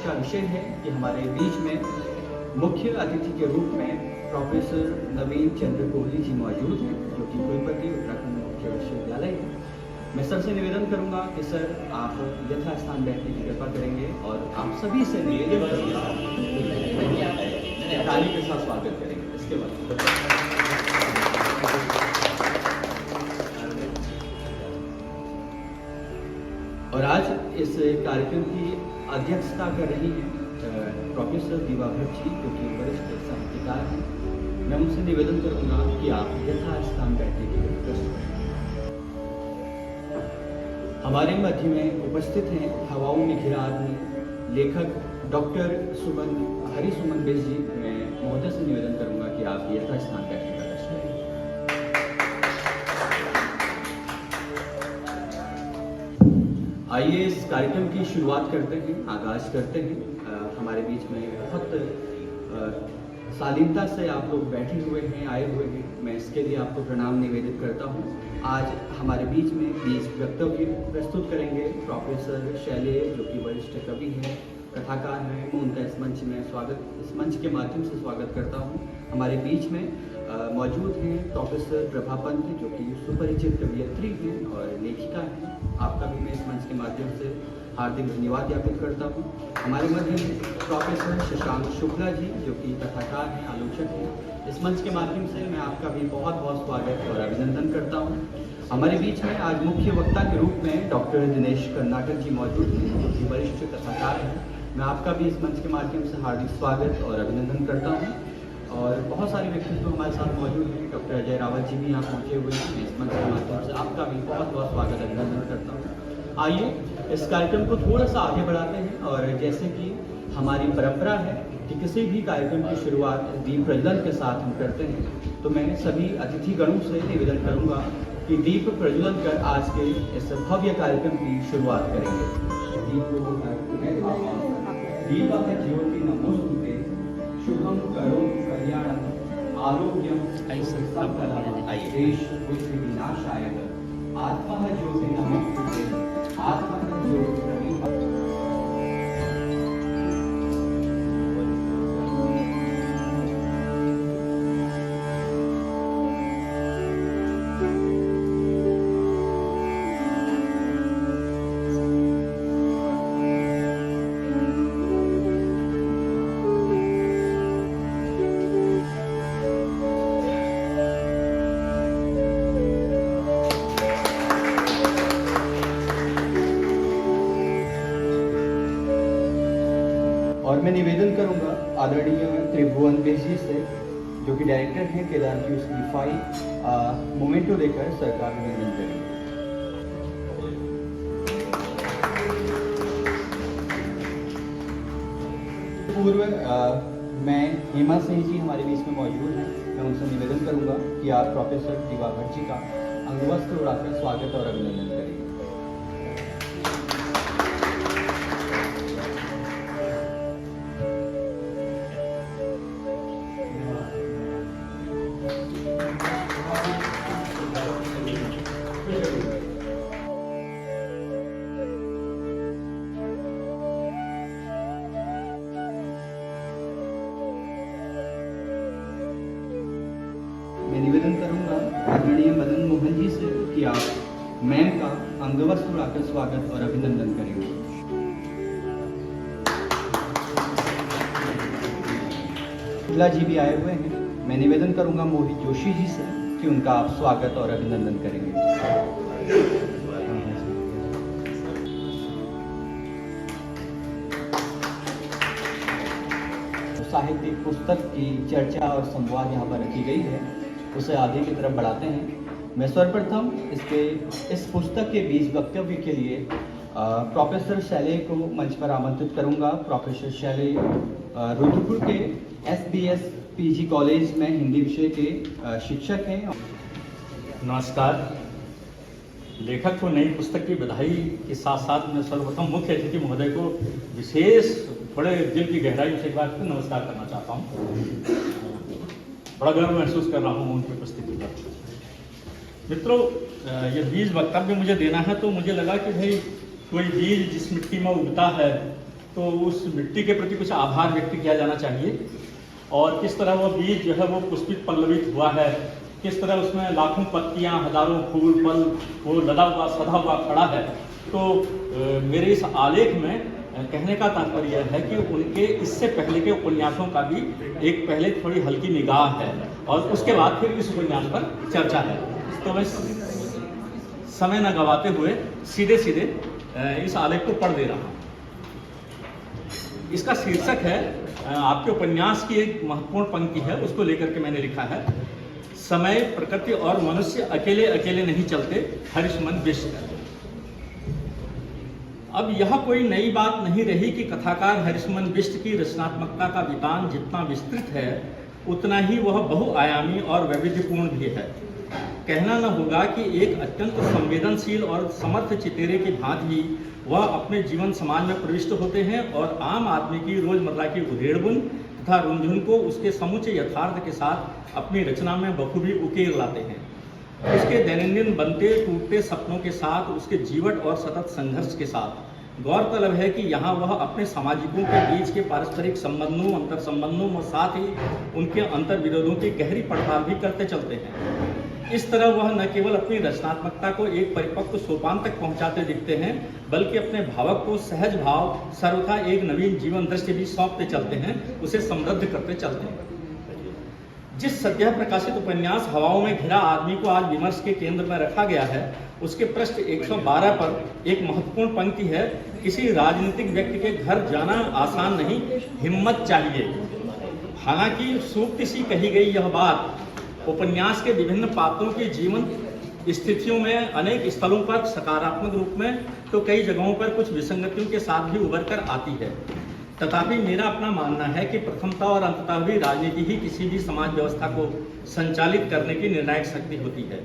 का विषय है कि हमारे बीच में मुख्य अतिथि के रूप में प्रोफेसर नवीन चंद्र कोहली जी मौजूद हैं, जो कि कुलपति उत्तराखंड मुख्य विश्वविद्यालय है। मैं सर से निवेदन करूंगा कि सर आप यथास्थान बैठने की कृपा करेंगे और आप सभी से निवेदन करूंगा ताली के साथ स्वागत करेंगे। इसके बाद और आज इस कार्यक्रम की अध्यक्षता कर रही हैं प्रोफेसर दिवाभर जी, जो कि वरिष्ठ साहित्यकार हैं। मैं उनसे निवेदन करूंगा कि आप यथास्थान बैठने के लिए प्रस्तुत हैं। हमारे मध्य में उपस्थित हैं हवाओं में घिरा आदमी, लेखक डॉक्टर हरिसुमन बेस जी। मैं महोदय से निवेदन करूंगा कि आप यथास्थान बैठने का प्रश्न करें। आइए इस कार्यक्रम की शुरुआत करते हैं, आगाज करते हैं। हमारे बीच में बहुत शालीनता से आप लोग बैठे हुए हैं, आए हुए हैं। मैं इसके लिए आपको प्रणाम निवेदित करता हूं। आज हमारे बीच में 20 वक्तव्य प्रस्तुत करेंगे प्रोफेसर शैले, जो कि वरिष्ठ कवि हैं, कथाकार हैं। मैं उनका इस मंच के माध्यम से स्वागत करता हूं। हमारे बीच में मौजूद हैं प्रोफेसर प्रभा पंत, जो कि सुपरिचित कवयित्री हैं और लेखिका हैं। आपका भी मैं इस मंच के माध्यम से हार्दिक धन्यवाद ज्ञापित करता हूँ। हमारे मध्य में प्रोफेसर शशांक शुक्ला जी, जो कि कथाकार हैं, आलोचक हैं। इस मंच के माध्यम से मैं आपका भी बहुत बहुत स्वागत और अभिनंदन करता हूँ। हमारे बीच में आज मुख्य वक्ता के रूप में डॉक्टर दिनेश कर्नाटक जी मौजूद हैं, जो कि वरिष्ठ कथाकार हैं। मैं आपका भी इस मंच के माध्यम से हार्दिक स्वागत और अभिनंदन करता हूँ। और बहुत सारे व्यक्तित्व हमारे साथ मौजूद हैं। डॉक्टर अजय रावत जी भी यहाँ पहुँचे हुए हैं। इस मंच के माध्यम से आपका भी बहुत बहुत स्वागत अभिनंदन करता हूँ। आइए इस कार्यक्रम को थोड़ा सा आगे बढ़ाते हैं। और जैसे कि हमारी परंपरा है कि किसी भी कार्यक्रम की शुरुआत दीप प्रज्वलन के साथ हम करते हैं, तो मैं सभी अतिथि गणों से निवेदन करूंगा कि दीप प्रज्वलन कर आज के इस भव्य कार्यक्रम की शुरुआत करेंगे। दीपक ज्योति नमोस्तुते, शुभम करो कल्याणम, आरोग्यम सकलम, देश बुद्धि विनाशाय, आत्मा ज्योति नमोस्तुते, आत्मा ज्योति और मैं निवेदन करूंगा आदरणीय त्रिभुवन बेस जी से, जो कि डायरेक्टर हैं केदार की उसकी फाइल मोमेंटो लेकर सरकार में निवेदन करेंगे। पूर्व मैं हेमा सिंह जी हमारे बीच में मौजूद हैं। मैं उनसे निवेदन करूंगा कि आप प्रोफेसर दिवाभर जी का अंगवस्त्र उड़ाकर स्वागत और अभिनंदन करेंगे। मैं निवेदन करूंगा आदरणीय मदन मोहन जी से कि आप मैम का अंगवस्त्र उड़ाकर स्वागत और अभिनंदन करेंगे। शुक्ला जी भी आए हुए हैं। मैं निवेदन करूंगा मोहित जोशी जी से कि उनका आप स्वागत और अभिनंदन करेंगे। साहित्यिक पुस्तक की चर्चा और संवाद यहाँ पर रखी गई है, उसे आगे की तरफ बढ़ाते हैं। मैं सर्वप्रथम इस पुस्तक के 20 वक्तव्य के लिए प्रोफेसर शैले को मंच पर आमंत्रित करूंगा। प्रोफेसर शैले रुद्रपुर के SBS PG कॉलेज में हिंदी विषय के शिक्षक हैं। नमस्कार। लेखक को नई पुस्तक की बधाई के साथ साथ मैं सर्वप्रथम मुख्य अतिथि महोदय को विशेष बड़े दिल की गहराई से एक बार फिर नमस्कार करना चाहता हूँ। बड़ा गर्व महसूस कर रहा हूँ उनकी उपस्थिति पर। मित्रों, ये बीज वक्तव्य मुझे देना है तो मुझे लगा कि भाई कोई बीज जिस मिट्टी में उगता है तो उस मिट्टी के प्रति कुछ आभार व्यक्त किया जाना चाहिए। और किस तरह वह बीज जो है वो पुष्पित पल्लवित हुआ है, किस तरह उसमें लाखों पत्तियां, हजारों फूल फल वो लदा हुआ सधा हुआ खड़ा है। तो मेरे इस आलेख में कहने का तात्पर्य है कि उनके इससे पहले के उपन्यासों का भी एक पहले थोड़ी हल्की निगाह है और उसके बाद फिर इस उपन्यास पर चर्चा है। तो मैं समय न गवाते हुए सीधे सीधे इस आलेख को पढ़ दे रहा हूँ। इसका शीर्षक है, आपके उपन्यास की एक महत्वपूर्ण पंक्ति है, उसको लेकर के मैंने लिखा है, समय, प्रकृति और मनुष्य अकेले अकेले नहीं चलते, हरिशमन बिष्ट। अब यह कोई नई बात नहीं रही कि कथाकार हरिशमन बिष्ट की रचनात्मकता का वितान जितना विस्तृत है उतना ही वह बहुआयामी और वैविध्यपूर्ण भी है। कहना न होगा कि एक अत्यंत संवेदनशील और समर्थ चितेरे की भांति वह अपने जीवन समाज में प्रविष्ट होते हैं और आम आदमी की रोजमर्रा की उधेड़बुन तथा रुंझुन को उसके समूचे यथार्थ के साथ अपनी रचना में बखूबी उकेर लाते हैं। उसके दैनंदिन बनते टूटते सपनों के साथ, उसके जीवट और सतत संघर्ष के साथ। गौरतलब है कि यहाँ वह अपने सामाजिकों के बीच के पारस्परिक संबंधों, अंतर संबंधों और साथ ही उनके अंतर विरोधों की गहरी पड़ताल भी करते चलते हैं। इस तरह वह न केवल अपनी रचनात्मकता को एक परिपक्व सोपान तक पहुंचाते दिखते हैं, बल्कि अपने भावक को सहज भाव, सर्वथा एक नवीन जीवन दृष्टि भी सौंपते चलते हैं, उसे समृद्ध करते चलते हैं। जिस सद्यः प्रकाशित उपन्यास हवाओं में घिरा आदमी को आज विमर्श के केंद्र में रखा गया है, उसके पृष्ठ 112 पर एक महत्वपूर्ण पंक्ति है, किसी राजनीतिक व्यक्ति के घर जाना आसान नहीं, हिम्मत चाहिए। हालांकि सूक्ति सी कही गई यह बात उपन्यास के विभिन्न पात्रों की जीवन स्थितियों में अनेक स्थलों पर सकारात्मक रूप में तो कई जगहों पर कुछ विसंगतियों के साथ भी उभर कर आती है। तथापि मेरा अपना मानना है कि प्रथमता और अंततः भी राजनीति ही किसी भी समाज व्यवस्था को संचालित करने की निर्णायक शक्ति होती है।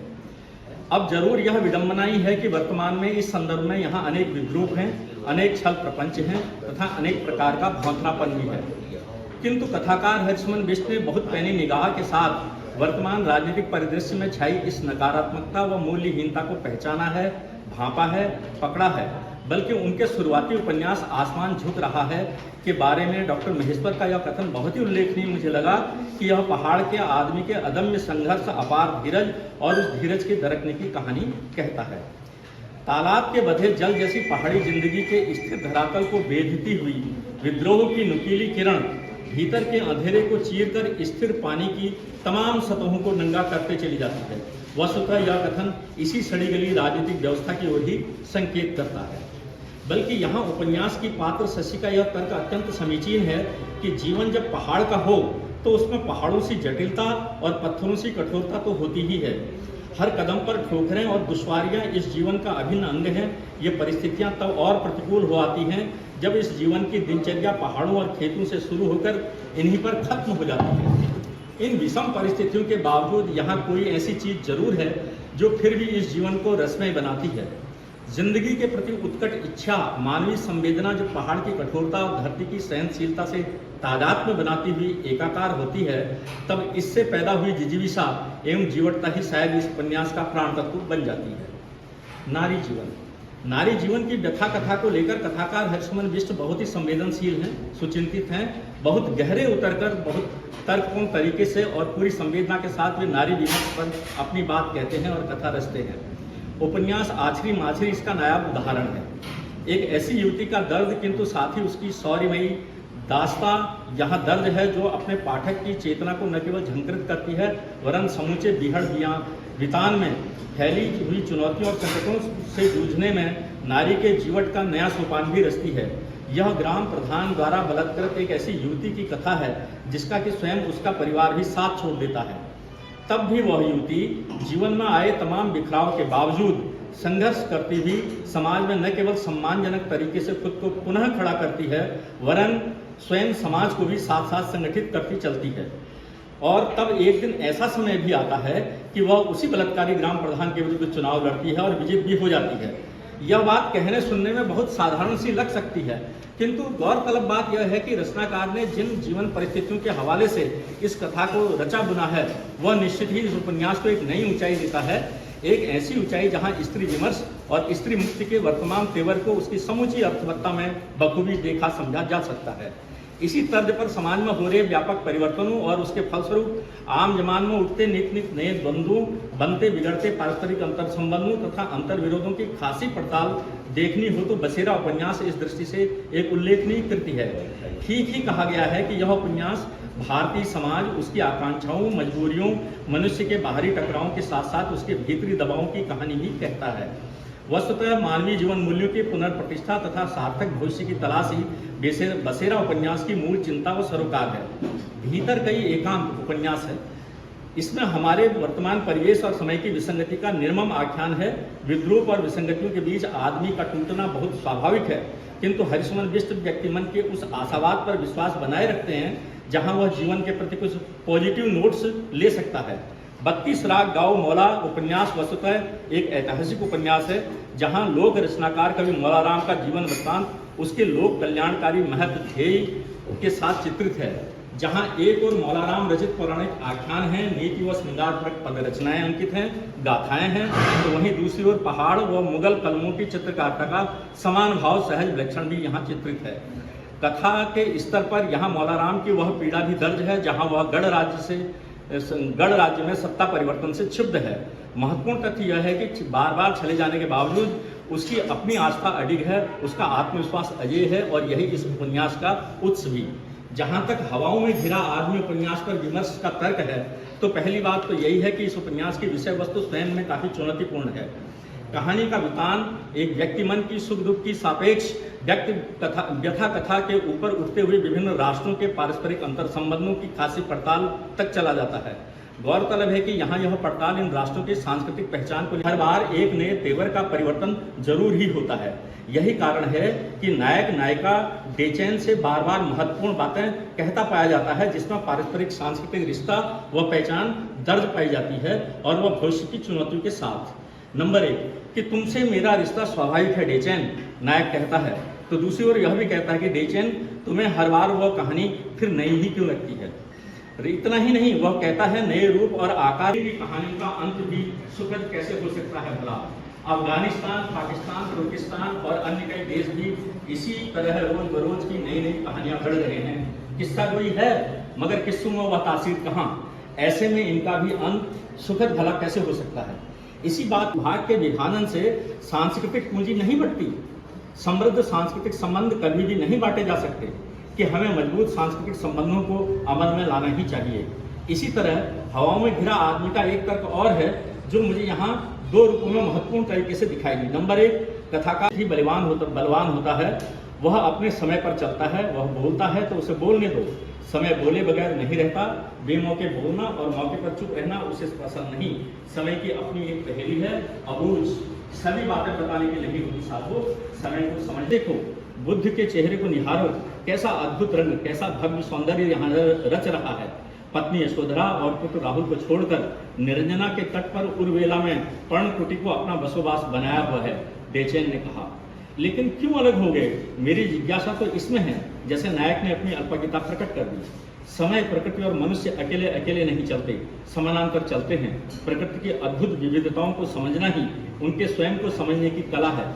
अब जरूर यह विडंबना ही है कि वर्तमान में इस संदर्भ में यहाँ अनेक विद्रूप हैं, अनेक छल प्रपंच हैं तथा अनेक प्रकार का भौंथनापन भी है। किंतु कथाकार हरिशमन बिष्ट ने बहुत पैनी निगाह के साथ वर्तमान राजनीतिक परिदृश्य में छाई इस नकारात्मकता व मूल्यहीनता को पहचाना है, भांपा है, पकड़ा है। बल्कि उनके शुरुआती उपन्यास आसमान झुक रहा है के बारे में डॉक्टर महेश्वर का यह कथन बहुत ही उल्लेखनीय मुझे लगा कि यह पहाड़ के आदमी के अदम्य संघर्ष, अपार धीरज और उस धीरज के दरकने की कहानी कहता है। तालाब के बधे जल जैसी पहाड़ी जिंदगी के स्थिर धरातल को बेधती हुई विद्रोह की नुकीली किरण भीतर के अंधेरे को चीरकर स्थिर पानी की तमाम सतहों को नंगा करते चली जाती है। वस्तुतः यह कथन इसी सड़ी गली राजनीतिक व्यवस्था की ओर ही संकेत करता है। बल्कि यहाँ उपन्यास की पात्र शशि का यह तर्क अत्यंत समीचीन है कि जीवन जब पहाड़ का हो तो उसमें पहाड़ों सी जटिलता और पत्थरों सी कठोरता तो होती ही है। हर कदम पर ठोकरें और दुश्वारियां इस जीवन का अभिन्न अंग हैं। ये परिस्थितियां तब और प्रतिकूल हो आती हैं जब इस जीवन की दिनचर्या पहाड़ों और खेतों से शुरू होकर इन्हीं पर खत्म हो जाती है। इन विषम परिस्थितियों के बावजूद यहाँ कोई ऐसी चीज जरूर है जो फिर भी इस जीवन को रसमय बनाती है। जिंदगी के प्रति उत्कट इच्छा, मानवीय संवेदना जब पहाड़ की कठोरता और धरती की सहनशीलता से तादात्म्य बनाती हुई एकाकार होती है, तब इससे पैदा हुई जिजीविषा एवं जीवटता ही शायद इस उपन्यास का प्राण तत्व बन जाती है। नारी जीवन। नारी जीवन की व्यथा कथा को लेकर कथाकार हरिशमन बिष्ट बहुत ही संवेदनशील हैं, सुचिंतित हैं। बहुत गहरे उतरकर, बहुत तर्कपूर्ण तरीके से और पूरी संवेदना के साथ वे नारी विमर्श पर अपनी बात कहते हैं और कथा रचते हैं। उपन्यास आछरी माछरी इसका नायाब उदाहरण है। एक ऐसी युवती का दर्द, किंतु साथ ही उसकी शौर्यमयी दास्ता यहाँ दर्ज है जो अपने पाठक की चेतना को न केवल झंकृत करती है वरन समूचे बिहड़ वितान में फैली हुई चुनौतियों और संकटों से जूझने में नारी के जीवट का नया सोपान भी रचती है। यह ग्राम प्रधान द्वारा बलात्कृत एक ऐसी युवती की कथा है जिसका कि स्वयं उसका परिवार भी साथ छोड़ देता है। तब भी वह युवती जीवन में आए तमाम बिखराव के बावजूद संघर्ष करती हुई समाज में न केवल सम्मानजनक तरीके से खुद को पुनः खड़ा करती है वरन स्वयं समाज को भी साथ साथ संगठित करती चलती है। और तब एक दिन ऐसा समय भी आता है कि वह उसी बलात्कारी ग्राम प्रधान के विरुद्ध चुनाव लड़ती है और विजित भी हो जाती है। यह बात कहने सुनने में बहुत साधारण सी लग सकती है, किंतु गौरतलब बात यह है कि रचनाकार ने जिन जीवन परिस्थितियों के हवाले से इस कथा को रचा बुना है वह निश्चित ही इस उपन्यास को एक नई ऊंचाई देता है। एक ऐसी ऊंचाई जहां स्त्री विमर्श और स्त्री मुक्ति के वर्तमान तेवर को उसकी समूची अर्थवत्ता में बखूबी देखा समझा जा सकता है। इसी तर्ज पर समाज में हो रहे व्यापक परिवर्तनों और उसके फलस्वरूप आम जमान में उठते नित नित नए द्वंद्वों, बनते बिगड़ते पारस्परिक अंतर संबंधों तथा अंतर विरोधों की खासी पड़ताल देखनी हो तो बसेरा उपन्यास इस दृष्टि से एक उल्लेखनीय कृति है। ठीक ही कहा गया है कि यह उपन्यास भारतीय समाज, उसकी आकांक्षाओं, मजबूरियों, मनुष्य के बाहरी टकरावों के साथ साथ उसके भीतरी दबावों की कहानी भी कहता है। वस्तुतः मानवीय जीवन मूल्यों की पुनर्प्रतिष्ठा तथा सार्थक भविष्य की तलाश ही बसेरा उपन्यास की मूल चिंता व सरोकार है। भीतर कई एकांत उपन्यास है। इसमें हमारे वर्तमान परिवेश और समय की विसंगति का निर्मम आख्यान है। विद्रूप और विसंगतियों के बीच आदमी का टूटना बहुत स्वाभाविक है, किंतु हरिशमन बिष्ट व्यक्ति मन के उस आशावाद पर विश्वास बनाए रखते हैं जहां वह जीवन के प्रति कुछ पॉजिटिव नोट्स ले सकता है। 32 राग गाँव मौला उपन्यास वस्तुतः एक ऐतिहासिक उपन्यास है, जहां लोक रचनाकार कवि मौलाराम का जीवन वृत्तांत उसके लोक कल्याणकारी महत्व ध्येय के साथ चित्रित है। जहां एक और मौलाराम रचित पौराणिक आख्यान हैं, नीति व श्रृंगारपरक पद रचनाएं अंकित हैं, गाथाएं हैं, तो वहीं दूसरी ओर पहाड़ व मुगल कलमों की चित्रकारिता का समान भाव सहज विलक्षण भी यहाँ चित्रित है। कथा के स्तर पर यहाँ मौलाराम की वह पीड़ा भी दर्ज है जहाँ वह गढ़ राज्य में सत्ता परिवर्तन से क्षुब्ध है। महत्वपूर्ण तथ्य यह है कि बार बार चले जाने के बावजूद उसकी अपनी आस्था अडिग है, उसका आत्मविश्वास अजेय है और यही इस उपन्यास का उत्स भी। जहां तक हवाओं में घिरा आदमी उपन्यास पर विमर्श का तर्क है, तो पहली बात तो यही है कि इस उपन्यास की विषय वस्तु स्वयं में काफी चुनौतीपूर्ण है। कहानी का वितान एक व्यक्ति मन की सुख दुख की सापेक्ष व्यथा कथा के ऊपर उठते हुए विभिन्न राष्ट्रों के पारस्परिक अंतर संबंधों की खासी पड़ताल तक चला जाता है। गौरतलब है कि यहाँ यह पड़ताल इन राष्ट्रों की सांस्कृतिक पहचान को हर बार एक नए तेवर का परिवर्तन जरूर ही होता है। यही कारण है कि नायक नायिका डेचेन से बार बार महत्वपूर्ण बातें कहता पाया जाता है, जिसमें पारस्परिक सांस्कृतिक रिश्ता व पहचान दर्ज पाई जाती है और वह भविष्य की चुनौतियों के साथ। नंबर 1 कि तुमसे मेरा रिश्ता स्वाभाविक है डेचेन, नायक कहता है। तो दूसरी ओर यह भी कहता है कि डेचेन, तुम्हें हर बार वह कहानी फिर नई ही क्यों लगती है। इतना ही नहीं, वह कहता है नए रूप और आकार की कहानी का अंत भी सुखद कैसे हो सकता है भला। अफगानिस्तान, पाकिस्तान, तुर्किस्तान और अन्य कई देश भी इसी तरह रोज बरोज की नई नई कहानियां बढ़ रहे हैं। किस्सा कोई है मगर किस्सों में वह तासीर कहाँ। ऐसे में इनका भी अंत सुखद भला कैसे हो सकता है। इसी बात भाग के विभाजन से सांस्कृतिक पूंजी नहीं बढ़ती। समृद्ध सांस्कृतिक संबंध कभी भी नहीं बांटे जा सकते कि हमें मजबूत सांस्कृतिक संबंधों को अमल में लाना ही चाहिए। इसी तरह हवाओं में घिरा आदमी का एक तर्क और है जो मुझे यहाँ 2 रूपों में महत्वपूर्ण तरीके से दिखाई दी। नंबर 1, कथाकार ही बलवान होता है। वह अपने समय पर चलता है, वह बोलता है तो उसे बोलने दो। समय बोले बगैर नहीं रहता। बेमौके बोलना और मौके पर चुप रहना उसे पसंद नहीं। समय की अपनी एक पहेली है, अबूझ सभी बातें बताने की नहीं होती साधो, समय को समझ। देखो बुद्ध के चेहरे को निहारो, कैसा अद्भुत रंग, कैसा भव्य सौंदर्य यहाँ रच रहा है। पत्नी यशोधरा और पुत्र राहुल को छोड़कर निरंजना के तट पर उर्वेला में पर्णकुटी को अपना बसोबास बनाया हुआ है, डेचेन ने कहा। लेकिन क्यों अलग हो गए? मेरी जिज्ञासा तो इसमें है, जैसे नायक ने अपनी अल्पज्ञता प्रकट कर दी। समय, प्रकृति और मनुष्य अकेले अकेले नहीं चलते, समानांतर चलते हैं। प्रकृति की अद्भुत विविधताओं को समझना ही उनके स्वयं को समझने की कला है।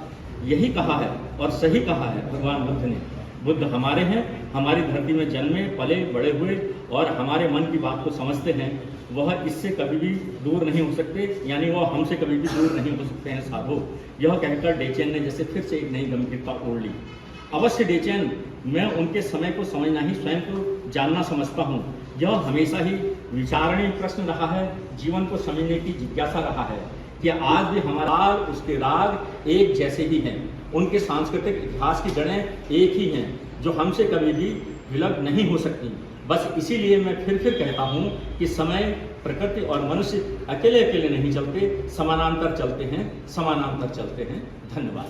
यही कहा है और सही कहा है भगवान बुद्ध ने। बुद्ध हमारे हैं, हमारी धरती में जन्मे पले बड़े हुए और हमारे मन की बात को समझते हैं। वह इससे कभी भी दूर नहीं हो सकते, यानी वह हमसे कभी भी दूर नहीं हो सकते हैं साधो। यह कहकर डेचेन ने जैसे फिर से एक नई गंभीरता ओढ़ ली। अवश्य डेचेन, मैं उनके समय को समझना ही स्वयं को जानना समझता हूँ। यह हमेशा ही विचारणीय प्रश्न रहा है, जीवन को समझने की जिज्ञासा रहा है कि आज भी हमारा राग, उसके राग एक जैसे ही हैं। उनके सांस्कृतिक इतिहास की जड़ें एक ही हैं जो हमसे कभी भी विलग नहीं हो सकती। बस इसीलिए मैं फिर कहता हूँ कि समय, प्रकृति और मनुष्य अकेले अकेले नहीं चलते, समानांतर चलते हैं, समानांतर चलते हैं। धन्यवाद।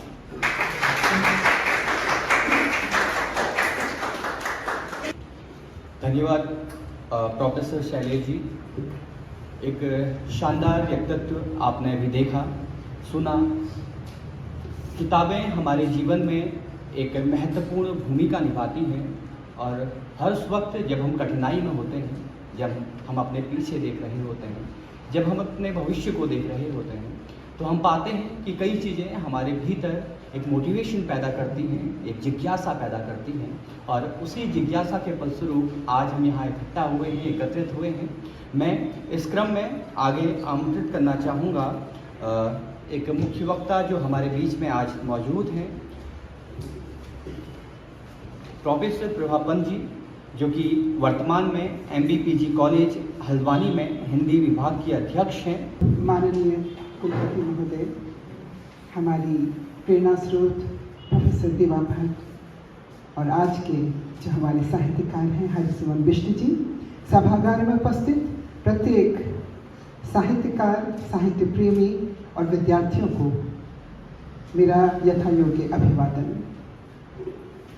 धन्यवाद प्रोफेसर शैलेश जी। एक शानदार व्यक्तित्व आपने भी देखा, सुना। किताबें हमारे जीवन में एक महत्वपूर्ण भूमिका निभाती हैं और हर उस वक्त जब हम कठिनाई में होते हैं, जब हम अपने पीछे देख रहे होते हैं, जब हम अपने भविष्य को देख रहे होते हैं, तो हम पाते हैं कि कई चीज़ें हमारे भीतर एक मोटिवेशन पैदा करती हैं, एक जिज्ञासा पैदा करती हैं, और उसी जिज्ञासा के फलस्वरूप आज हम यहाँ इकट्ठा हुए हैं, एकत्रित हुए हैं। मैं इस क्रम में आगे आमंत्रित करना चाहूँगा एक मुख्य वक्ता जो हमारे बीच में आज मौजूद हैं, प्रोफेसर प्रभा पंत जी, जो कि वर्तमान में MBPG कॉलेज हल्द्वानी में हिंदी विभाग के अध्यक्ष हैं। माननीय कुलपति महोदय, हमारी प्रेरणा स्रोत प्रोफेसर देवा भट्ट और आज के जो हमारे साहित्यकार हैं हरिसुमन बिष्ट जी, सभागार में उपस्थित प्रत्येक साहित्यकार, साहित्य प्रेमी और विद्यार्थियों को मेरा यथायोग्य अभिवादन।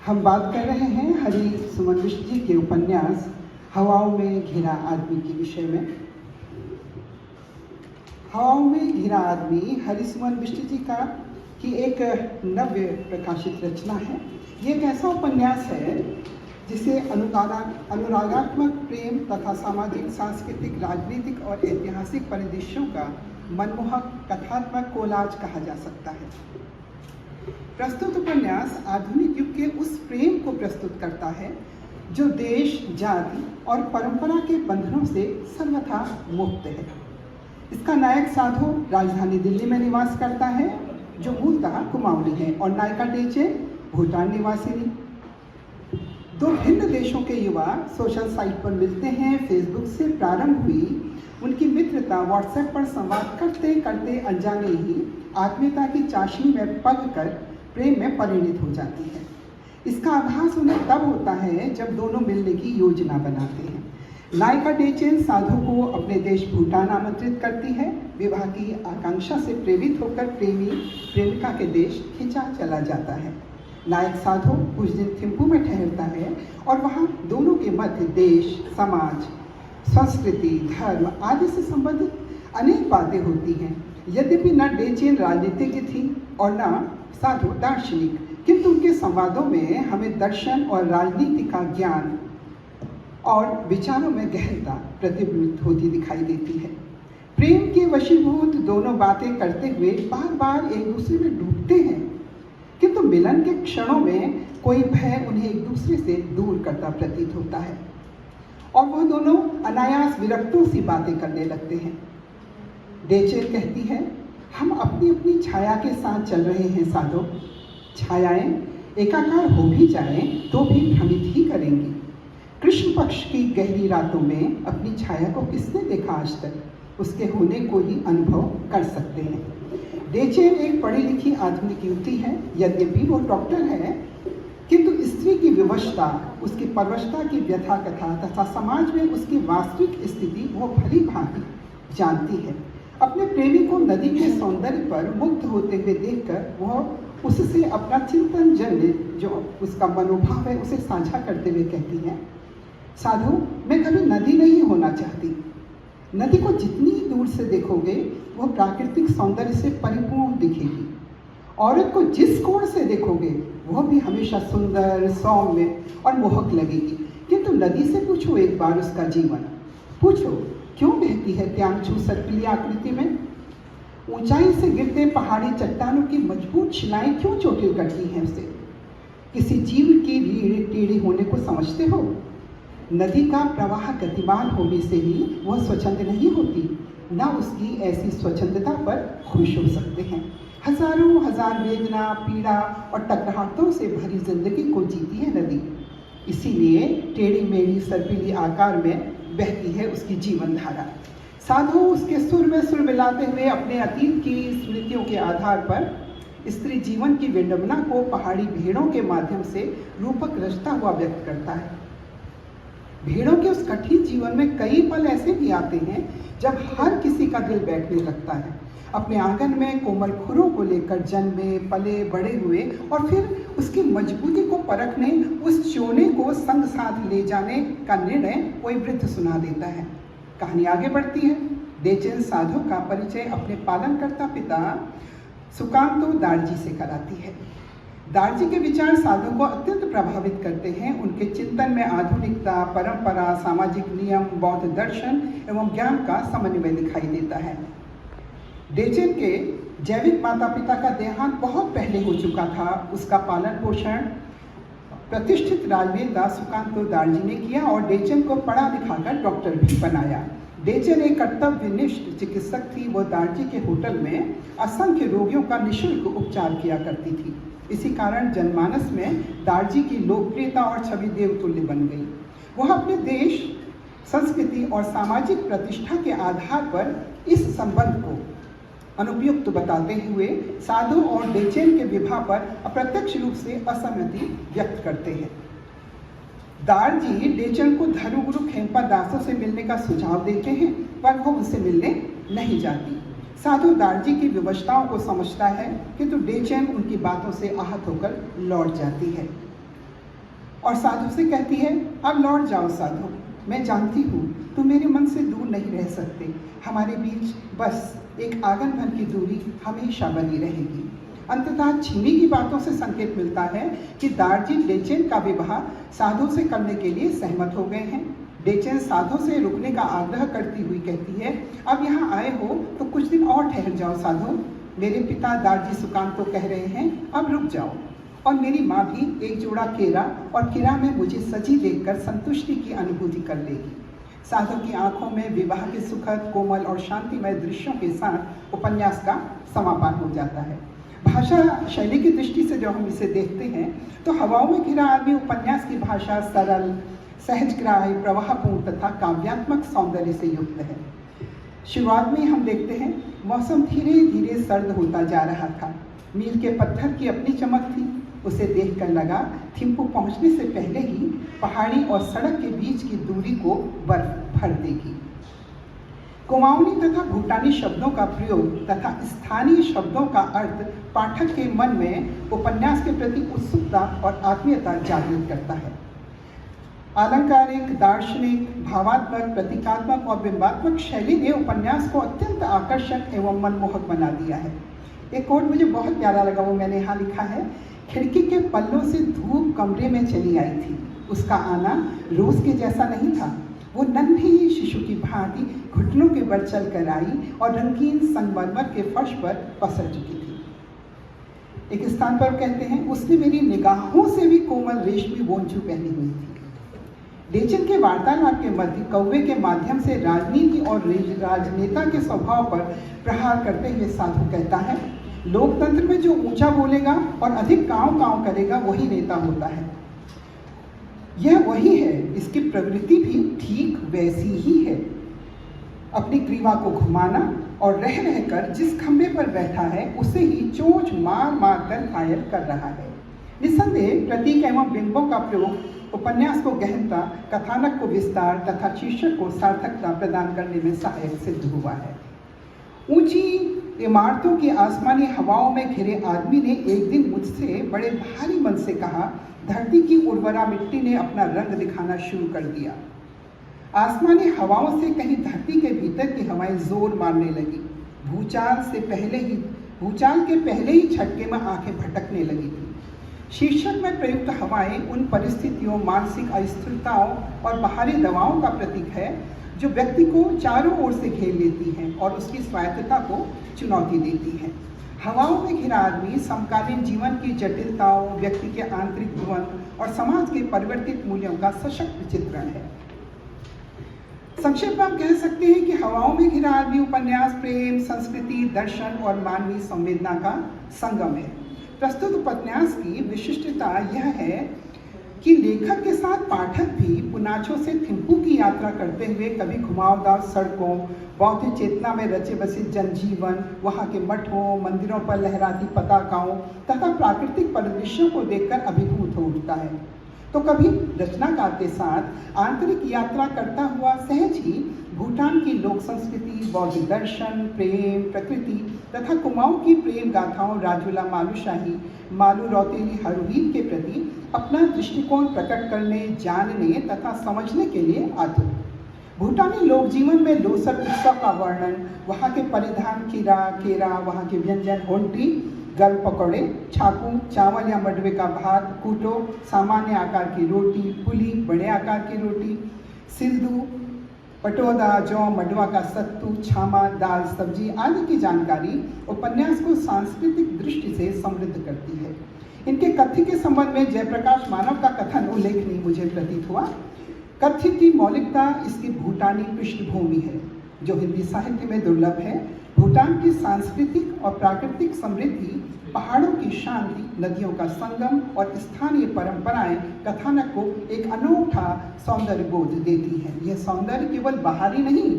हम बात कर रहे हैं हरिसुमन बिष्ट जी के उपन्यास हवाओं में घिरा आदमी के विषय में। हवाओं में घिरा आदमी हरिसुमन बिष्ट जी की एक नव्य प्रकाशित रचना है। ये एक ऐसा उपन्यास है जिसे अनुरागात्मक प्रेम तथा सामाजिक, सांस्कृतिक, राजनीतिक और ऐतिहासिक परिदृश्यों का मनमोहक कथात्मक कोलाज कहा जा सकता है। प्रस्तुत उपन्यास आधुनिक युग के उस प्रेम को प्रस्तुत करता है जो देश, जाति और परंपरा के बंधनों से सर्वथा मुक्त है। इसका नायक साधु राजधानी दिल्ली में निवास करता है, जो मूलतः कुमाऊनी है, और नायिका डेचे भूटान निवासिनी। दो भिन्न देशों के युवा सोशल साइट पर मिलते हैं। फेसबुक से प्रारंभ हुई उनकी मित्रता व्हाट्सएप पर संवाद करते करते अनजाने ही आत्मीयता की चाशनी में पग कर प्रेम में परिणित हो जाती है। इसका आभास उन्हें तब होता है जब दोनों मिलने की योजना बनाते हैं। नायिका डेचेन साधु को अपने देश भूटान आमंत्रित करती है। विवाह की आकांक्षा से प्रेरित होकर प्रेमी प्रेमिका के देश खिंचा चला जाता है। नायक साधु कुछ दिन थिम्पू में ठहरता है और वहाँ दोनों के मध्य देश, समाज, संस्कृति, धर्म आदि से संबंधित अनेक बातें होती हैं। यद्यपि न डेचेन राजनीतिज्ञ थी और न साधु दार्शनिक, किंतु उनके संवादों में हमें दर्शन और राजनीति का ज्ञान और विचारों में गहनता प्रतिबिंबित होती दिखाई देती है। प्रेम के वशीभूत दोनों बातें करते हुए बार बार एक दूसरे में डूबते हैं, किंतु मिलन के क्षणों में कोई भय उन्हें एक दूसरे से दूर करता प्रतीत होता है और वह दोनों अनायास विरक्तों सी बातें करने लगते हैं। डेचेन कहती है, हम अपनी अपनी छाया के साथ चल रहे हैं साधु। छायाएं एकाकार हो भी जाएं तो भी भ्रमित ही करेंगी। कृष्ण पक्ष की गहरी रातों में अपनी छाया को किसने देखा आज तक? उसके होने को ही अनुभव कर सकते हैं। डेचेन एक पढ़ी लिखी आधुनिक युवती है। यद्यपि वो डॉक्टर है, किंतु स्त्री की विवशता, उसकी परवशता की व्यथा कथा तथा समाज में उसकी वास्तविक स्थिति वो भली भांति जानती है। अपने प्रेमी को नदी के सौंदर्य पर मुग्ध होते हुए देखकर वह उससे अपना चिंतन जन्य जो उसका मनोभाव है उसे साझा करते हुए कहती है, साधु, मैं कभी नदी नहीं होना चाहती। नदी को जितनी दूर से देखोगे वह प्राकृतिक सौंदर्य से परिपूर्ण दिखेगी। औरत को जिस कोण से देखोगे वह भी हमेशा सुंदर, सौम्य और मोहक लगेगी। किंतु नदी से पूछो एक बार उसका जीवन, पूछो क्यों बहती है त्यांगछू सर्पिली आकृति में? ऊंचाई से गिरते पहाड़ी चट्टानों की मजबूत शिलाएं क्यों चोटिल करती हैं उसे? किसी जीव की रीढ़ टेढ़ी होने को समझते हो? नदी का प्रवाह गतिमान होने से ही वह स्वच्छंद नहीं होती, न उसकी ऐसी स्वच्छंदता पर खुश हो सकते हैं। हजारों हजार वेदना, पीड़ा और टकराहटों से भरी जिंदगी को जीती है नदी। इसीलिए टेढ़ी मेढ़ी सर्पिली आकार में बहती है उसकी जीवन धारा। साधु उसके सुर में सुर मिलाते हुए अपने अतीत की स्मृतियों के आधार पर स्त्री जीवन की विडंबना को पहाड़ी भेड़ों के माध्यम से रूपक रचता हुआ व्यक्त करता है। भेड़ों के उस कठिन जीवन में कई पल ऐसे भी आते हैं जब हर किसी का दिल बैठने लगता है। अपने आंगन में कोमल खुरों को लेकर जन्मे, पले, बड़े हुए और फिर उसकी मजबूती को परखने उस चोने को संग साथ ले जाने का निर्णय कोई वृद्ध सुना देता है। कहानी आगे बढ़ती है। डेचेन साधु का परिचय अपने पालनकर्ता पिता सुकांतो दार्जी से कराती है। दार्जी के विचार साधु को अत्यंत प्रभावित करते हैं। उनके चिंतन में आधुनिकता, परंपरा, सामाजिक नियम, बौद्ध दर्शन एवं ज्ञान का समन्वय दिखाई देता है। डेचेन के जैविक माता पिता का देहांत बहुत पहले हो चुका था। उसका पालन पोषण प्रतिष्ठित राजवीर दास सुकांतो दार्जी ने किया और डेचन को पढ़ा लिखाकर डॉक्टर भी बनाया। डेचन एक कर्तव्यनिष्ठ चिकित्सक थी। वो दार्जी के होटल में असंख्य रोगियों का निःशुल्क उपचार किया करती थी। इसी कारण जनमानस में दार्जी की लोकप्रियता और छवि देवतुल्य बन गई। वह अपने देश, संस्कृति और सामाजिक प्रतिष्ठा के आधार पर इस संबंध को अनुपयुक्त बताते हुए साधु और डेचन के विवाह पर अप्रत्यक्ष रूप से असहमति व्यक्त करते हैं। दार्जी डेचन को धर्मगुरु खेमपा दासों से मिलने का सुझाव देते हैं, पर वो उनसे मिलने नहीं जाती। साधु दार्जी की विवशताओं को समझता है, किंतु डेचन उनकी बातों से आहत होकर लौट जाती है और साधु से कहती है, अब लौट जाओ साधु, मैं जानती हूँ तुम मेरे मन से दूर नहीं रह सकते। हमारे बीच बस एक आंगन भर की दूरी हमेशा बनी रहेगी। अंततः छिमी की बातों से संकेत मिलता है कि दार्जी डेचन का विवाह साधु से करने के लिए सहमत हो गए हैं। डेचन साधु से रुकने का आग्रह करती हुई कहती है, अब यहाँ आए हो तो कुछ दिन और ठहर जाओ साधु। मेरे पिता दार्जी सुकांतो कह रहे हैं, अब रुक जाओ। और मेरी माँ भी एक जोड़ा केरा और किरा में मुझे सजी देखकर संतुष्टि की अनुभूति कर लेगी। साधु की आंखों में विवाह के सुखद, कोमल और शांतिमय दृश्यों के साथ उपन्यास का समापन हो जाता है। भाषा शैली की दृष्टि से जब हम इसे देखते हैं तो हवाओं में घिरा आदमी उपन्यास की भाषा सरल, सहजग्राही, प्रवाहपूर्ण तथा काव्यात्मक सौंदर्य से युक्त है। शुरुआत में हम देखते हैं मौसम धीरे धीरे सर्द होता जा रहा था। मील के पत्थर की अपनी चमक थी। उसे देखकर लगा थिम्पू पहुंचने से पहले ही पहाड़ी और सड़क के बीच की दूरी को बर्फ भर देगी। कुमाऊनी तथा भूटानी शब्दों का प्रयोग तथा स्थानीय शब्दों का अर्थ पाठक के मन में उपन्यास के प्रति उत्सुकता और आत्मीयता जागृत करता है। अलंकारिक, दार्शनिक, भावात्मक, प्रतीकात्मक और बिंबात्मक शैली ने उपन्यास को अत्यंत आकर्षक एवं मनमोहक बना दिया है। एक कोट मुझे बहुत प्यारा लगा, वो मैंने यहाँ लिखा है, खिड़की के पल्लों से धूप कमरे में चली आई थी। उसका आना रोज के जैसा नहीं था। वो नन्ही शिशु की भांति घुटनों के बल चल कर आई और रंगीन संगमरमर के फर्श पर पसर चुकी थी। एक स्थान पर कहते हैं, उसने मेरी निगाहों से भी कोमल रेशमी वोंचू पहनी हुई थी। डेचन के वार्तालाप के मध्य कौवे के माध्यम से राजनीति और राजनेता के स्वभाव पर प्रहार करते हुए साधु कहता है, लोकतंत्र में जो ऊंचा बोलेगा और अधिक काँव काँव करेगा वही नेता होता है। यह वही है, इसकी प्रवृत्ति भी ठीक वैसी ही है। अपनी ग्रीवा को घुमाना और रह रहकर जिस खंभे पर बैठा है उसे ही चोंच मार मार कर घायल कर रहा है। निस्संदेह प्रतीक एवं बिंबों का प्रयोग उपन्यास को गहनता, कथानक को विस्तार तथा शीर्षक को सार्थकता प्रदान करने में सहायक सिद्ध हुआ है। ऊंची इमारतों की आसमानी हवाओं में घिरे आदमी ने एक दिन मुझसे बड़े भारी मन से कहा, धरती की उर्वरा मिट्टी ने अपना रंग दिखाना शुरू कर दिया। आसमानी हवाओं से कहीं धरती के भीतर की हवाएं जोर मारने लगी। भूचाल के पहले ही झटके में आंखें भटकने लगी थी। शीर्षक में प्रयुक्त हवाएं उन परिस्थितियों, मानसिक अस्थिरताओं और बाहरी दबावों का प्रतीक है जो व्यक्ति को चारों ओर से घेर लेती हैं और उसकी स्वायत्तता को चुनौती देती हैं। हवाओं में घिरा आदमी समकालीन जीवन की जटिलताओं, व्यक्ति के आंतरिक द्वंद और समाज के परिवर्तित मूल्यों का सशक्त चित्रण है। संक्षेप में हम कह सकते हैं कि हवाओं में घिरा आदमी उपन्यास प्रेम, संस्कृति, दर्शन और मानवीय संवेदना का संगम है। प्रस्तुत उपन्यास की विशिष्टता यह है कि लेखक के साथ पाठक भी पुनाचो से थिम्पू की यात्रा करते हुए कभी घुमावदार सड़कों, बौद्ध चेतना में रचे बसे जनजीवन, वहाँ के मठों, मंदिरों पर लहराती पताकाओं तथा प्राकृतिक परिदृश्यों को देखकर अभिभूत हो उठता है, तो कभी रचनाकार के साथ आंतरिक यात्रा करता हुआ सहज ही भूटान की लोक संस्कृति, बौद्ध दर्शन, प्रेम, प्रकृति तथा कुमाऊं की प्रेम गाथाओं राजूला मालूशाही, मालू रौतेली हरुवीर के प्रति अपना दृष्टिकोण प्रकट करने, जानने तथा समझने के लिए आतुर। भूटानी लोक जीवन में लोसर उत्सव का वर्णन, वहाँ के परिधान केरा, वहाँ के व्यंजन होंटी, गल पकौड़े, छाकू, चावल या मडवे का भात, कूटो, सामान्य आकार की रोटी, पुली, बड़े आकार की रोटी, सिल्दू, पटोदा, जौ, मंडुआ का सत्तू, छामा, दाल, सब्जी आदि की जानकारी उपन्यास को सांस्कृतिक दृष्टि से समृद्ध करती है। इनके कथ्य के संबंध में जयप्रकाश मानव का कथन उल्लेखनीय मुझे प्रतीत हुआ। कथ्य की मौलिकता इसकी भूटानी पृष्ठभूमि है, जो हिंदी साहित्य में दुर्लभ है। भूटान की सांस्कृतिक और प्राकृतिक समृद्धि, पहाड़ों की शांति, नदियों का संगम और स्थानीय परंपराएं कथानक को एक अनूठा सौंदर्य बोध देती हैं। यह सौंदर्य केवल बाहरी नहीं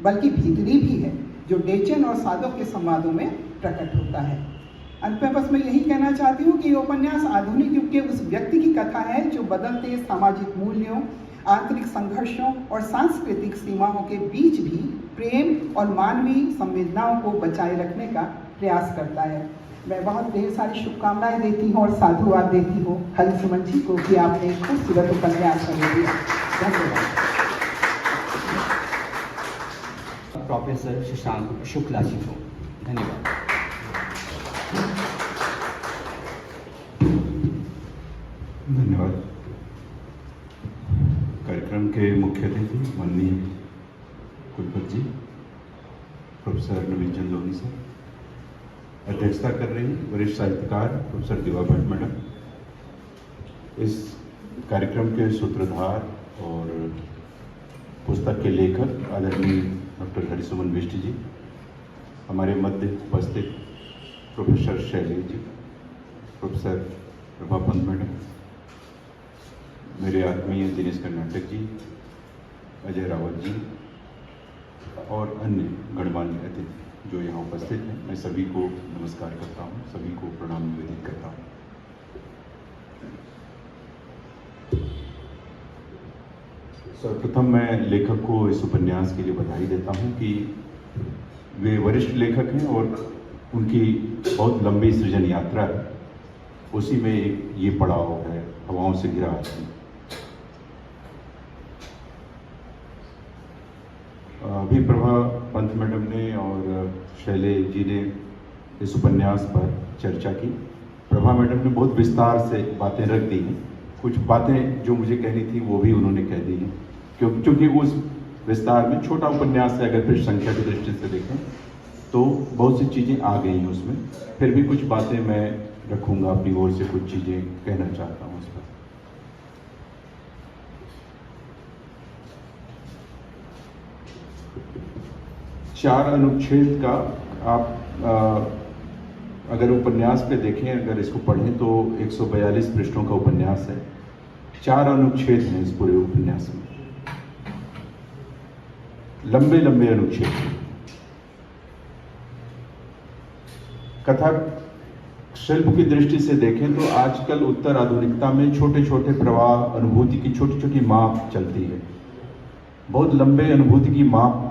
बल्कि भीतरी भी है, जो डेचन और साधो के संवादों में प्रकट होता है। अंत में बस मैं यही कहना चाहती हूँ कि ये उपन्यास आधुनिक युग के उस व्यक्ति की कथा है जो बदलते सामाजिक मूल्यों, आंतरिक संघर्षों और सांस्कृतिक सीमाओं के बीच भी प्रेम और मानवीय संवेदनाओं को बचाए रखने का प्रयास करता है। मैं बहुत ढेर सारी शुभकामनाएं देती हूँ और साधुवाद देती हूँ हरिसुमन जी को कि आपने खूबसूरत उपन्यास हमें दिया। धन्यवाद। प्रोफेसर शशांक शुक्ला जी को धन्यवाद। धन्यवाद। कार्यक्रम के मुख्य अतिथि माननीय कुलपति जी प्रोफेसर नवीन चंद लोनी सर, अध्यक्षता कर रही वरिष्ठ साहित्यकार प्रोफेसर दिवा भट्ट मैडम, इस कार्यक्रम के सूत्रधार और पुस्तक के लेखक आदरणीय डॉक्टर हरिसुमन बिष्ट जी, हमारे मध्य उपस्थित professor Shailesh ji, professor Prabha Pant madam, मेरे आत्मीय दिनेश कर्नाटक जी, अजय रावत जी और अन्य गणमान्य अतिथि जो यहाँ उपस्थित हैं, मैं सभी को नमस्कार करता हूँ, सभी को प्रणाम निवेदित करता हूँ। सर्वप्रथम मैं लेखक को इस उपन्यास के लिए बधाई देता हूँ कि वे वरिष्ठ लेखक हैं और उनकी बहुत लंबी सृजन यात्रा है, उसी में एक ये पड़ाव है हवाओं से घिरा आदमी। अभी प्रभा पंत मैडम ने और शैलेश जी ने इस उपन्यास पर चर्चा की। प्रभा मैडम ने बहुत विस्तार से बातें रख दी हैं, कुछ बातें जो मुझे कहनी थी वो भी उन्होंने कह दी हैं, क्योंकि उस विस्तार में छोटा उपन्यास है, अगर फिर संख्या की दृष्टि से देखें तो बहुत सी चीज़ें आ गई हैं उसमें। फिर भी कुछ बातें मैं रखूँगा अपनी ओर से, कुछ चीज़ें कहना चाहता हूँ उस पर। चार अनुच्छेद का आप अगर उपन्यास पे देखें, अगर इसको पढ़ें तो 142 पृष्ठों का उपन्यास है। 4 अनुच्छेद हैं इस पूरे उपन्यास में, लंबे लंबे अनुच्छेद। कथा शिल्प की दृष्टि से देखें तो आजकल उत्तर आधुनिकता में छोटे छोटे प्रवाह, अनुभूति की छोटी छोटी माप चलती है। बहुत लंबे अनुभूति की माप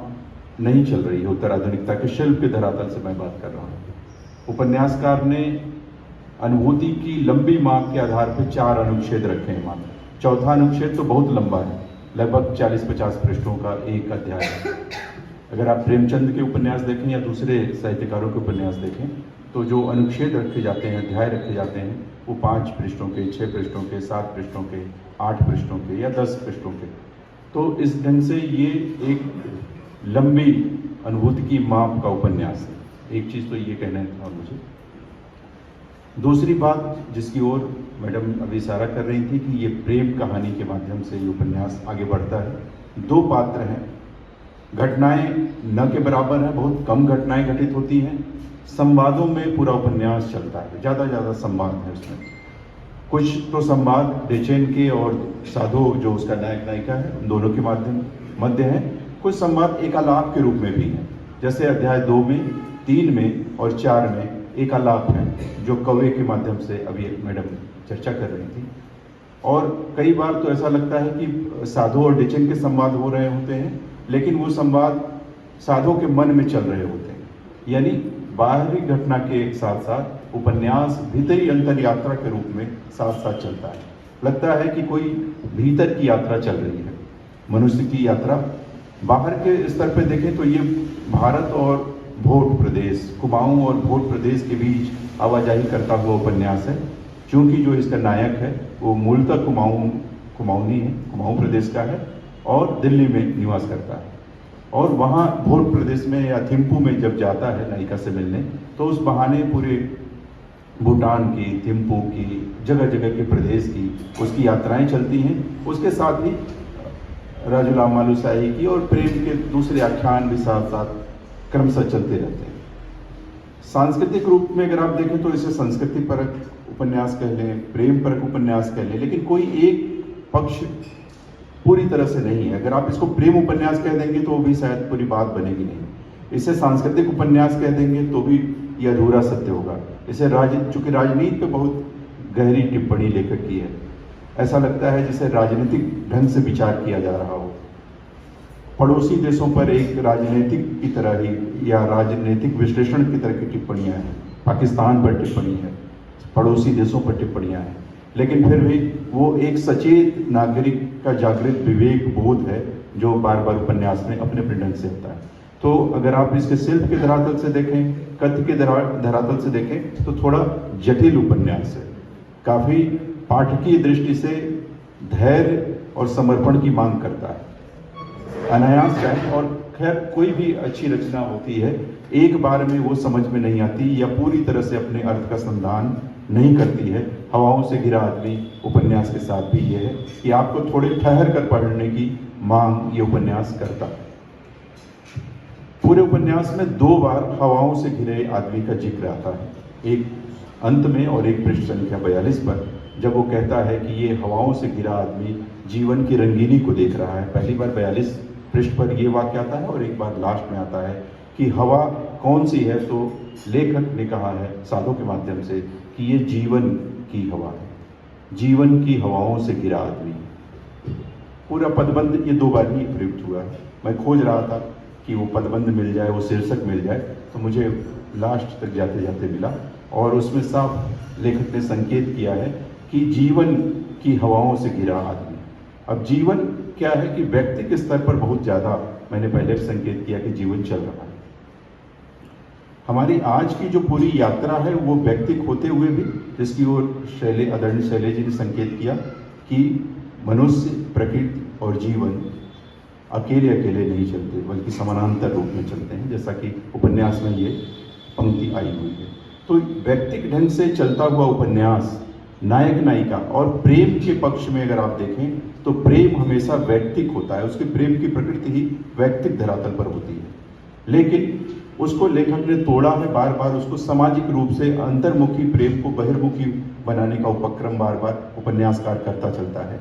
नहीं चल रही है उत्तर आधुनिकता के शिल्प के धरातल से मैं बात कर रहा हूँ। उपन्यासकार ने अनुभूति की लंबी माप के आधार पर 4 अनुच्छेद रखे हैं मात्र। चौथा अनुच्छेद तो बहुत लंबा है, लगभग 40-50 पृष्ठों का एक अध्याय है। अगर आप प्रेमचंद के उपन्यास देखें या दूसरे साहित्यकारों के उपन्यास देखें तो जो अनुच्छेद रखे जाते हैं, अध्याय रखे जाते हैं, वो 5 पृष्ठों के, 6 पृष्ठों के, 7 पृष्ठों के, 8 पृष्ठों के या 10 पृष्ठों के। तो इस ढंग से ये एक लंबी अनुभूति की माप का उपन्यास है। एक चीज़ तो ये कहना था मुझे। दूसरी बात जिसकी ओर मैडम अभी इशारा कर रही थी कि ये प्रेम कहानी के माध्यम से ये उपन्यास आगे बढ़ता है। 2 पात्र हैं, घटनाएं न के बराबर हैं, बहुत कम घटनाएं घटित होती हैं। संवादों में पूरा उपन्यास चलता है, ज़्यादा संवाद है उसमें। कुछ तो संवाद बेचैन के और साधु जो उसका नायक नायिका है उन दोनों के मध्य हैं। कुछ संवाद एक आलाप के रूप में भी हैं, जैसे अध्याय 2 में, 3 में और 4 में एक आलाप है जो कौवे के माध्यम से अभी मैडम चर्चा कर रही थी। और कई बार तो ऐसा लगता है कि साधु और डेचन के संवाद हो रहे होते हैं, लेकिन वो संवाद साधु के मन में चल रहे होते हैं। यानी बाहरी घटना के साथ साथ उपन्यास भीतरी अंतर यात्रा के रूप में साथ साथ चलता है। लगता है कि कोई भीतर की यात्रा चल रही है, मनुष्य की यात्रा। बाहर के स्तर पर देखें तो ये भारत और भोट प्रदेश, कुमाऊं और भोट प्रदेश के बीच आवाजाही करता हुआ उपन्यास है। चूँकि जो इसका नायक है वो मूलतः कुमाऊनी है, कुमाऊं प्रदेश का है और दिल्ली में निवास करता है। और वहाँ भोर प्रदेश में या थिम्पू में जब जाता है नायिका से मिलने, तो उस बहाने पूरे भूटान की, थिम्पू की, जगह जगह के प्रदेश की उसकी यात्राएं चलती हैं। उसके साथ ही राजूला मालुसाई की और प्रेम के दूसरे आख्यान भी साथ साथ क्रमशः चलते रहते हैं। सांस्कृतिक रूप में अगर आप देखें तो इसे संस्कृति परक उपन्यास कह लें, प्रेम परक उपन्यास कह लें, लेकिन कोई एक पक्ष पूरी तरह से नहीं है। अगर आप इसको प्रेम उपन्यास कह देंगे तो भी शायद पूरी बात बनेगी नहीं। इसे सांस्कृतिक उपन्यास कह देंगे तो भी यह अधूरा सत्य होगा। इसे चूंकि राजनीति पे बहुत गहरी टिप्पणी लेखक की है, ऐसा लगता है जिसे राजनीतिक ढंग से विचार किया जा रहा हो। पड़ोसी देशों पर एक राजनीतिक की तरह ही या राजनीतिक विश्लेषण की तरह की टिप्पणियां हैं। पाकिस्तान पर टिप्पणी है, पड़ोसी देशों पर टिप्पणियां हैं, लेकिन फिर भी वो एक सचेत नागरिक का जागृत विवेक बोध है जो बार बार उपन्यास में अपने अपने ढंग से होता है। तो अगर आप इसके शिल्प के धरातल से देखें, कथ्य के धरातल से देखें तो थोड़ा जटिल उपन्यास है। काफ़ी पाठकीय दृष्टि से धैर्य और समर्पण की मांग करता है। अनायास है, और खैर कोई भी अच्छी रचना होती है एक बार में वो समझ में नहीं आती या पूरी तरह से अपने अर्थ का संधान नहीं करती है। हवाओं से घिरा आदमी उपन्यास के साथ भी ये है कि आपको थोड़े ठहर कर पढ़ने की मांग ये उपन्यास करता है। पूरे उपन्यास में 2 बार हवाओं से घिरे आदमी का जिक्र आता है, एक अंत में और एक पृष्ठ संख्या 42 पर, जब वो कहता है कि ये हवाओं से घिरा आदमी जीवन की रंगीनी को देख रहा है। पहली बार 42 पृष्ठ पर ये वाक्य आता है और एक बार लास्ट में आता है कि हवा कौन सी है, तो लेखक ने कहा है साधों के माध्यम से कि ये जीवन की हवा है, जीवन की हवाओं से घिरा आदमी। पूरा पदबंध ये 2 बार ही प्रयुक्त हुआ है। मैं खोज रहा था कि वो पदबंध मिल जाए, वो शीर्षक मिल जाए, तो मुझे लास्ट तक जाते जाते मिला और उसमें साफ लेखक ने संकेत किया है कि जीवन की हवाओं से घिरा आदमी। अब जीवन क्या है कि व्यक्ति के स्तर पर बहुत ज़्यादा, मैंने पहले भी संकेत किया कि जीवन चल रहा है। हमारी आज की जो पूरी यात्रा है वो व्यक्तिक होते हुए भी, जिसकी ओर आदरणीय शैलेश जी ने संकेत किया कि मनुष्य, प्रकृति और जीवन अकेले अकेले नहीं चलते बल्कि समानांतर रूप में चलते हैं, जैसा कि उपन्यास में ये पंक्ति आई हुई है। तो व्यक्तिक ढंग से चलता हुआ उपन्यास, नायक नायिका और प्रेम के पक्ष में अगर आप देखें तो प्रेम हमेशा वैयक्तिक होता है, उसके प्रेम की प्रकृति ही वैयक्तिक धरातल पर होती है, लेकिन उसको लेखक ने तोड़ा है, बार बार उसको सामाजिक रूप से अंतर्मुखी प्रेम को बहिर्मुखी बनाने का उपक्रम बार बार उपन्यासकार करता चलता है।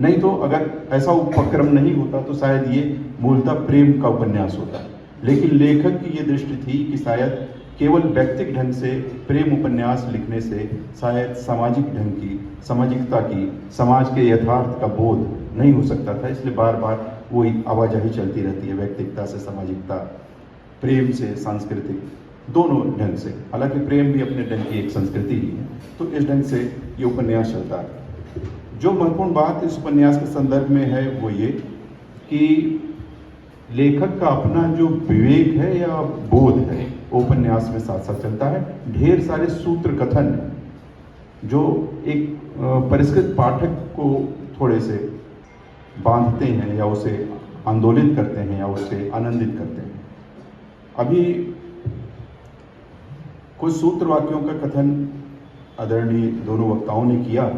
नहीं तो अगर ऐसा उपक्रम नहीं होता तो शायद ये मूलतः प्रेम का उपन्यास होता है, लेकिन लेखक की ये दृष्टि थी कि शायद केवल व्यक्तिक ढंग से प्रेम उपन्यास लिखने से शायद सामाजिक ढंग की, सामाजिकता की, समाज के यथार्थ का बोध नहीं हो सकता था। इसलिए बार बार वो आवाजाही चलती रहती है, व्यक्तिकता से सामाजिकता, प्रेम से सांस्कृतिक, दोनों ढंग से। हालांकि प्रेम भी अपने ढंग की एक संस्कृति ही है, तो इस ढंग से ये उपन्यास चलता है। जो महत्वपूर्ण बात इस उपन्यास के संदर्भ में है वो ये कि लेखक का अपना जो विवेक है या बोध है वो उपन्यास में साथ साथ चलता है। ढेर सारे सूत्र कथन जो एक परिष्कृत पाठक को थोड़े से बांधते हैं या उसे आंदोलित करते हैं या उसे आनंदित करते हैं। अभी कुछ सूत्र वाक्यों का कथन आदरणीय दोनों वक्ताओं ने किया,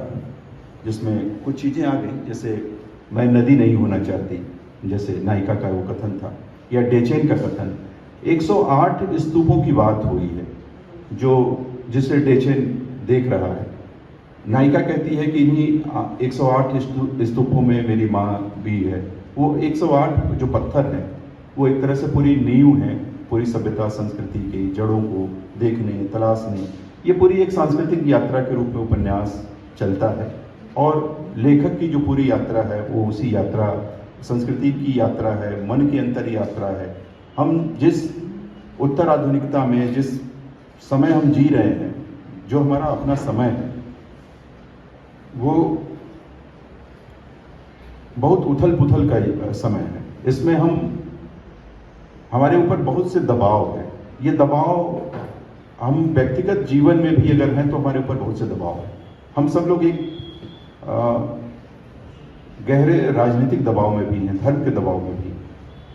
जिसमें कुछ चीज़ें आ गई, जैसे मैं नदी नहीं होना चाहती, जैसे नायिका का वो कथन था, या डेचेन का कथन। 108 स्तूपों की बात हुई है जो जिसे डेचेन देख रहा है। नायिका कहती है कि इन्हीं 108 स्तूपों में मेरी माँ भी है। वो 108 जो पत्थर हैं वो एक तरह से पूरी नींव है पूरी सभ्यता संस्कृति की जड़ों को देखने, तलाशने। ये पूरी एक सांस्कृतिक यात्रा के रूप में उपन्यास चलता है और लेखक की जो पूरी यात्रा है वो उसी यात्रा, संस्कृति की यात्रा है, मन की अंतर यात्रा है। हम जिस उत्तर आधुनिकता में जिस समय हम जी रहे हैं, जो हमारा अपना समय है, वो बहुत उथल पुथल का समय है। इसमें हमारे ऊपर बहुत से दबाव है। ये दबाव हम व्यक्तिगत जीवन में भी अगर हैं तो हमारे ऊपर बहुत से दबाव है। हम सब लोग एक गहरे राजनीतिक दबाव में भी हैं, धर्म के दबाव में भी।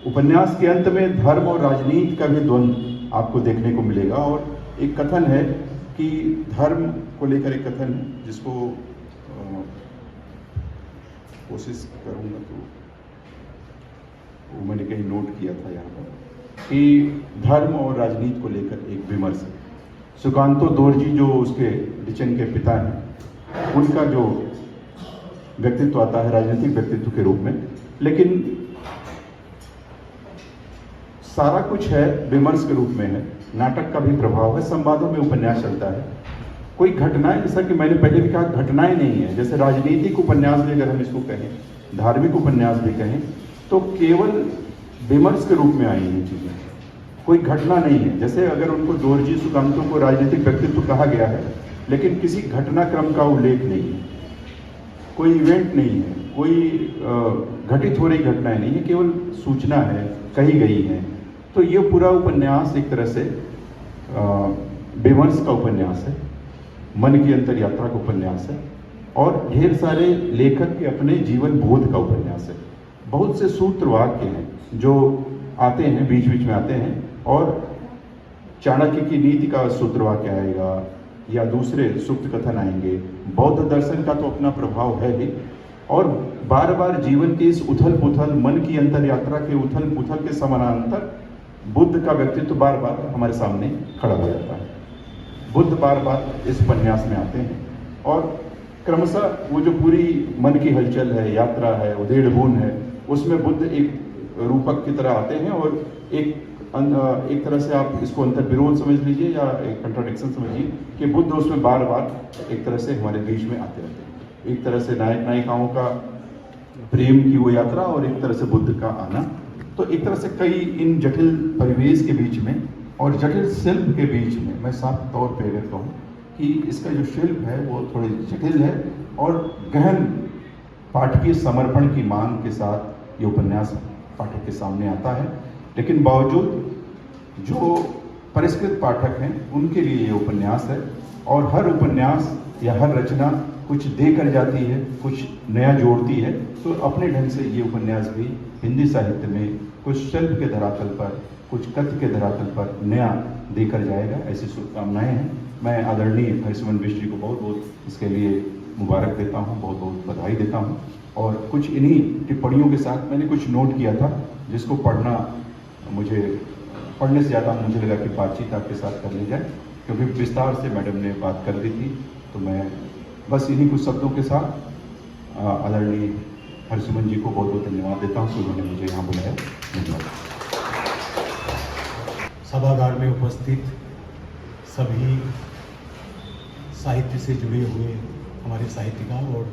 उपन्यास के अंत में धर्म और राजनीति का भी द्वंद्व आपको देखने को मिलेगा। और एक कथन है कि धर्म को लेकर एक कथन है जिसको कोशिश करूंगा तो वो मैंने कहीं नोट किया था यहाँ पर कि धर्म और राजनीति को लेकर एक विमर्श है। सुकांतो दोरजी जो उसके डिचन के पिता हैं, उनका जो व्यक्तित्व आता है राजनीतिक व्यक्तित्व के रूप में, लेकिन सारा कुछ है विमर्श के रूप में है। नाटक का भी प्रभाव है, संवादों में उपन्यास चलता है। कोई घटनाएं, जैसा कि मैंने पहले भी कहा, घटनाएं नहीं है। जैसे राजनीतिक उपन्यास भी अगर हम इसको कहें, धार्मिक उपन्यास भी कहें, तो केवल विमर्श के रूप में आई हैं चीजें, कोई घटना नहीं है। जैसे अगर उनको दोरजी सुकांतो को राजनीतिक व्यक्तित्व कहा गया है, लेकिन किसी घटनाक्रम का उल्लेख नहीं है, कोई इवेंट नहीं है, कोई घटित हो रही घटनाएं नहीं है, केवल सूचना है, कही गई है। तो ये पूरा उपन्यास एक तरह से विमर्श का उपन्यास है, मन की अंतर यात्रा का उपन्यास है, और ढेर सारे लेखक के अपने जीवन बोध का उपन्यास है। बहुत से सूत्र वाक्य हैं जो आते हैं, बीच बीच में आते हैं, और चाणक्य की नीति का सूत्र वाक्य आएगा या दूसरे सुप्त कथन आएंगे। बौद्ध दर्शन का तो अपना प्रभाव है ही, और बार बार जीवन के इस उथल पुथल, मन की अंतर यात्रा के उथल पुथल के समानांतर बुद्ध का व्यक्तित्व बार बार हमारे सामने खड़ा हो जाता है। बुद्ध बार बार इस उपन्यास में आते हैं, और क्रमशः वो जो पूरी मन की हलचल है, यात्रा है, उधेड़-बुन है, उसमें बुद्ध एक रूपक की तरह आते हैं, और एक तरह से आप इसको अंतर विरोध समझ लीजिए या एक कंट्राडिक्शन समझिए कि बुद्ध उसमें बार बार एक तरह से हमारे बीच में आते रहते हैं। एक तरह से नायक नायिकाओं का प्रेम की वो यात्रा, और एक तरह से बुद्ध का आना। तो एक तरह से कई इन जटिल परिवेश के बीच में और जटिल शिल्प के बीच में, मैं साफ तौर पे अगर कहूँ कि इसका जो शिल्प है वो थोड़ी जटिल है, और गहन पाठकीय समर्पण की मांग के साथ ये उपन्यास पाठक के सामने आता है। लेकिन बावजूद जो परिष्कृत पाठक हैं उनके लिए ये उपन्यास है, और हर उपन्यास या हर रचना कुछ दे कर जाती है, कुछ नया जोड़ती है। तो अपने ढंग से ये उपन्यास भी हिंदी साहित्य में कुछ शिल्प के धरातल पर, कुछ कथ्य के धरातल पर नया देकर जाएगा, ऐसी शुभकामनाएं हैं। मैं आदरणीय हरिसुमन बिष्ट जी को बहुत बहुत इसके लिए मुबारक देता हूँ, बहुत बहुत बधाई देता हूँ। और कुछ इन्हीं टिप्पणियों के साथ मैंने कुछ नोट किया था, जिसको पढ़ने से ज़्यादा मुझे लगा कि बातचीत आपके साथ कर ली जाए, क्योंकि विस्तार से मैडम ने बात कर दी थी। तो मैं बस इन्हीं कुछ शब्दों के साथ आदरणीय हरिसुमन जी को बहुत बहुत धन्यवाद देता हूँ कि उन्होंने मुझे यहाँ बुलाया। धन्यवाद। सभागार में उपस्थित सभी साहित्य से जुड़े हुए हमारे साहित्यकार और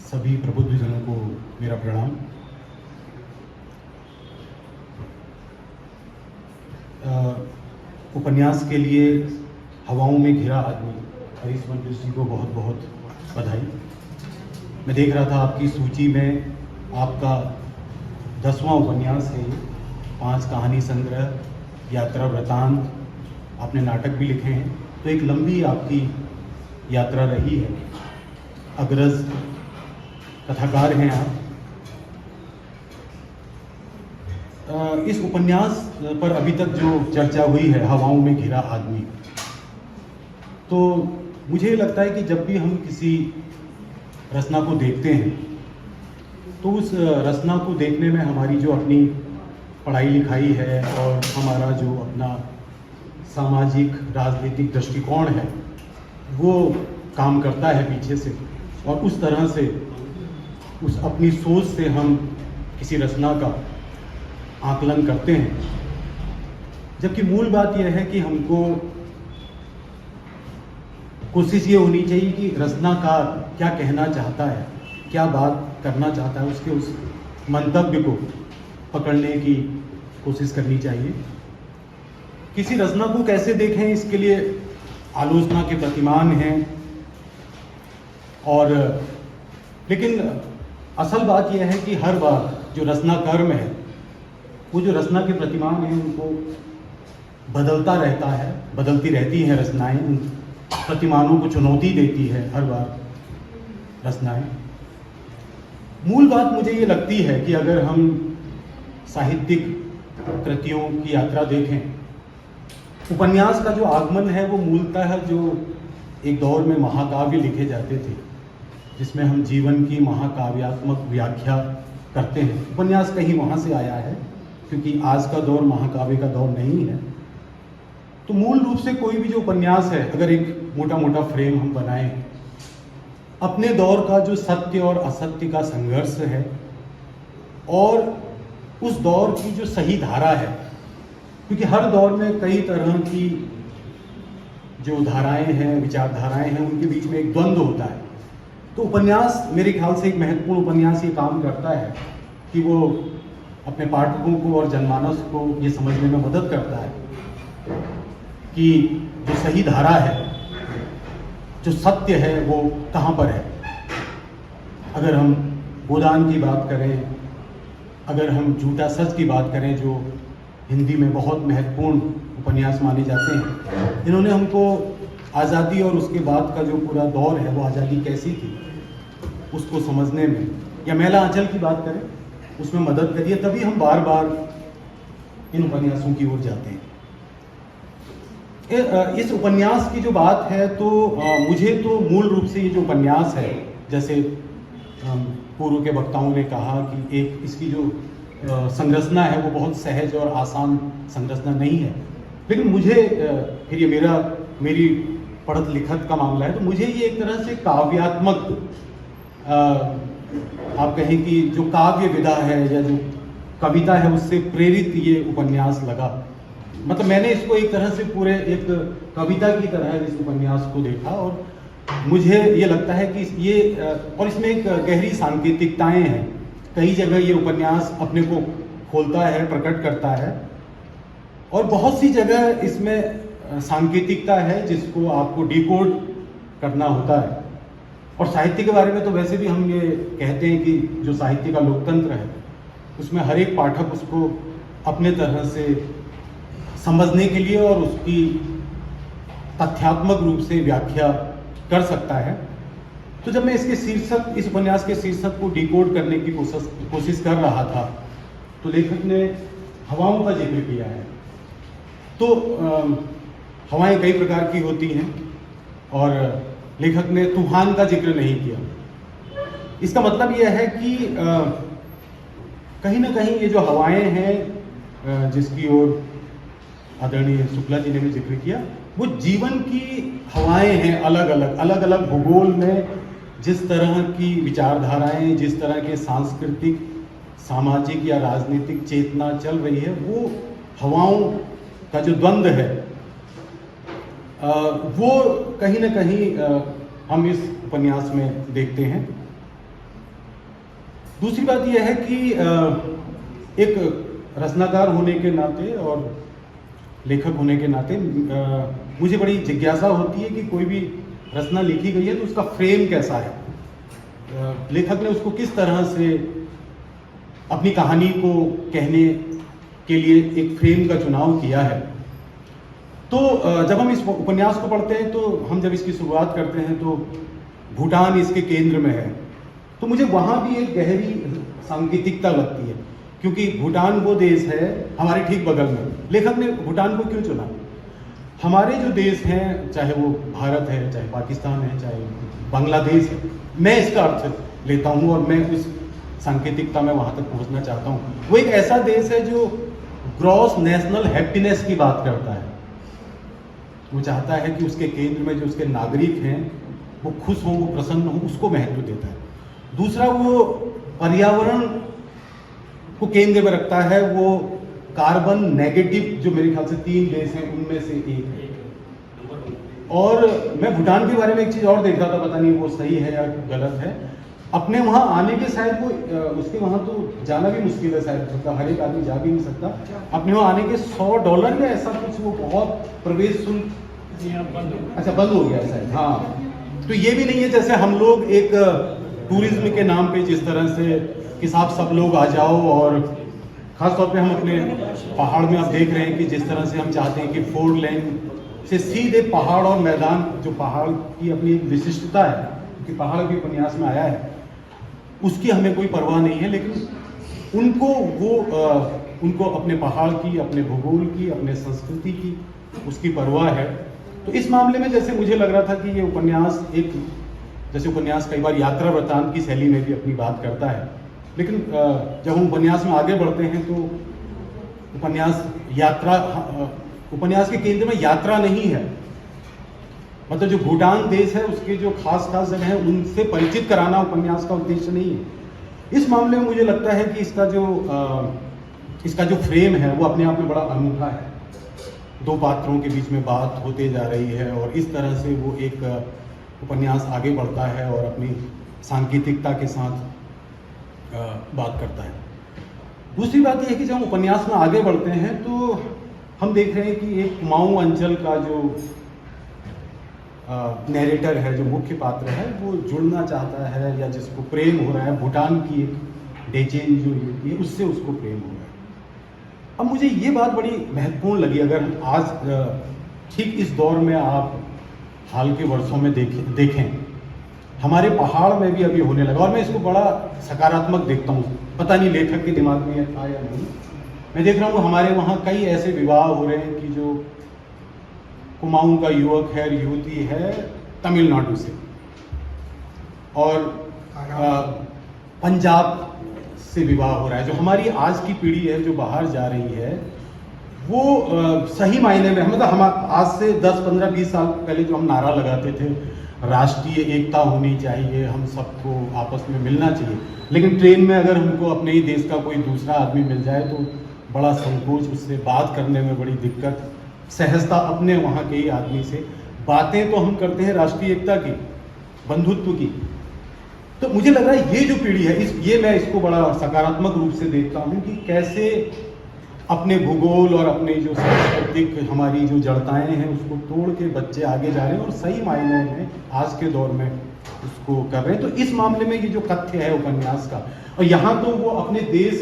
सभी प्रबुद्धजनों को मेरा प्रणाम। उपन्यास के लिए हवाओं में घिरा आदमी हरिसुमन बिष्ट जी को बहुत बहुत बधाई। मैं देख रहा था आपकी सूची में आपका 10वां उपन्यास है ये। 5 कहानी संग्रह, यात्रा वृतांत, आपने नाटक भी लिखे हैं, तो एक लंबी आपकी यात्रा रही है। अग्रज कथाकार हैं आप। इस उपन्यास पर अभी तक जो चर्चा हुई है, हवाओं में घिरा आदमी, तो मुझे लगता है कि जब भी हम किसी रचना को देखते हैं तो उस रचना को देखने में हमारी जो अपनी पढ़ाई लिखाई है और हमारा जो अपना सामाजिक राजनीतिक दृष्टिकोण है वो काम करता है पीछे से, और उस तरह से उस अपनी सोच से हम किसी रचना का आकलन करते हैं। जबकि मूल बात यह है कि हमको कोशिश ये होनी चाहिए कि रचनाकार क्या कहना चाहता है, क्या बात करना चाहता है, उसके उस मंतव्य को पकड़ने की कोशिश करनी चाहिए। किसी रचना को कैसे देखें, इसके लिए आलोचना के प्रतिमान हैं, और लेकिन असल बात यह है कि हर बार जो रचना कर्म है, वो जो रचना के प्रतिमान हैं उनको बदलता रहता है, बदलती रहती हैं रचनाएं, उन प्रतिमानों को चुनौती देती है हर बार रचनाएं। मूल बात मुझे ये लगती है कि अगर हम साहित्यिक कृतियों की यात्रा देखें, उपन्यास का जो आगमन है वो मूलतः जो एक दौर में महाकाव्य लिखे जाते थे, जिसमें हम जीवन की महाकाव्यात्मक व्याख्या करते हैं, उपन्यास कहीं वहाँ से आया है, क्योंकि आज का दौर महाकाव्य का दौर नहीं है। तो मूल रूप से कोई भी जो उपन्यास है, अगर एक मोटा मोटा फ्रेम हम बनाएं, अपने दौर का जो सत्य और असत्य का संघर्ष है और उस दौर की जो सही धारा है, क्योंकि हर दौर में कई तरह की जो धाराएं हैं, विचारधाराएं हैं, उनके बीच में एक द्वंद्व होता है। तो उपन्यास मेरे ख्याल से एक महत्वपूर्ण उपन्यास ये काम करता है कि वो अपने पाठकों को और जनमानस को ये समझने में मदद करता है कि जो सही धारा है, जो सत्य है, वो कहाँ पर है। अगर हम गोदान की बात करें, अगर हम झूठा सच की बात करें, जो हिंदी में बहुत महत्वपूर्ण उपन्यास माने जाते हैं, इन्होंने हमको आज़ादी और उसके बाद का जो पूरा दौर है, वो आज़ादी कैसी थी उसको समझने में, या मैला आंचल की बात करें, उसमें मदद करिए। तभी हम बार बार इन उपन्यासों की ओर जाते हैं। इस उपन्यास की जो बात है तो मुझे तो मूल रूप से ये जो उपन्यास है, जैसे पूर्व के वक्ताओं ने कहा कि एक इसकी जो संरचना है वो बहुत सहज और आसान संरचना नहीं है, लेकिन मुझे फिर ये मेरी पढ़त लिखत का मामला है, तो मुझे ये एक तरह से काव्यात्मक, आप कहें कि जो काव्य विधा है या जो कविता है उससे प्रेरित ये उपन्यास लगा। मतलब मैंने इसको एक तरह से पूरे एक कविता की तरह इस उपन्यास को देखा और मुझे ये लगता है कि ये और इसमें एक गहरी सांकेतिकताएं हैं। कई जगह ये उपन्यास अपने को खोलता है, प्रकट करता है, और बहुत सी जगह इसमें सांकेतिकता है जिसको आपको डिकोड करना होता है। और साहित्य के बारे में तो वैसे भी हम ये कहते हैं कि जो साहित्य का लोकतंत्र है उसमें हर एक पाठक उसको अपने तरह से समझने के लिए और उसकी तथ्यात्मक रूप से व्याख्या कर सकता है। तो जब मैं इस उपन्यास के शीर्षक को डिकोड करने की कोशिश कर रहा था, तो लेखक ने हवाओं का जिक्र किया है। तो हवाएं कई प्रकार की होती हैं और लेखक ने तूफान का जिक्र नहीं किया। इसका मतलब यह है कि कहीं ना कहीं ये जो हवाएं हैं जिसकी ओर आदरणीय शुक्ला जी ने भी जिक्र किया, वो जीवन की हवाएं हैं। अलग अलग भूगोल में जिस तरह की विचारधाराएं, जिस तरह के सांस्कृतिक, सामाजिक या राजनीतिक चेतना चल रही है, वो हवाओं का जो द्वंद्व है वो कहीं ना कहीं हम इस उपन्यास में देखते हैं। दूसरी बात यह है कि एक रचनाकार होने के नाते और लेखक होने के नाते मुझे बड़ी जिज्ञासा होती है कि कोई भी रचना लिखी गई है तो उसका फ्रेम कैसा है, लेखक ने उसको किस तरह से अपनी कहानी को कहने के लिए एक फ्रेम का चुनाव किया है। तो जब हम इस उपन्यास को पढ़ते हैं तो हम जब इसकी शुरुआत करते हैं तो भूटान इसके केंद्र में है, तो मुझे वहाँ भी एक गहरी सांकेतिकता लगती है, क्योंकि भूटान वो देश है हमारे ठीक बगल में। लेखक ने भूटान को क्यों चुना? हमारे जो देश हैं, चाहे वो भारत है, चाहे पाकिस्तान है, चाहे बांग्लादेश है, मैं इसका अर्थ लेता हूँ और मैं उस सांकेतिकता में वहाँ तक पहुँचना चाहता हूँ। वो एक ऐसा देश है जो ग्रॉस नेशनल हैप्पीनेस की बात करता है। वो चाहता है कि उसके केंद्र में जो उसके नागरिक हैं वो खुश हों, वो प्रसन्न हों, उसको महत्व देता है। दूसरा, वो पर्यावरण को केंद्र में रखता है। वो कार्बन नेगेटिव, जो मेरे ख्याल से 3 देश हैं उनमें से एक है। और मैं भूटान के बारे में एक चीज़ और देख रहा था, पता नहीं वो सही है या गलत है। अपने वहाँ आने के शायद वो उसके वहाँ तो जाना भी मुश्किल है, शायद हर एक आदमी जा भी नहीं सकता। अपने वहाँ आने के $100 या ऐसा कुछ वो बहुत प्रवेश शुल्क, अच्छा बंद हो गया शायद। हाँ, तो ये भी नहीं है जैसे हम लोग एक टूरिज्म के नाम पे जिस तरह से कि साहब सब लोग आ जाओ, और ख़ासतौर पे हम अपने पहाड़ में आप देख रहे हैं कि जिस तरह से हम चाहते हैं कि 4 लेन से सीधे पहाड़ और मैदान, जो पहाड़ की अपनी एक विशिष्टता है, क्योंकि पहाड़ भी उपन्यास में आया है, उसकी हमें कोई परवाह नहीं है। लेकिन उनको अपने पहाड़ की, अपने भूगोल की, अपने संस्कृति की उसकी परवाह है। तो इस मामले में जैसे मुझे लग रहा था कि ये उपन्यास जैसे उपन्यास कई बार यात्रा वृत्तांत की शैली में भी अपनी बात करता है, लेकिन जब हम उपन्यास में आगे बढ़ते हैं तो उपन्यास के केंद्र में यात्रा नहीं है। मतलब जो भूटान देश है उसके जो खास जगह है उनसे परिचित कराना उपन्यास का उद्देश्य नहीं है। इस मामले में मुझे लगता है कि इसका जो फ्रेम है वो अपने आप में बड़ा अनूठा है। दो पात्रों के बीच में बात होते जा रही है और इस तरह से वो एक उपन्यास आगे बढ़ता है और अपनी सांकेतिकता के साथ बात करता है। दूसरी बात यह है कि जब हम उपन्यास में आगे बढ़ते हैं तो हम देख रहे हैं कि एक कुमाऊं अंचल का जो नैरेटर है, जो मुख्य पात्र है, वो जुड़ना चाहता है या जिसको प्रेम हो रहा है भूटान की एक डेचेन जो युवती है उससे उसको प्रेम हो रहा है। अब मुझे ये बात बड़ी महत्वपूर्ण लगी। अगर हम आज ठीक इस दौर में आप हाल के वर्षों में देखें हमारे पहाड़ में भी अभी होने लगा और मैं इसको बड़ा सकारात्मक देखता हूँ। पता नहीं लेखक के दिमाग में था या नहीं, मैं देख रहा हूँ हमारे वहाँ कई ऐसे विवाह हो रहे हैं कि जो कुमाऊं का युवक है, युवती है तमिलनाडु से और पंजाब से विवाह हो रहा है। जो हमारी आज की पीढ़ी है जो बाहर जा रही है वो सही मायने में मतलब हम आज से 10, 15, 20 साल पहले जो हम नारा लगाते थे राष्ट्रीय एकता होनी चाहिए, हम सबको आपस में मिलना चाहिए, लेकिन ट्रेन में अगर हमको अपने ही देश का कोई दूसरा आदमी मिल जाए तो बड़ा संकोच, उससे बात करने में बड़ी दिक्कत, सहजता अपने वहाँ के ही आदमी से। बातें तो हम करते हैं राष्ट्रीय एकता की, बंधुत्व की। तो मुझे लग रहा है ये जो पीढ़ी है मैं इसको बड़ा सकारात्मक रूप से देखता हूँ कि कैसे अपने भूगोल और अपने जो सांस्कृतिक हमारी जो जड़ताएं हैं उसको तोड़ के बच्चे आगे जा रहे हैं और सही मायने में आज के दौर में उसको कर रहे हैं। तो इस मामले में ये जो कथ्य है उपन्यास का, और यहाँ तो वो अपने देश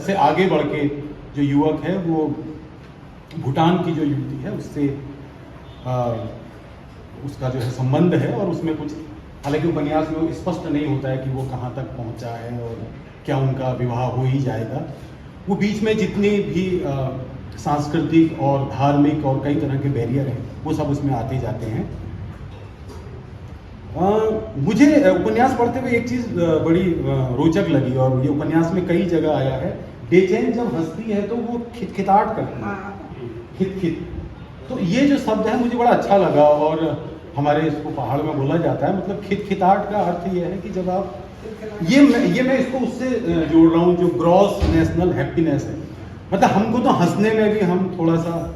से आगे बढ़ के जो युवक है वो भूटान की जो युवती है उससे उसका जो है संबंध है और उसमें कुछ, हालांकि उपन्यास में वो स्पष्ट नहीं होता है कि वो कहाँ तक पहुँचा है और क्या उनका विवाह हो ही जाएगा। वो बीच में जितनी भी सांस्कृतिक और धार्मिक और कई तरह के बैरियर हैं वो सब उसमें आते जाते हैं। मुझे उपन्यास पढ़ते हुए एक चीज़ बड़ी रोचक लगी और ये उपन्यास में कई जगह आया है। डेचेन जब हंसती है तो वो खिटखिटाहट करती है, खिट। तो ये जो शब्द है मुझे बड़ा अच्छा लगा और हमारे इसको पहाड़ में बोला जाता है। मतलब खिटखिटाहट का अर्थ ये है कि जब आप ये मैं इसको उससे जोड़ रहा हूँ जो ग्रॉस नेशनल हैप्पीनेस है। मतलब हमको तो हंसने में भी हम थोड़ा सा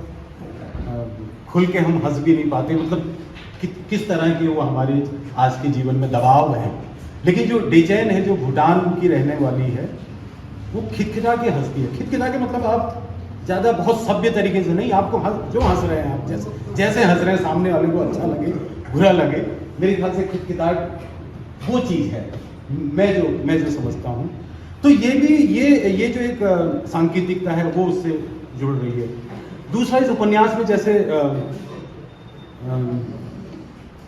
खुल के हम हंस भी नहीं पाते, मतलब किस तरह के वो हमारे आज के जीवन में दबाव है। लेकिन जो डेचेन है जो भूटान की रहने वाली है वो खिटखिटा के हंसती है। खिटखिटा के मतलब आप ज़्यादा बहुत सभ्य तरीके से नहीं, आपको जो हंस रहे हैं आप जैसे हंस रहे हैं, सामने वाले को अच्छा लगे बुरा लगे, मेरे ख्याल से खिटखिटाहट वो चीज़ है मैं जो समझता हूँ। तो ये भी ये जो एक सांकेतिकता है वो उससे जुड़ रही है। दूसरा इस उपन्यास में जैसे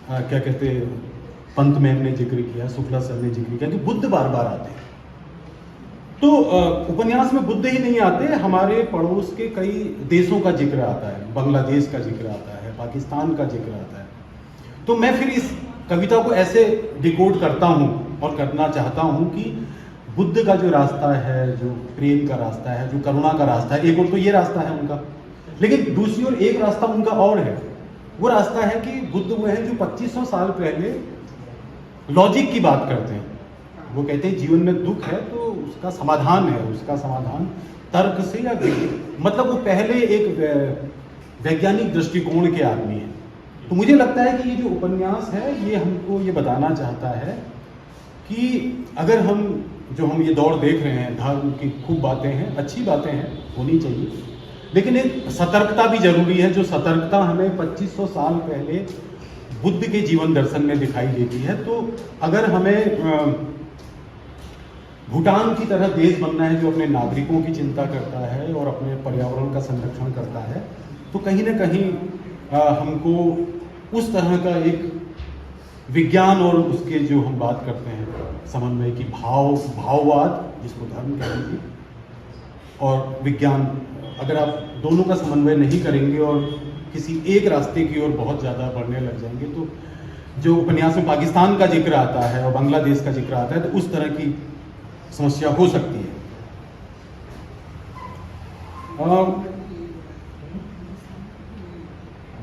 क्या कहते पंत मैम ने जिक्र किया, शुक्ला सर ने जिक्र किया कि बुद्ध बार बार आते हैं। तो उपन्यास में बुद्ध ही नहीं आते, हमारे पड़ोस के कई देशों का जिक्र आता है, बांग्लादेश का जिक्र आता है, पाकिस्तान का जिक्र आता है। तो मैं फिर इस कविता को ऐसे डिकोड करता हूँ और करना चाहता हूँ कि बुद्ध का जो रास्ता है, जो प्रेम का रास्ता है, जो करुणा का रास्ता है, एक और तो ये रास्ता है उनका, लेकिन दूसरी ओर एक रास्ता उनका और है। वो रास्ता है कि बुद्ध वो है जो 2500 साल पहले लॉजिक की बात करते हैं। वो कहते हैं जीवन में दुख है तो उसका समाधान है, उसका समाधान तर्क से या मतलब वो पहले एक वैज्ञानिक दृष्टिकोण के आदमी हैं। तो मुझे लगता है कि ये जो उपन्यास है ये हमको ये बताना चाहता है कि अगर हम ये दौर देख रहे हैं, धर्म की खूब बातें हैं, अच्छी बातें हैं, होनी चाहिए, लेकिन एक सतर्कता भी जरूरी है। जो सतर्कता हमें 2500 साल पहले बुद्ध के जीवन दर्शन में दिखाई देती है। तो अगर हमें भूटान की तरह देश बनना है जो अपने नागरिकों की चिंता करता है और अपने पर्यावरण का संरक्षण करता है, तो कहीं ना कहीं हमको उस तरह का एक विज्ञान और उसके जो हम बात करते हैं समन्वय की भाववाद, जिसको धर्म कह लीजिए, और विज्ञान, अगर आप दोनों का समन्वय नहीं करेंगे और किसी एक रास्ते की ओर बहुत ज़्यादा बढ़ने लग जाएंगे, तो जो उपन्यास में पाकिस्तान का जिक्र आता है और बांग्लादेश का जिक्र आता है, तो उस तरह की समस्या हो सकती है।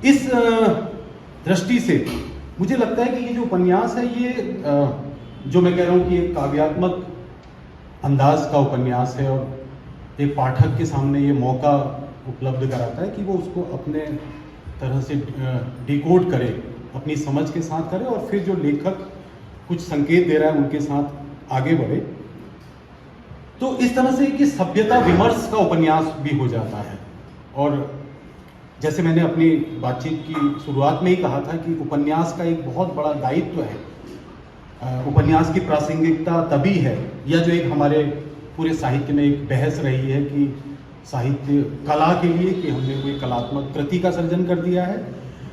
इस दृष्टि से मुझे लगता है कि ये जो उपन्यास है, ये जो मैं कह रहा हूँ कि एक काव्यात्मक अंदाज का उपन्यास है, और एक पाठक के सामने ये मौका उपलब्ध कराता है कि वो उसको अपने तरह से डिकोड करे, अपनी समझ के साथ करे, और फिर जो लेखक कुछ संकेत दे रहा है उनके साथ आगे बढ़े। तो इस तरह से कि सभ्यता विमर्श का उपन्यास भी हो जाता है। और जैसे मैंने अपनी बातचीत की शुरुआत में ही कहा था कि उपन्यास का एक बहुत बड़ा दायित्व है। उपन्यास की प्रासंगिकता तभी है, या जो एक हमारे पूरे साहित्य में एक बहस रही है कि साहित्य कला के लिए, कि हमने कोई कलात्मक कृति का सर्जन कर दिया है,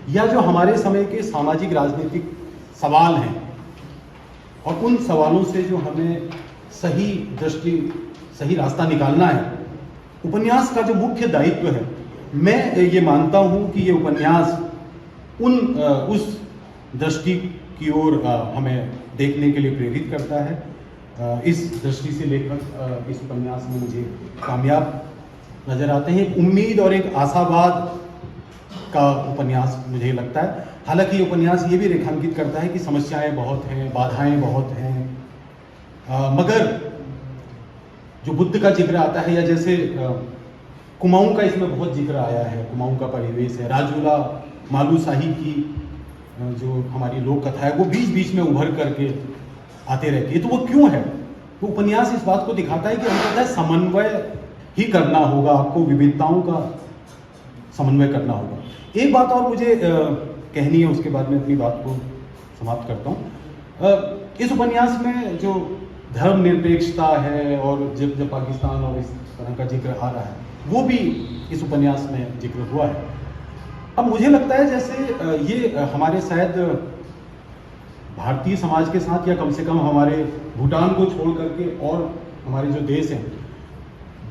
या जो हमारे समय के सामाजिक राजनीतिक सवाल हैं और उन सवालों से जो हमें सही दृष्टि, सही रास्ता निकालना है। उपन्यास का जो मुख्य दायित्व है, मैं ये मानता हूँ कि ये उपन्यास उस दृष्टि की ओर हमें देखने के लिए प्रेरित करता है। इस दृष्टि से लेखक इस उपन्यास में मुझे कामयाब नजर आते हैं। उम्मीद और एक आशावाद का उपन्यास मुझे लगता है। हालांकि ये उपन्यास ये भी रेखांकित करता है कि समस्याएं बहुत हैं, बाधाएं बहुत हैं, मगर जो बुद्ध का जिक्र आता है, या जैसे कुमाऊं का इसमें बहुत जिक्र आया है, कुमाऊं का परिवेश है, राजूला मालूशाही की जो हमारी लोक कथा है, वो बीच बीच में उभर करके आते रहती है। तो वो क्यों है? तो उपन्यास इस बात को दिखाता है कि अंततः समन्वय ही करना होगा, आपको विविधताओं का समन्वय करना होगा। एक बात और मुझे कहनी है, उसके बाद मैं अपनी बात को समाप्त करता हूँ। इस उपन्यास में जो धर्मनिरपेक्षता है, और जब पाकिस्तान और इस तरह का जिक्र आ रहा है, वो भी इस उपन्यास में जिक्र हुआ है। अब मुझे लगता है जैसे ये हमारे शायद भारतीय समाज के साथ, या कम से कम हमारे भूटान को छोड़ करके और हमारे जो देश हैं,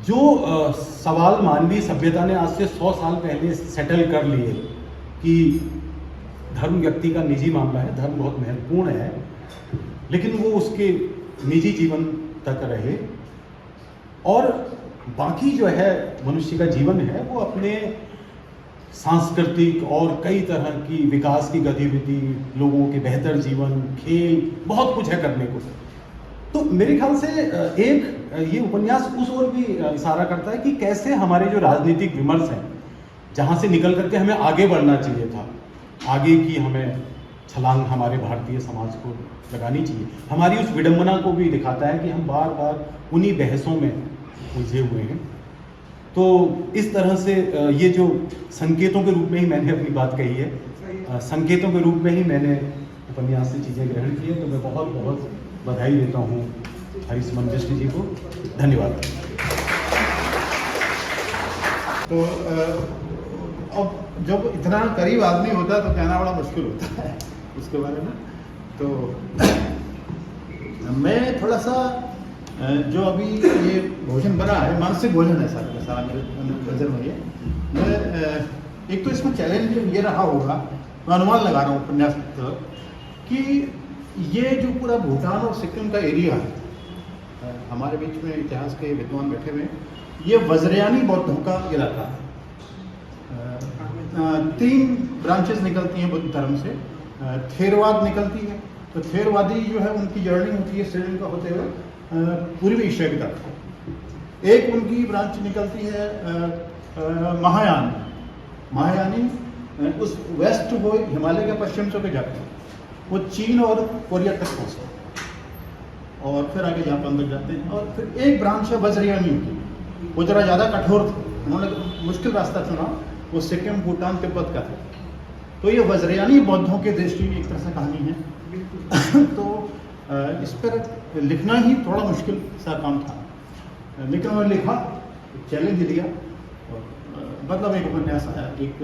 जो सवाल मानवीय सभ्यता ने आज से 100 साल पहले सेटल कर लिए कि धर्म व्यक्ति का निजी मामला है, धर्म बहुत महत्वपूर्ण है, लेकिन वो उसके निजी जीवन तक रहे, और बाकी जो है मनुष्य का जीवन है वो अपने सांस्कृतिक और कई तरह की विकास की गतिविधि, लोगों के बेहतर जीवन, खेल, बहुत कुछ है करने को। तो मेरे ख्याल से एक ये उपन्यास उस ओर भी इशारा करता है कि कैसे हमारे जो राजनीतिक विमर्श हैं, जहाँ से निकल करके हमें आगे बढ़ना चाहिए था, आगे की हमें छलांग हमारे भारतीय समाज को लगानी चाहिए। हमारी उस विडंबना को भी दिखाता है कि हम बार बार उन्हीं बहसों में उलझे हुए हैं। तो इस तरह से ये जो संकेतों के रूप में ही मैंने अपनी बात कही है, संकेतों के रूप में ही मैंने उपन्यास से चीज़ें ग्रहण की है। तो मैं बहुत बहुत बधाई देता हूँ हरिसमन बिष्ट जी को। धन्यवाद। तो अब जब इतना करीब आदमी होता है तो कहना बड़ा मुश्किल होता है उसके बारे में। तो मैं थोड़ा सा जो अभी ये भोजन बना है, मानसिक भोजन है सारा मेरे नजर में ये। मैं एक तो इसमें चैलेंज ये रहा होगा, मैं अनुमान लगा रहा हूँ उपन्यास कि ये जो पूरा भूटान और सिक्किम का एरिया है, हमारे बीच में इतिहास के विद्वान बैठे हुए, ये वज्रयानी बौद्धों का इलाका है। 3 ब्रांचेस निकलती हैं बुद्ध धर्म से। थेरवाद निकलती है, तो थेरवादी जो है उनकी जर्नी होती है श्रीलंका होते हुए पूर्वी एशिया की तरफ। एक उनकी ब्रांच निकलती है महायान, महायानी उस वेस्ट वो हिमालय के पश्चिम से पे जाते हैं, वो चीन और कोरिया तक पहुँचते हैं और फिर आगे जापान तक जाते हैं। और फिर एक ब्रांच है वज्रयानी की, वो जरा ज़्यादा कठोर थे, उन्होंने मुश्किल रास्ता चुना, वो सिक्किम, भूटान, तिब्बत का था। तो ये वज्रयानी बौद्धों के देश की एक तरह से कहानी है। तो इस पर लिखना ही थोड़ा मुश्किल सा काम था, लेकिन मैंने लिखा, चैलेंज लिया, और मतलब एक उपन्यास आया, एक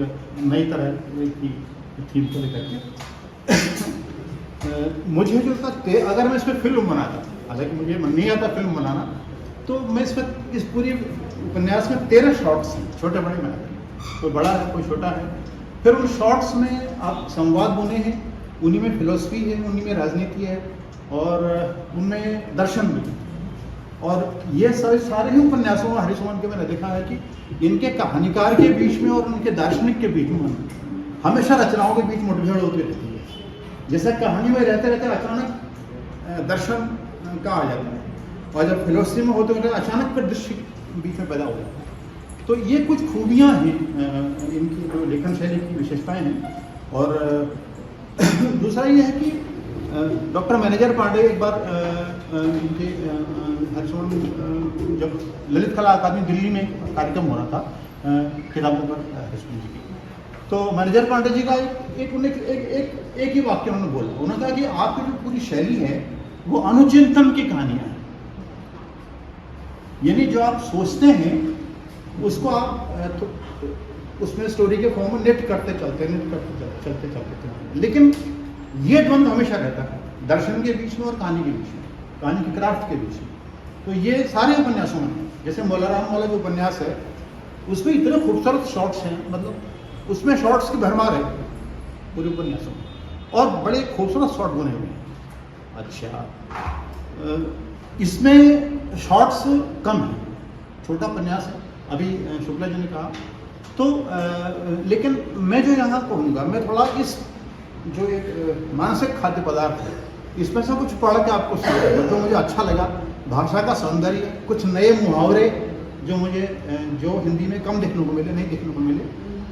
नई तरह की थीम को लेकर के। मुझे जो था अगर मैं इस पर फिल्म बनाता, हालांकि मुझे मन नहीं आता फिल्म बनाना, तो मैं इस पूरी उपन्यास में 13 शॉर्ट्स हैं, छोटे बड़े बनाते हैं, कोई बड़ा है कोई छोटा है। फिर उन शॉर्ट्स में आप संवाद बुने हैं, उन्हीं में फिलोसफी है, उन्हीं में राजनीति है और उनमें दर्शन भी। और ये सारे ही उपन्यासों में हरिशमन के मैंने देखा है कि इनके कहानीकार के बीच में और उनके दार्शनिक के बीच में हमेशा रचनाओं के बीच मुठभेड़ होती रहती है। जैसे कहानी में रहते रहते अचानक दर्शन का आ जाता है, और जब फिलोसफी में होते होते अचानक फिर दृश्य बीच में पैदा हो जाता है। तो ये कुछ खूबियाँ हैं इनकी जो लेखन शैली की विशेषताएं हैं। और दूसरा ये है कि डॉक्टर मैनेजर पांडे एक बार इनके हरिशमन जब ललित कला अकादमी दिल्ली में कार्यक्रम हो रहा था किताबों पर हरिशमन जी की, तो मैनेजर पांडे जी का एक ही वाक्य उन्होंने बोला। उन्होंने कहा कि आपकी जो पूरी शैली है वो अनुचिंतन की कहानियां हैं, यानी जो आप सोचते हैं उसको आप उसमें स्टोरी के फॉर्म में नेट करते चलते। लेकिन ये द्वंद्व हमेशा रहता है दर्शन के बीच में और कहानी के बीच में, कहानी की क्राफ्ट के बीच में। तो ये सारे उपन्यासों में, जैसे मौलाराम वाला जो उपन्यास है उसमें इतने खूबसूरत शॉट्स हैं, मतलब उसमें शॉट्स की भरमार है पूरे उपन्यासों में, और बड़े खूबसूरत शॉट बने हुए हैं। अच्छा, इसमें शॉट्स कम है, छोटा उपन्यास है, अभी शुक्ला जी ने कहा। तो लेकिन मैं जो यहाँ कहूँगा, मैं थोड़ा इस जो एक मानसिक खाद्य पदार्थ है इसमें से कुछ पढ़ के आपको सुनाऊंगा जो मुझे अच्छा लगा। भाषा का सौंदर्य, कुछ नए मुहावरे जो मुझे जो हिंदी में कम देखने को मिले, नहीं देखने को मिले,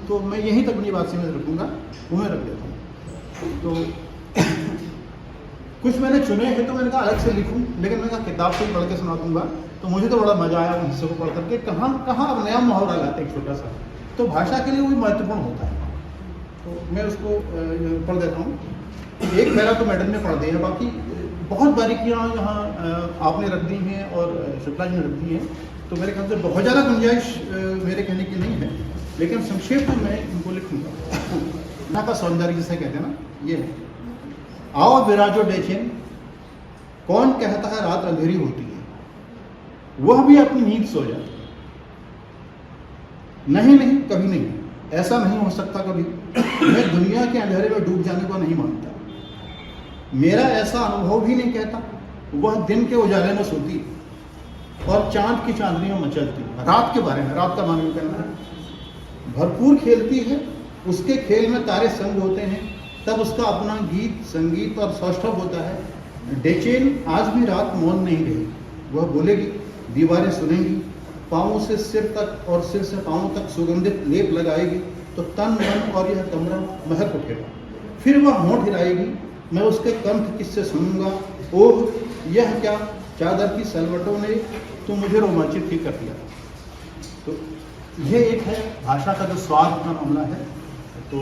तो मैं यहीं तक अपनी बात से रखूँगा, वो मैं रख देता हूँ। तो कुछ मैंने चुने हैं, तो मैंने कहा अलग से लिखूं, लेकिन मैंने कहा किताब से ही पढ़ के सुना दूंगा। तो मुझे तो बड़ा मजा आया उन हिस्सों को पढ़ करके, कहाँ अब नया मुहावरा लाते हैं छोटा सा, तो भाषा के लिए वो महत्वपूर्ण होता है। तो मैं उसको पढ़ देता हूँ। एक पहला तो मैडम ने पढ़ दिया, बाकी बहुत बारीकियाँ यहाँ आपने रख दी हैं और शुक्ला जी ने रख दी हैं, तो मेरे ख्याल से बहुत ज़्यादा गुंजाइश मेरे कहने की नहीं है, लेकिन संक्षेप में मैं इनको लिखूँगा। ना का सौंदर्य जिसे कहते हैं ना, ये है। आओ विराजो देखें, कौन कहता है रात अंधेरी होती है, वह भी अपनी नींद सो जाए। नहीं नहीं, कभी नहीं, ऐसा नहीं हो सकता कभी। मैं दुनिया के अंधेरे में डूब जाने को नहीं मानता। मेरा ऐसा अनुभव भी नहीं कहता। वह दिन के उजाले में सोती और चांद की चांदनी में मचलती। रात के बारे में, रात का मालूम करना है। भरपूर खेलती है, उसके खेल में तारे संग होते हैं, तब उसका अपना गीत, संगीत और सौष्ठव होता है। डेचेन आज भी रात मौन नहीं रही। वह बोलेगी, दीवारें सुनेंगी, पाँवों से सिर तक और सिर से पाँवों तक सुगंधित लेप लगाएगी, तो तन मन और यह कमरा महक उठेगा। फिर वह होंठ हिलाएगी, मैं उसके कंठ किससे सुनूंगा। ओह, यह क्या चादर की सलवटों ने तो मुझे रोमांचित ही कर दिया। तो ये एक है भाषा का जो स्वाद का मामला है। तो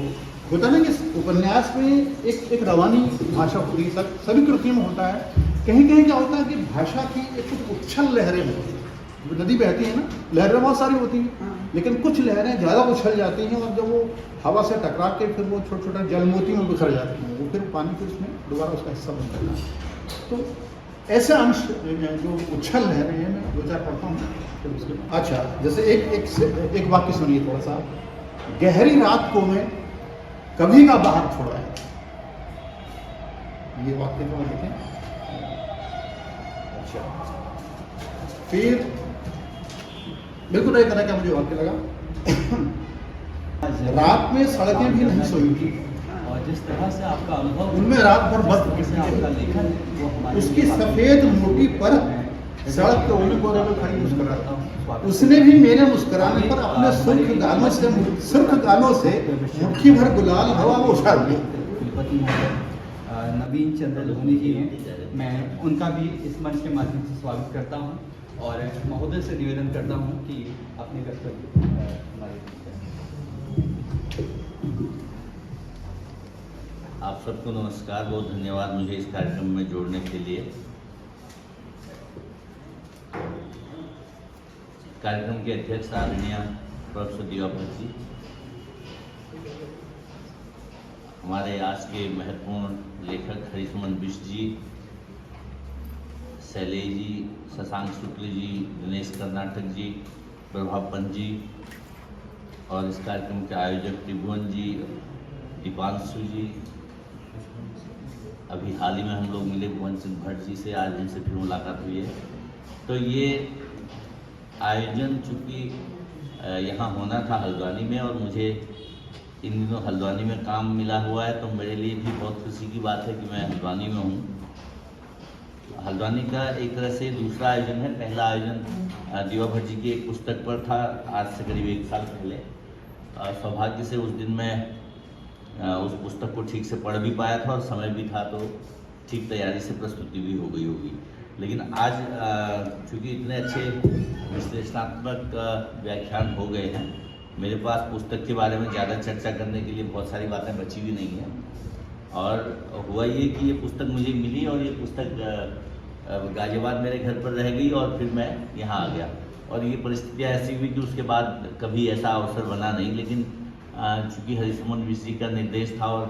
होता ना कि उपन्यास में एक रवानी भाषा पूरी सभी कृतियों में होता है। कहीं कहीं क्या होता है कि भाषा की एक कुछ उछल लहरें होती हैं। नदी बहती है ना, लहरें बहुत सारी होती हैं, लेकिन कुछ लहरें ज़्यादा उछल जाती हैं, और जब वो हवा से टकरा के फिर वो छोटे छोटे जलमोती में बिखर जाती हैं, वो फिर पानी फिर उसमें दोबारा उसका हिस्सा बन जाता है। तो ऐसे अंश जो उछल लहरें हैं, मैं दो चार पढ़ता हूँ। अच्छा, जैसे एक वाक्य सुनिए थोड़ा सा। गहरी रात को मैं कभी का बाहर छोड़ा है। ये वाक्य को देखें। अच्छा, फिर बिल्कुल एक तरह का मुझे वाक्य लगा। रात में सड़कें भी नहीं सोई थी, और जिस तरह से आपका अनुभव, उनमें रात भर बर्फ जिससे आपका लेखन वो हमारे उसकी सफेद मोटी परत सड़क के ओले कोने में खड़ी मुस्कुराता। उसने भी मेरे मुस्कुराने पर अपने सुर्ख गालों से मुट्ठी भर गुलाल हवा में उछाल दिया। कुलपति महोदय नवीन चंद्र लोहनी जी हैं, मैं उनका भी इस मंच के माध्यम से स्वागत करता हूं, और महोदय से निवेदन करता हूं कि अपने वक्तव्य हमारे। आप सबको नमस्कार, बहुत धन्यवाद मुझे इस कार्यक्रम में जोड़ने के लिए। कार्यक्रम के अध्यक्ष आदरणीय प्रोफेसर दिवाकर जी, हमारे आज के महत्वपूर्ण लेखक हरिसुमन बिष्ट जी, शैलेश जी, शशांक शुक्ल जी, दिनेश कर्नाटक जी, प्रभाव पंत जी और इस कार्यक्रम के आयोजक त्रिभुवन जी, दीपांशु जी। अभी हाल ही में हम लोग मिले भुवन सिंह भट्ट जी से, आज इनसे फिर मुलाकात हुई है। तो ये आयोजन चूँकि यहाँ होना था हल्द्वानी में और मुझे इन दिनों हल्द्वानी में काम मिला हुआ है, तो मेरे लिए भी बहुत खुशी की बात है कि मैं हल्द्वानी में हूँ। हल्द्वानी का एक तरह से दूसरा आयोजन है। पहला आयोजन दीवा भट्ट जी की एक पुस्तक पर था, आज से करीब 1 साल पहले। सौभाग्य से उस दिन मैं उस पुस्तक को ठीक से पढ़ भी पाया था और समय भी था, तो ठीक तैयारी से प्रस्तुति भी हो गई होगी। लेकिन आज चूँकि इतने अच्छे विश्लेषणात्मक व्याख्यान हो गए हैं, मेरे पास पुस्तक के बारे में ज़्यादा चर्चा करने के लिए बहुत सारी बातें बची भी नहीं हैं। और हुआ ये कि ये पुस्तक मुझे मिली और ये पुस्तक गाजियाबाद मेरे घर पर रह गई और फिर मैं यहाँ आ गया। और ये परिस्थितियाँ ऐसी हुई कि उसके बाद कभी ऐसा अवसर बना नहीं। लेकिन चूँकि हरिसुमन बिष्ट जी का निर्देश था और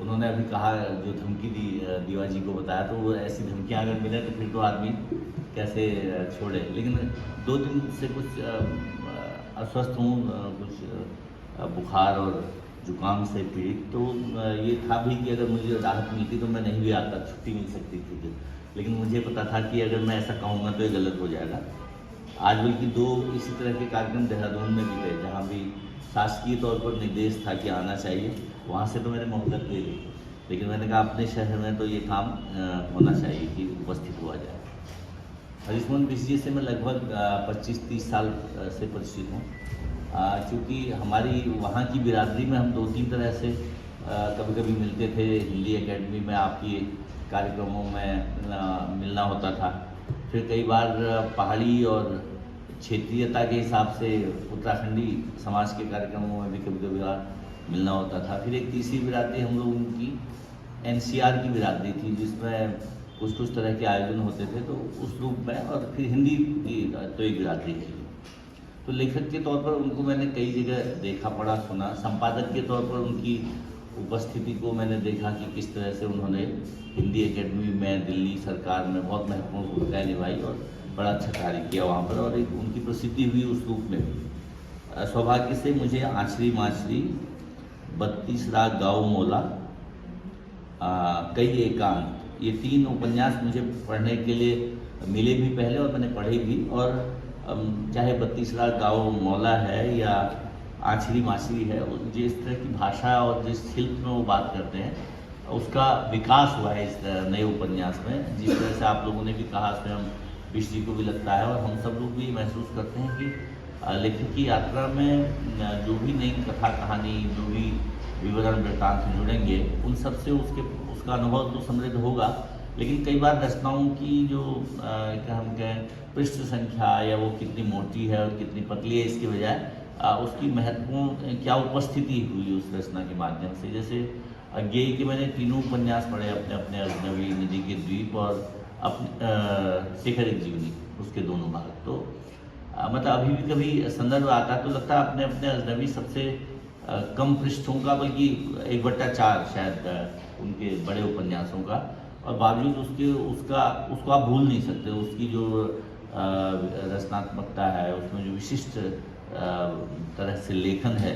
उन्होंने अभी कहा, जो धमकी दी दीवा जी को बताया, तो वो ऐसी धमकियाँ अगर मिले तो फिर तो आदमी कैसे छोड़े। लेकिन 2 दिन से कुछ अस्वस्थ हूँ, कुछ बुखार और जुकाम से पीड़ित, तो ये था भी कि अगर मुझे राहत मिलती तो मैं नहीं भी आता, छुट्टी मिल सकती थी। लेकिन मुझे पता था कि अगर मैं ऐसा कहूँगा तो ये गलत हो जाएगा। आज बल्कि 2 इसी तरह के कार्यक्रम देहरादून में भी गए, जहाँ भी शासकीय तौर पर निर्देश था कि आना चाहिए। वहाँ से तो मैंने मोहब्बत ले ली, लेकिन मैंने कहा अपने शहर में तो ये काम होना चाहिए कि उपस्थित हुआ जाए। हरिसुमन बिष्ट जी से मैं लगभग 25-30 साल से परिचित हूँ। चूँकि हमारी वहाँ की बिरादरी में हम 2-3 तरह से कभी कभी मिलते थे। हिंदी एकेडमी में आपकी कार्यक्रमों में मिलना होता था। फिर कई बार पहाड़ी और क्षेत्रीयता के हिसाब से उत्तराखंडी समाज के कार्यक्रमों में भी कभी कभी मिलना होता था। फिर एक तीसरी बिरादरी हम लोगों की NCR की बिरादरी थी, जिसमें कुछ तरह के आयोजन होते थे, तो उस रूप में। और फिर हिंदी की तो एक बिरादरी थी। तो लेखक के तौर पर उनको मैंने कई जगह देखा, पढ़ा, सुना। संपादक के तौर पर उनकी उपस्थिति को मैंने देखा कि किस तरह से उन्होंने हिंदी एकेडमी में, दिल्ली सरकार में बहुत महत्वपूर्ण भूमिकाएँ निभाई और बड़ा अच्छा कार्य किया वहाँ पर, और एक उनकी प्रसिद्धि हुई उस रूप में भी। सौभाग्य से मुझे आँचरी माछरी, 32 राग गाँव मोला, कई एकांत, ये 3 उपन्यास मुझे पढ़ने के लिए मिले भी पहले और मैंने पढ़े भी। और चाहे 32 राग गाँव मौला है या आँचरी माछरी है, जिस तरह की भाषा और जिस शिल्प में वो बात करते हैं, उसका विकास हुआ है इस नए उपन्यास में। जिस तरह से आप लोगों ने भी कहा, स्वयं बिष्ट जी को भी लगता है और हम सब लोग भी महसूस करते हैं कि लेखक की यात्रा में जो भी नई कथा कहानी, जो भी विवरण वृत्तांत जुड़ेंगे, उन सब से उसका अनुभव तो समृद्ध होगा। लेकिन कई बार रचनाओं की जो क्या हम कहें पृष्ठ संख्या, या वो कितनी मोटी है और कितनी पतली है, इसके बजाय उसकी महत्वपूर्ण क्या उपस्थिति हुई उस रचना के माध्यम से। जैसे गेय के मैंने 3 उपन्यास पढ़े, अपने अपने अजनबी, नदी के द्वीप और अपने शेखर एक जीवनी, उसके 2 भाग। तो मतलब अभी भी कभी संदर्भ आता तो लगता है अपने अपने अजनबी सबसे कम पृष्ठों का, बल्कि 1/4 शायद उनके बड़े उपन्यासों का, और बावजूद उसको आप भूल नहीं सकते। उसकी जो रचनात्मकता है, उसमें जो विशिष्ट तरह से लेखन है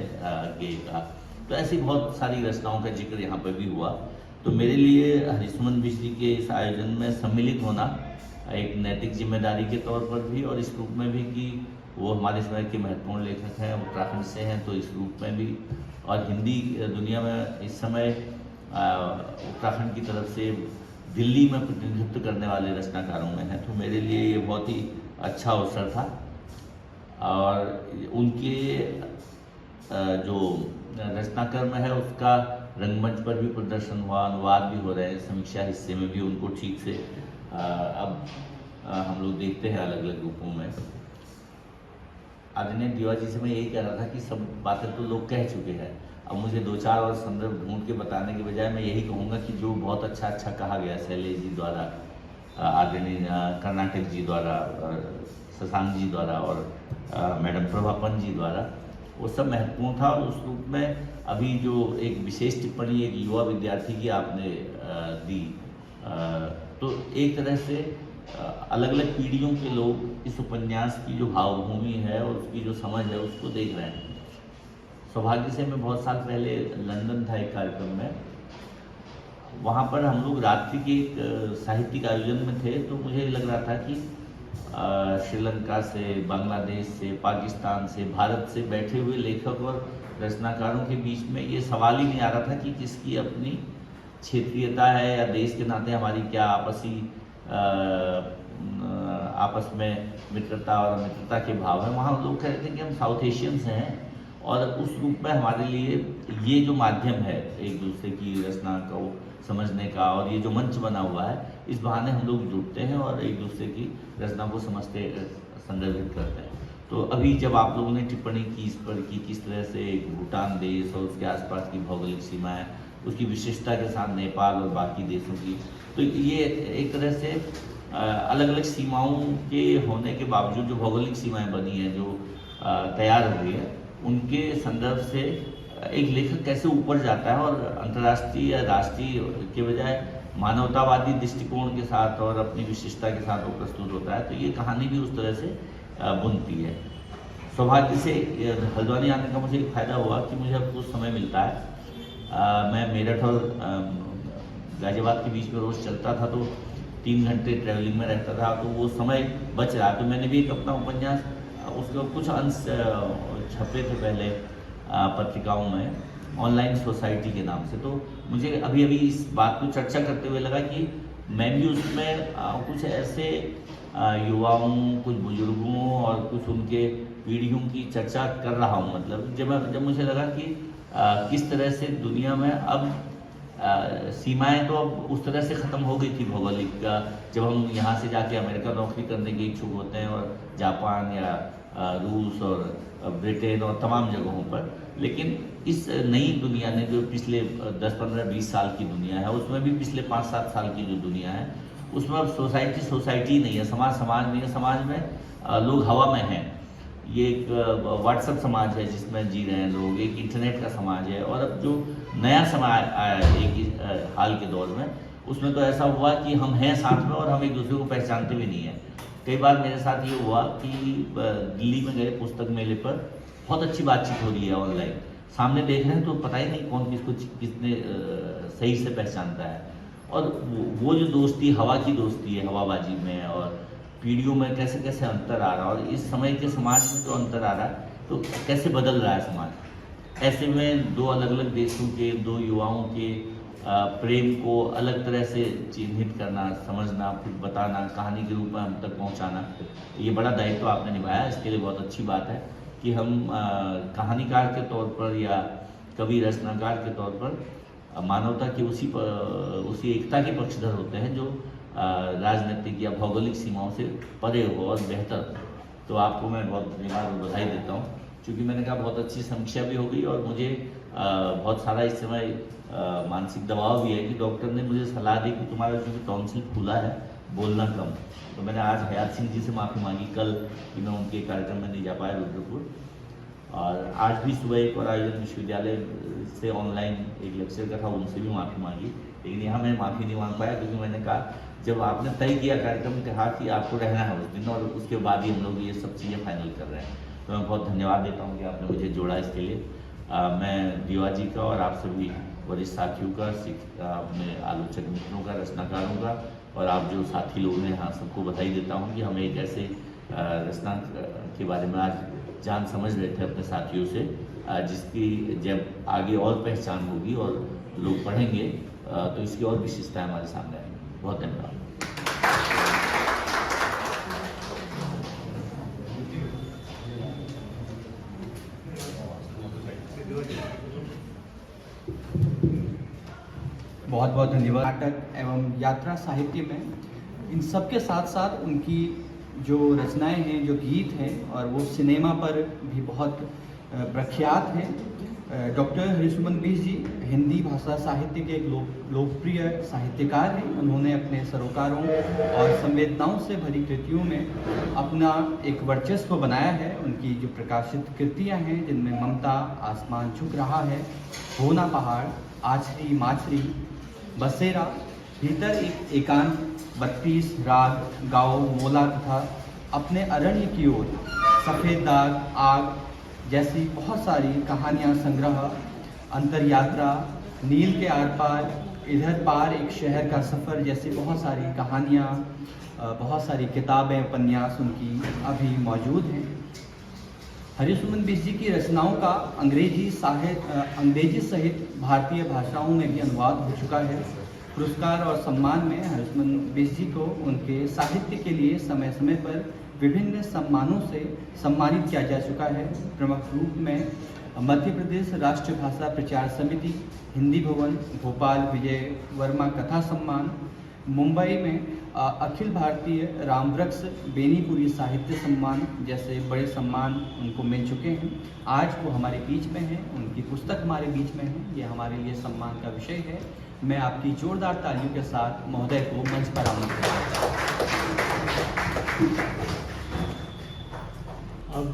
गेय का, तो ऐसी बहुत सारी रचनाओं का जिक्र यहाँ पर भी हुआ। तो मेरे लिए हरिसुमन बिष्ट जी के इस आयोजन में सम्मिलित होना एक नैतिक जिम्मेदारी के तौर पर भी, और इस रूप में भी कि वो हमारे समय के महत्वपूर्ण लेखक हैं, उत्तराखंड से हैं, तो इस रूप में भी। और हिंदी दुनिया में इस समय उत्तराखंड की तरफ से दिल्ली में प्रतिनिधित्व करने वाले रचनाकारों में हैं, तो मेरे लिए ये बहुत ही अच्छा अवसर था। और उनके जो रचनाक्रम है उसका रंगमंच पर भी प्रदर्शन हुआ, अनुवाद भी हो रहे हैं, समीक्षा हिस्से में भी उनको ठीक से अब हम लोग देखते हैं अलग अलग रूपों में। आदरणीय दीवा जी से मैं यही कह रहा था कि सब बातें तो लोग कह चुके हैं, अब मुझे 2-4 और संदर्भ ढूंढ के बताने के बजाय मैं यही कहूँगा कि जो बहुत अच्छा कहा गया शैलेश जी द्वारा, आदरणीय कर्नाटक जी द्वारा, शशांक जी द्वारा और मैडम प्रभापन जी द्वारा, वो सब महत्वपूर्ण था। और उस रूप में अभी जो एक विशेष टिप्पणी एक युवा विद्यार्थी की आपने दी, तो एक तरह से अलग अलग पीढ़ियों के लोग इस उपन्यास की जो भावभूमि है और उसकी जो समझ है उसको देख रहे हैं। सौभाग्य से मैं बहुत साल पहले लंदन था एक कार्यक्रम में, वहाँ पर हम लोग रात्रि के एक साहित्यिक आयोजन में थे, तो मुझे लग रहा था कि श्रीलंका से, बांग्लादेश से, पाकिस्तान से, भारत से बैठे हुए लेखक और रचनाकारों के बीच में ये सवाल ही नहीं आ रहा था कि किसकी अपनी क्षेत्रीयता है या देश के नाते हमारी क्या आपस में मित्रता और अमित्रता के भाव है। वहाँ लोग कह रहे थे कि हम साउथ एशियंस हैं और उस रूप में हमारे लिए ये जो माध्यम है एक दूसरे की रचना को समझने का और ये जो मंच बना हुआ है, इस बहाने हम लोग जुड़ते हैं और एक दूसरे की रचना को समझते संदर्भित करते हैं। तो अभी जब आप लोगों ने टिप्पणी की इस पर कि किस तरह से भूटान देश और उसके आसपास की भौगोलिक सीमाएं, उसकी विशेषता के साथ नेपाल और बाकी देशों की, तो ये एक तरह से अलग अलग सीमाओं के होने के बावजूद जो भौगोलिक सीमाएं बनी हैं, जो तैयार हुई है, उनके संदर्भ से एक लेखक कैसे ऊपर जाता है और अंतर्राष्ट्रीय या राष्ट्रीय के बजाय मानवतावादी दृष्टिकोण के साथ और अपनी विशेषता के साथ वो प्रस्तुत होता है। तो ये कहानी भी उस तरह से बुनती है। सौभाग्य से हल्द्वानी आने का मुझे एक फ़ायदा हुआ कि मुझे अब कुछ समय मिलता है। मैं मेरठ और गाजियाबाद के बीच में रोज़ चलता था, तो 3 घंटे ट्रैवलिंग में रहता था, तो वो समय बच रहा। तो मैंने भी एक अपना उपन्यास, उसके कुछ अंश छपे थे पहले पत्रिकाओं में, ऑनलाइन सोसाइटी के नाम से। तो मुझे अभी अभी इस बात को चर्चा करते हुए लगा कि मैं भी उसमें कुछ ऐसे युवाओं, कुछ बुजुर्गों और कुछ उनके पीढ़ियों की चर्चा कर रहा हूँ। मतलब जब मुझे लगा कि किस तरह से दुनिया में अब सीमाएं तो अब उस तरह से ख़त्म हो गई थी भौगोलिक। जब हम यहाँ से जाके अमेरिका नौकरी करने के इच्छुक होते हैं और जापान या रूस और ब्रिटेन और तमाम जगहों पर, लेकिन इस नई दुनिया ने जो पिछले 10, 15, 20 साल की दुनिया है, उसमें भी पिछले 5-7 साल की जो दुनिया है, उसमें अब सोसाइटी नहीं है, समाज नहीं है। समाज में लोग हवा में हैं। ये एक व्हाट्सएप समाज है जिसमें जी रहे हैं लोग, एक इंटरनेट का समाज है। और अब जो नया समाज आया है एक हाल के दौर में, उसमें तो ऐसा हुआ कि हम हैं साथ में और हम एक दूसरे को पहचानते भी नहीं हैं। कई बार मेरे साथ ये हुआ कि दिल्ली में गए पुस्तक मेले पर, बहुत अच्छी बातचीत हो रही है ऑनलाइन, सामने देख रहे हैं तो पता ही नहीं कौन किसको कितने सही से पहचानता है। और वो जो दोस्ती, हवा की दोस्ती है, हवाबाजी में और पीढ़ियों में कैसे कैसे अंतर आ रहा है, और इस समय के समाज में जो अंतर आ रहा है, तो कैसे बदल रहा है समाज। ऐसे में 2 अलग अलग देशों के 2 युवाओं के प्रेम को अलग तरह से चिन्हित करना, समझना, फिर बताना, कहानी के रूप में हम तक पहुंचाना, ये बड़ा दायित्व आपने निभाया। इसके लिए बहुत अच्छी बात है कि हम कहानीकार के तौर पर या कवि रचनाकार के तौर पर मानवता की उसी एकता के पक्षधर होते हैं जो राजनीतिक या भौगोलिक सीमाओं से परे हो और बेहतर। तो आपको मैं बहुत धन्यवाद और बधाई देता हूँ, क्योंकि मैंने कहा बहुत अच्छी समीक्षा भी हो गई और मुझे बहुत सारा इस समय मानसिक दबाव भी है कि डॉक्टर ने मुझे सलाह दी कि तुम्हारा जो टॉन्सिल खुला है, बोलना कम। तो मैंने आज हयात सिंह जी से माफ़ी मांगी कल कि मैं उनके कार्यक्रम में नहीं जा पाया रुद्रपुर, और आज भी सुबह एक और आयोजन विश्वविद्यालय से ऑनलाइन एक लेक्चर का था, उनसे भी माफ़ी मांगी। लेकिन यहाँ मैं माफ़ी नहीं मांग पाया, क्योंकि मैंने कहा जब आपने तय किया कार्यक्रम, कहा कि आपको रहना है उस दिन, और उसके बाद ही हम लोग ये सब चीज़ें फाइनल कर रहे हैं। तो मैं बहुत धन्यवाद देता हूँ कि आपने मुझे जोड़ा इसके लिए। मैं दीवा जी का और आप सभी वरिष्ठ साथियों का, अपने आलोचक मित्रों का, रचनाकारों का और आप जो साथी लोग हैं यहाँ सबको बधाई देता हूँ कि हम एक ऐसे रचना के बारे में आज जान समझ रहे थे अपने साथियों से, जिसकी जब आगे और पहचान होगी और लोग पढ़ेंगे तो इसकी और विशेषताएं हमारे सामने आएंगी। बहुत धन्यवाद। बहुत बहुत धन्यवाद। नाटक एवं यात्रा साहित्य में इन सब के साथ साथ उनकी जो रचनाएं हैं, जो गीत हैं, और वो सिनेमा पर भी बहुत प्रख्यात हैं। डॉक्टर हरीशमन बीस जी हिंदी भाषा साहित्य के एक लोकप्रिय साहित्यकार हैं। उन्होंने अपने सरोकारों और संवेदनाओं से भरी कृतियों में अपना एक वर्चस्व बनाया है। उनकी जो प्रकाशित कृतियां हैं जिनमें ममता, आसमान झुक रहा है, होना पहाड़, आछरी माछरी, बसेरा, भीतर एक एकांत, 32 राग, गाओ, मोला तथा अपने अरण्य की ओर, सफ़ेद दाग, आग जैसी बहुत सारी कहानियाँ संग्रह, अंतरयात्रा, नील के आर पार, इधर पार एक शहर का सफ़र जैसी बहुत सारी कहानियाँ, बहुत सारी किताबें, उपन्यास उनकी अभी मौजूद हैं। हरीशमन बीस जी की रचनाओं का अंग्रेजी सहित भारतीय भाषाओं में भी अनुवाद हो चुका है। पुरस्कार और सम्मान में हरीशमन बीस जी को उनके साहित्य के लिए समय समय पर विभिन्न सम्मानों से सम्मानित किया जा चुका है। प्रमुख रूप में मध्य प्रदेश राष्ट्र भाषा प्रचार समिति, हिंदी भवन, भोपाल विजय वर्मा कथा सम्मान, मुंबई में अखिल भारतीय रामवृक्ष बेनीपुरी साहित्य सम्मान जैसे बड़े सम्मान उनको मिल चुके हैं। आज वो हमारे बीच में हैं, उनकी पुस्तक हमारे बीच में है, ये हमारे लिए सम्मान का विषय है। मैं आपकी जोरदार तालियों के साथ महोदय को मंच पर आमंत्रित करता हूं। अब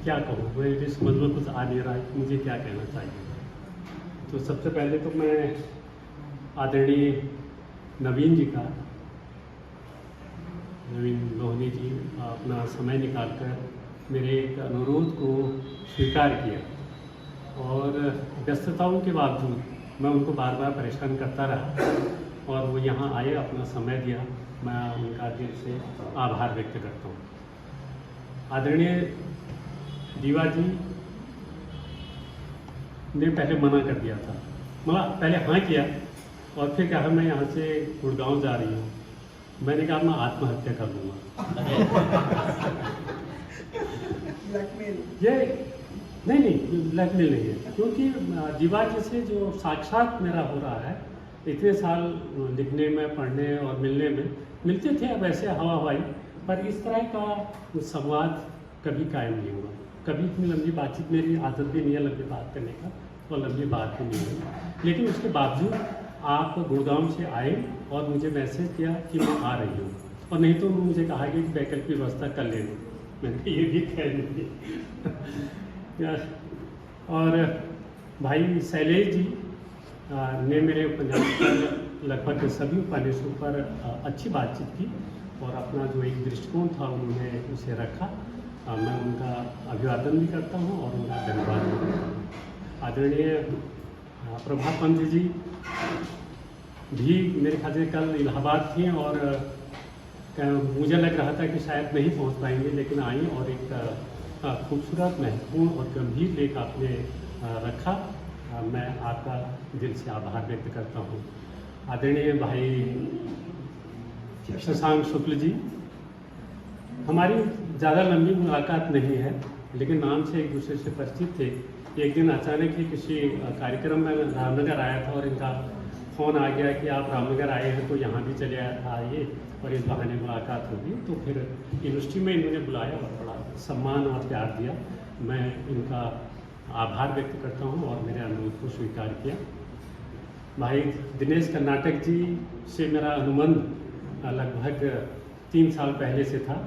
क्या कहूँ, मेरी समझ में कुछ आ नहीं रहा है कि मुझे क्या कहना चाहिए। तो सबसे पहले तो मैं आदरणीय नवीन जी का, नवीन लोहनी जी अपना समय निकालकर मेरे एक अनुरोध को स्वीकार किया और व्यस्तताओं के बावजूद मैं उनको बार बार परेशान करता रहा और वो यहाँ आए, अपना समय दिया। मैं उनका दिल से आभार व्यक्त करता हूँ। आदरणीय दीवा जी ने पहले मना कर दिया था, मतलब पहले हाँ किया और फिर कहा मैं यहाँ से गुड़गांव जा रही हूँ। मैंने कहा मैं आत्महत्या कर लूँगा। ये नहीं ब्लैकमेल नहीं है, क्योंकि दीवा जी से जो साक्षात मेरा हो रहा है, इतने साल लिखने में, पढ़ने और मिलने में मिलते थे, अब ऐसे हवा हवाई, पर इस तरह का संवाद कभी कायम नहीं हुआ। कभी इतनी लंबी बातचीत, मेरी आदत भी नहीं है लंबी बात करने का और लंबी बात भी नहीं हुई। लेकिन उसके बावजूद आप गुड़गांव से आए और मुझे मैसेज किया कि मैं आ रही हूँ, और नहीं तो मुझे कहा कि वैकल्पिक व्यवस्था कर लेना। मैंने ये भी कह दी। और भाई शैलेश जी ने मेरे उपन्यास पर, लगभग सभी उपन्यासों पर अच्छी बातचीत की और अपना जो एक दृष्टिकोण था उन्होंने उसे रखा। मैं उनका अभिवादन भी करता हूँ और उनका धन्यवाद भी करता हूँ। आदरणीय प्रभा पंत जी भी मेरे ख्याल से कल इलाहाबाद थी और मुझे लग रहा था कि शायद नहीं पहुँच पाएंगे, लेकिन आई और एक खूबसूरत, महत्वपूर्ण और गंभीर लेख आपने रखा। मैं आपका दिल से आभार व्यक्त करता हूँ। आदरणीय भाई शशांक शुक्ल जी, हमारी ज़्यादा लंबी मुलाकात नहीं है, लेकिन नाम से एक दूसरे से परिचित थे। एक दिन अचानक ही किसी कार्यक्रम में रामनगर आया था और इनका फ़ोन आ गया कि आप रामनगर आए हैं तो यहाँ भी चले आइए और इस बहाने मुलाकात होगी। तो फिर यूनिवर्सिटी में इन्होंने बुलाया और बड़ा सम्मान और प्यार दिया। मैं इनका आभार व्यक्त करता हूँ और मेरे अनुरोध को स्वीकार किया। भाई दिनेश कर्नाटक जी से मेरा अनुबंध लगभग 3 साल पहले से था।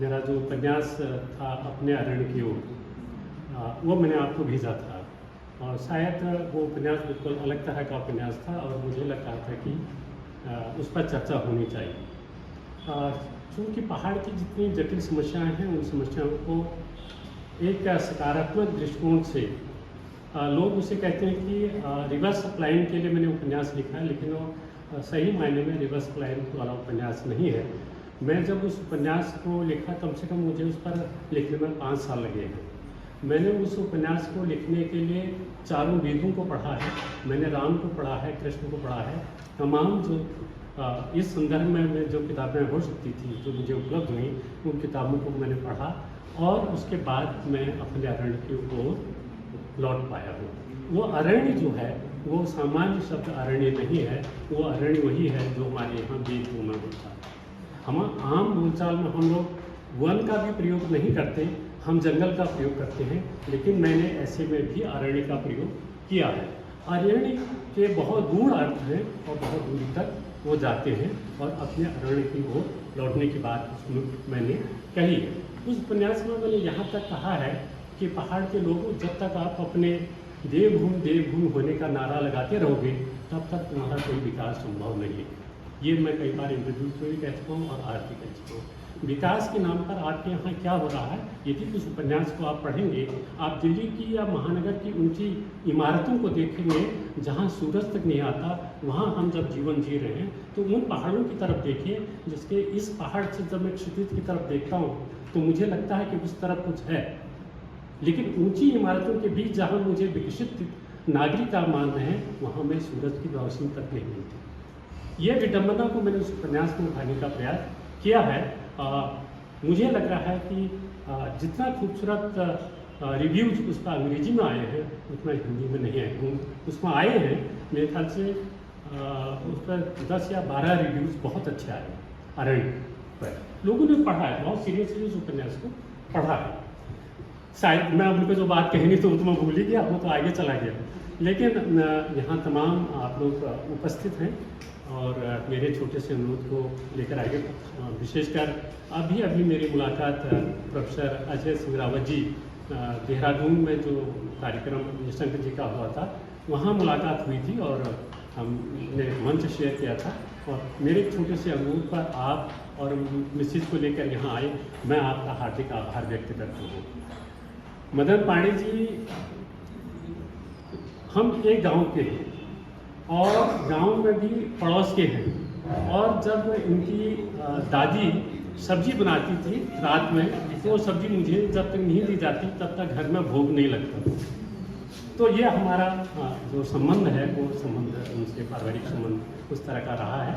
मेरा जो उपन्यास था अपने अरण्य की ओर, वो मैंने आपको भेजा था और शायद वो उपन्यास बिल्कुल अलग तरह का उपन्यास था और मुझे लग रहा था कि उस पर चर्चा होनी चाहिए। चूँकि पहाड़ की जितनी जटिल समस्याएं हैं, उन समस्याओं को एक सकारात्मक दृष्टिकोण से, लोग उसे कहते हैं कि रिवर्स अप्लाइंग के लिए मैंने उपन्यास लिखा है, लेकिन वो सही मायने में रिवर्स अप्लाइंग वाला उपन्यास नहीं है। मैं जब उस उपन्यास को लिखा, कम से कम मुझे उस पर लिखने में 5 साल लगे हैं। मैंने उस उपन्यास को लिखने के लिए चारों वेदों को पढ़ा है, मैंने राम को पढ़ा है, कृष्ण को पढ़ा है, तमाम जो इस संदर्भ में जो किताबें हो सकती थी, जो मुझे उपलब्ध हुई, उन किताबों को मैंने पढ़ा और उसके बाद मैं अपने अरण्य की ओर लौट पाया हूँ। वो अरण्य जो है वो सामान्य शब्द अरण्य नहीं है, वो अरण्य वही है जो हमारे यहाँ वेदों में होता है। हम आम बोलचाल में हम लोग वन का भी प्रयोग नहीं करते, हम जंगल का प्रयोग करते हैं, लेकिन मैंने ऐसे में भी अरण्य का प्रयोग किया है। अरण्य के बहुत गूढ़ अर्थ हैं और बहुत दूरी तक वो जाते हैं और अपने अरण्य की ओर लौटने की बात उसमें मैंने कही है। उस उपन्यास में मैंने यहाँ तक कहा है कि पहाड़ के लोगों, जब तक आप अपने देवभूमि होने का नारा लगाते रहोगे तब तक तुम्हारा कोई विकास संभव नहीं है। ये मैं कई बार इंटरव्यूज में भी कह चुका हूँ और आज भी कह चुका हूँ। विकास के नाम पर आपके यहाँ क्या हो रहा है, यदि उस उपन्यास को आप पढ़ेंगे, आप दिल्ली की या महानगर की ऊंची इमारतों को देखेंगे जहाँ सूरज तक नहीं आता, वहाँ हम जब जीवन जी रहे हैं, तो उन पहाड़ों की तरफ देखिए जिसके इस पहाड़ से जब मैं क्षितिज की तरफ देखता हूँ तो मुझे लगता है कि उस तरफ कुछ है, लेकिन ऊंची इमारतों के बीच जहाँ मुझे विकसित नागरिक का मानना है वहाँ मैं सूरज की रोशनी तक नहीं मिलती। ये विडंबना को मैंने उस उपन्यास में उठाने का प्रयास किया है। मुझे लग रहा है कि जितना खूबसूरत रिव्यूज उस पर अंग्रेजी में आए हैं उतना हिंदी में नहीं आए हैं। उसमें आए हैं मेरे ख्याल से उस पर 10 या 12 रिव्यूज़ बहुत अच्छे आए हैं अरण्य पर। लोगों ने पढ़ा है, बहुत सीरियसली उस उपन्यास को पढ़ा है। शायद मैं उनको जो बात कहनी तो मैं भूल ही गया, वो तो आगे चला गया। लेकिन यहाँ तमाम आप लोग उपस्थित हैं और मेरे छोटे से अनुरोध को लेकर आगे, विशेषकर अभी मेरी मुलाकात प्रोफेसर अजय सिंह रावत जी देहरादून में जो कार्यक्रम निशंक जी का हुआ था वहाँ मुलाकात हुई थी और हमने मंच शेयर किया था। और मेरे छोटे से अनुरोध पर आप और मिसेज को लेकर यहाँ आए, मैं आपका हार्दिक आभार व्यक्त करता हूँ। मदन पांडे जी, हम एक गांव के हैं और गांव में भी पड़ोस के हैं, और जब इनकी दादी सब्जी बनाती थी रात में तो वो सब्जी मुझे जब तक नहीं दी जाती तब तक घर में भोग नहीं लगता। तो ये हमारा जो संबंध है वो संबंध उनसे पारिवारिक संबंध उस तरह का रहा है।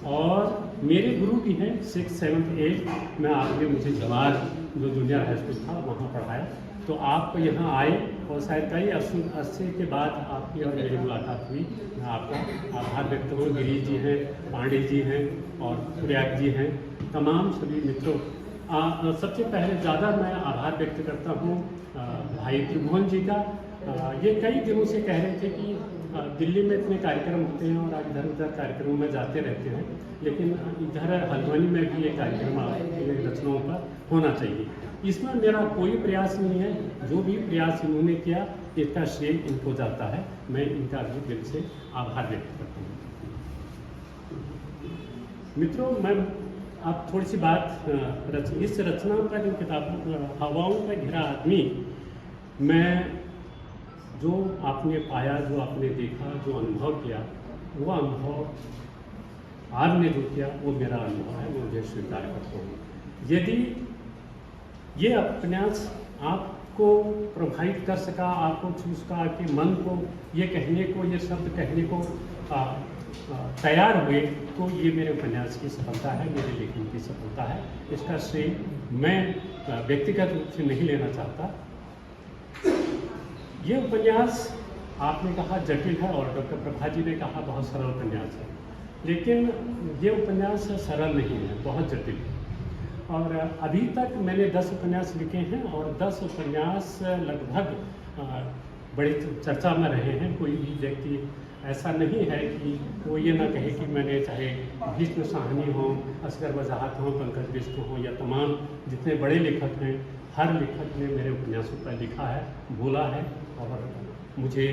और मेरे गुरु भी हैं 6th 7th 8th में आपने मुझे जवाहर जो जूनियर हाई स्कूल था वहाँ पढ़ाया। तो आप यहाँ आए और शायद कई अरसे के बाद आपकी और मेरी मुलाकात हुई। मैं आपका आभार व्यक्त करूँ। गिरीश जी हैं, पांडे जी हैं और प्रयाग जी हैं, तमाम सभी मित्रों। सबसे पहले ज़्यादा मैं आभार व्यक्त करता हूँ भाई त्रिभुवन जी का। ये कई दिनों से कह रहे थे कि दिल्ली में इतने कार्यक्रम होते हैं और आप इधर उधर कार्यक्रमों में जाते रहते हैं, लेकिन इधर हल्द्वानी में भी ये कार्यक्रम आपकी रचनाओं पर होना चाहिए। इसमें मेरा कोई प्रयास नहीं है, जो भी प्रयास इन्होंने किया इसका श्रेय इनको जाता है। मैं इनका भी दिल से आभार व्यक्त करता हूँ। मित्रों, मैं आप थोड़ी सी बात इस रचना पर, इन किताबों हवाओं का घिरा आदमी, मैं जो आपने पाया, जो आपने देखा, जो अनुभव किया, वो अनुभव आपने जो किया वो मेरा अनुभव है, मैं मुझे स्वीकार करता हूँ। यदि ये उपन्यास आपको प्रभावित कर सका, आपको छू सका, आपके मन को ये कहने को, ये शब्द कहने को तैयार हुए, तो ये मेरे उपन्यास की सफलता है, मेरे लेखन की सफलता है। इसका श्रेय मैं व्यक्तिगत रूप से नहीं लेना चाहता। ये उपन्यास आपने कहा जटिल है और डॉक्टर प्रभा जी ने कहा बहुत सरल उपन्यास है, लेकिन ये उपन्यास सरल नहीं है, बहुत जटिल है। और अभी तक मैंने 10 उपन्यास लिखे हैं और 10 उपन्यास लगभग बड़ी चर्चा में रहे हैं। कोई भी व्यक्ति ऐसा नहीं है कि वो ये ना कहे कि मैंने, चाहे भीष्म साहनी हो, असगर वजाहत हो, पंकज बिष्ट हो या तमाम जितने बड़े लेखक हैं, हर लेखक ने मेरे उपन्यासों पर लिखा है, बोला है और मुझे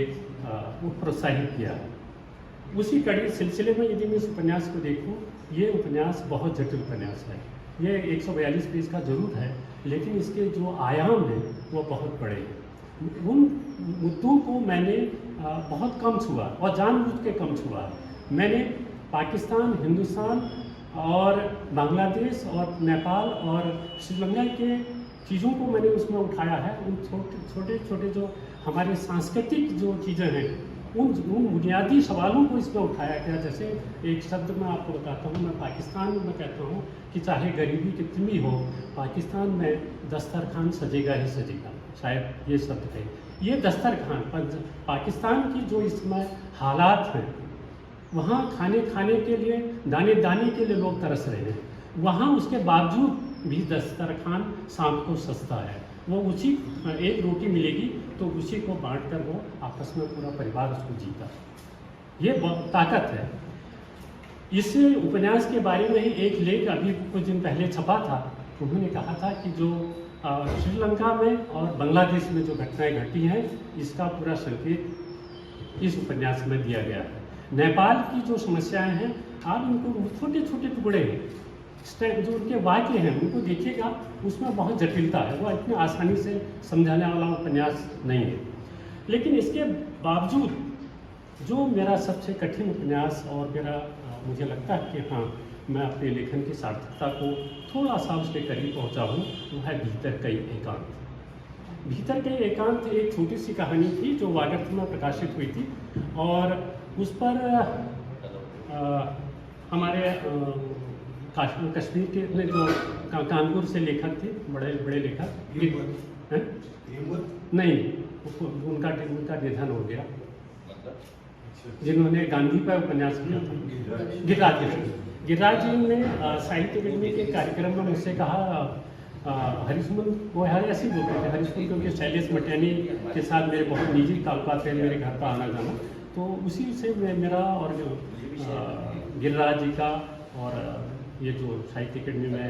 प्रोत्साहित किया है। उसी कड़ी सिलसिले में यदि मैं इस उपन्यास को देखूं, ये उपन्यास बहुत जटिल उपन्यास है। ये 142 पेज का जरूर है, लेकिन इसके जो आयाम हैं वो बहुत बड़े हैं। उन मुद्दों को मैंने बहुत कम छुआ और जानबूझ के कम छुआ। मैंने पाकिस्तान, हिंदुस्तान और बांग्लादेश और नेपाल और श्रीलंका के चीज़ों को मैंने उसमें उठाया है। उन छोटे छोटे जो हमारे सांस्कृतिक जो चीज़ें हैं, उन बुनियादी सवालों को इसमें उठाया गया। जैसे एक शब्द मैं आपको बताता हूँ, मैं पाकिस्तान में कहता हूँ कि चाहे गरीबी कितनी भी हो, पाकिस्तान में दस्तरखान सजेगा ही सजेगा, शायद ये शब्द है। ये दस्तरखान पाकिस्तान की जो इसमें हालात हैं, वहाँ खाने के लिए, दाने के लिए लोग तरस रहे हैं, वहाँ उसके बावजूद भी दस्तरखान शाम को सस्ता है। वो उसी एक रोटी मिलेगी तो उसी को बांट कर वो आपस में पूरा परिवार उसको जीता। ये ताकत है। इस उपन्यास के बारे में ही एक लेख अभी कुछ दिन पहले छपा था। उन्होंने कहा था कि जो श्रीलंका में और बांग्लादेश में जो घटनाएं घटी हैं, इसका पूरा संकेत इस उपन्यास में दिया गया है। नेपाल की जो समस्याएं हैं, आप इनको छोटे छोटे टुकड़े हैं, जो उनके वाक्य हैं उनको देखिएगा, उसमें बहुत जटिलता है। वो इतनी आसानी से समझाने वाला उपन्यास नहीं है। लेकिन इसके बावजूद जो मेरा सबसे कठिन उपन्यास और मेरा मुझे लगता है कि हाँ, मैं अपने लेखन की सार्थकता को थोड़ा सा उसके करीब पहुंचा हूँ, वो है भीतर कई एकांत। भीतर कई एकांत एक छोटी सी कहानी थी जो वागर्थ में प्रकाशित हुई थी, और उस पर हमारे कश्मीर के अपने जो कानपुर से लेखक थे, बड़े बड़े लेखक हैं, नहीं उनका निधन हो गया, जिन्होंने गांधी पर उपन्यास किया था, गिरिराज जी ने साहित्य अकादमी के कार्यक्रम में मुझसे कहा, हरीशमन वो ऐसे बोलते थे हरीशमन, क्योंकि शैलेश मटियानी के साथ मेरे बहुत निजी ताल्लुकात थे, मेरे घर का आना जाना, तो उसी से मेरा और गिरिराज जी का और ये जो साहित्य अकादमी में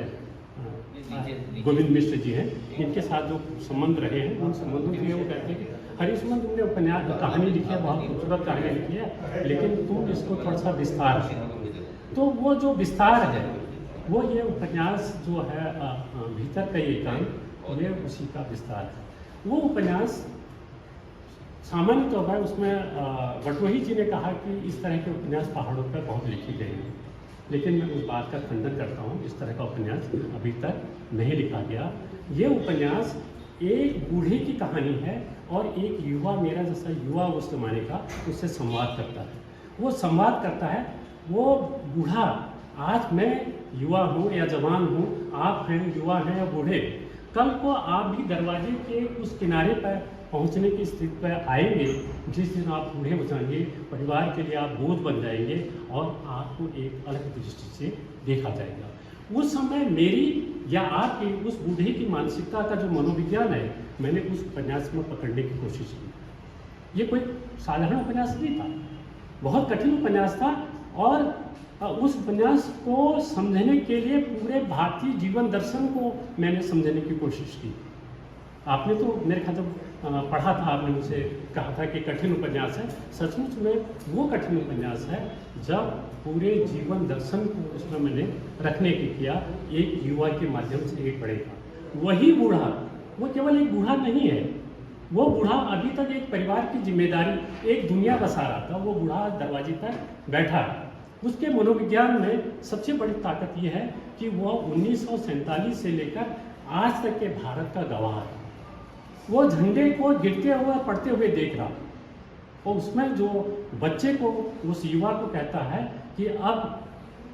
गोविंद मिश्र जी हैं, इनके साथ जो संबंध रहे हैं, उन संबंधों के लिए वो कहते हैं कि हरीशमन तुमने उपन्यास कहानी लिखी है, बहुत खूबसूरत कहानी लिखी है, लेकिन तुम इसको थोड़ा सा विस्तार है। तो वो जो विस्तार है, वो ये उपन्यास जो है भीतर कई एकांत, ये उसी का विस्तार है। वो उपन्यास सामान्य तौर पर उसमें बटोही जी ने कहा कि इस तरह के उपन्यास पहाड़ों पर बहुत लिखे गए हैं, लेकिन मैं उस बात का खंडन करता हूँ। इस तरह का उपन्यास अभी तक नहीं लिखा गया। ये उपन्यास एक बूढ़े की कहानी है और एक युवा, मेरा जैसा युवा उस जमाने का, उससे संवाद करता है। वो संवाद करता है, वो बूढ़ा, आज मैं युवा हूँ या जवान हूँ, आप हैं युवा हैं या बूढ़े, कल को आप भी दरवाजे के उस किनारे पर पहुँचने की स्थिति पर आएंगे जिस दिन आप बूढ़े हो जाएंगे, परिवार के लिए आप बोझ बन जाएंगे और आपको एक अलग दृष्टि से देखा जाएगा। उस समय मेरी या आपकी उस बूढ़े की मानसिकता का जो मनोविज्ञान है, मैंने उस उपन्यास में पकड़ने की कोशिश की। ये कोई साधारण उपन्यास नहीं था, बहुत कठिन उपन्यास था, और उस उपन्यास को समझने के लिए पूरे भारतीय जीवन दर्शन को मैंने समझने की कोशिश की। आपने तो मेरे ख्याल पढ़ा था, आपने मुझे कहा था कि कठिन उपन्यास है। सचमुच में वो कठिन उपन्यास है जब पूरे जीवन दर्शन को उसमें मैंने रखने की किया, एक युवा के माध्यम से एक बड़े का। वही बूढ़ा, वो केवल एक बूढ़ा नहीं है, वो बूढ़ा अभी तक एक परिवार की जिम्मेदारी, एक दुनिया बसा रहा था। वो बूढ़ा दरवाजे पर बैठा है। उसके मनोविज्ञान में सबसे बड़ी ताकत ये है कि वह 1947 से लेकर आज तक के भारत का गवाह है। वो झंडे को गिरते हुए पड़ते हुए देख रहा, और उसमें जो बच्चे को, उस युवा को कहता है कि अब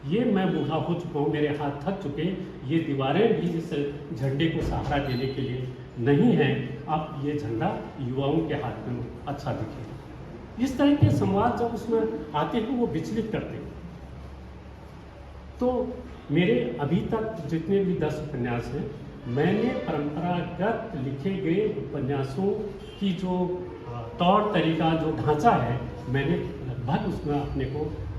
ये मैं बूढ़ा हो चुका हूँ, मेरे हाथ थक चुके, ये दीवारें भी इस झंडे को सहारा देने के लिए नहीं है, अब ये झंडा युवाओं के हाथ में अच्छा दिखेगा। इस तरह के संवाद जब उसमें आते हैं, वो विचलित करते हैं। तो मेरे अभी तक जितने भी 10 उपन्यास हैं, मैंने परंपरागत लिखे गए उपन्यासों की जो तौर तरीका, जो ढांचा है, मैंने लगभग उसमें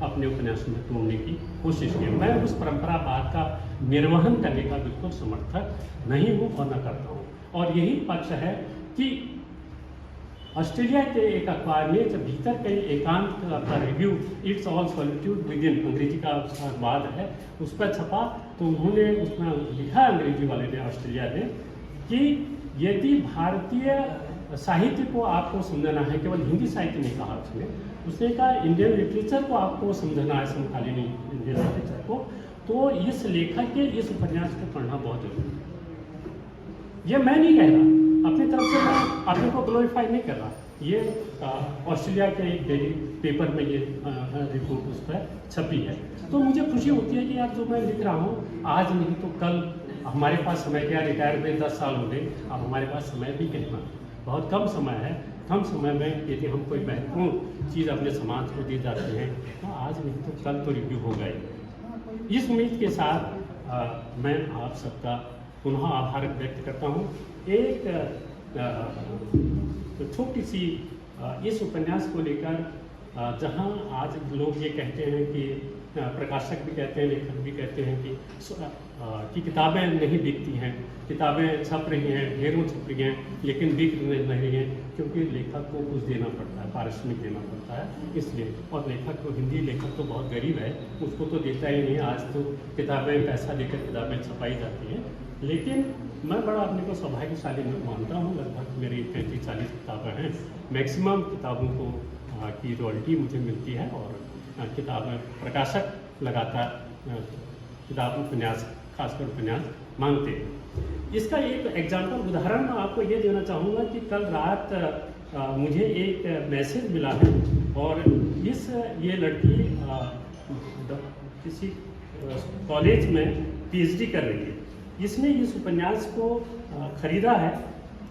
अपने उपन्यासों में तोड़ने की कोशिश की। मैं उस परंपरावाद का निर्वहन करने का बिल्कुल समर्थक नहीं हूँ और न करता हूँ। और यही पक्ष है कि ऑस्ट्रेलिया के एक अखबार ने जब भीतर कई एकांत का review, it's all solitude with in, अंग्रेजी का अनुवाद है, उस पर छपा, तो उन्होंने उसमें लिखा, अंग्रेजी वाले ने, ऑस्ट्रेलिया ने, कि यदि भारतीय साहित्य को आपको समझना है, केवल हिंदी साहित्य नहीं कहा उसने कहा इंडियन लिटरेचर को आपको समझना है, समकालीन इंडियन लिटरेचर को, तो इस लेखक के इस उपन्यास को पढ़ना बहुत जरूरी है। ये मैं नहीं कह रहा, अपनी तरफ से मैं अपने को ग्लोरीफाई नहीं कर रहा, ये ऑस्ट्रेलिया के एक डेली पेपर में ये रिपोर्ट उस पर छपी है। तो मुझे खुशी होती है कि यार जो मैं लिख रहा हूँ, आज नहीं तो कल हमारे पास समय क्या, रिटायर हुए 10 साल हो गए, अब हमारे पास समय भी कितना, बहुत कम समय है। कम समय में यदि हम कोई महत्वपूर्ण चीज़ अपने समाज को दी जाती है, तो आज नहीं तो कल तो रिव्यू हो गए। इस उम्मीद के साथ मैं आप सबका पुनः आभार व्यक्त करता हूँ। एक छोटी सी इस उपन्यास को लेकर जहाँ आज लोग ये कहते हैं कि प्रकाशक भी कहते हैं, लेखक भी कहते हैं कि किताबें नहीं बिकती हैं, किताबें छप रही हैं, ढेरों छप रही हैं, लेकिन बिक नहीं हैं, क्योंकि लेखक को कुछ देना पड़ता है, पारिश्रमिक देना पड़ता है, इसलिए। और लेखक को, हिंदी लेखक तो बहुत गरीब है, उसको तो देता ही नहीं। आज तो किताबें, पैसा देकर किताबें छपाई जाती हैं। लेकिन मैं बड़ा अपने को सौभाग्यशाली मानता हूँ। लगभग मेरी 35-40 किताबें हैं। मैक्सिमम किताबों को की रॉयल्टी मुझे मिलती है, और किताबें प्रकाशक लगातार किताब, उपन्यास, खासकर उपन्यास मांगते हैं। इसका एक एग्जाम्पल, उदाहरण मैं आपको ये देना चाहूँगा कि कल रात मुझे एक मैसेज मिला है, और ये लड़की किसी कॉलेज में PhD कर रही है। इसने इस उपन्यास को खरीदा है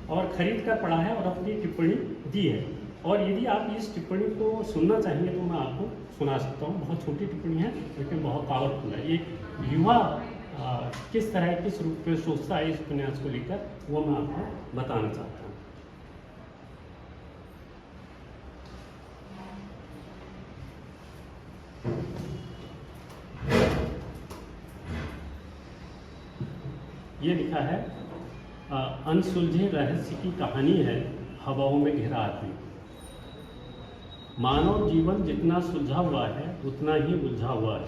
और खरीद कर पढ़ा है और अपनी टिप्पणी दी है। और यदि आप इस टिप्पणी को सुनना चाहेंगे तो मैं आपको सुना सकता हूँ। बहुत छोटी टिप्पणी है, लेकिन बहुत पावरफुल है। एक युवा किस तरह, किस रूप में सोचता है इस उपन्यास को लेकर, वो मैं आपको बताना चाहता हूँ। ये लिखा है, अनसुलझे रहस्य की कहानी है हवाओं में घिरा आदमी। मानव जीवन जितना सुलझा हुआ है उतना ही उलझा हुआ है।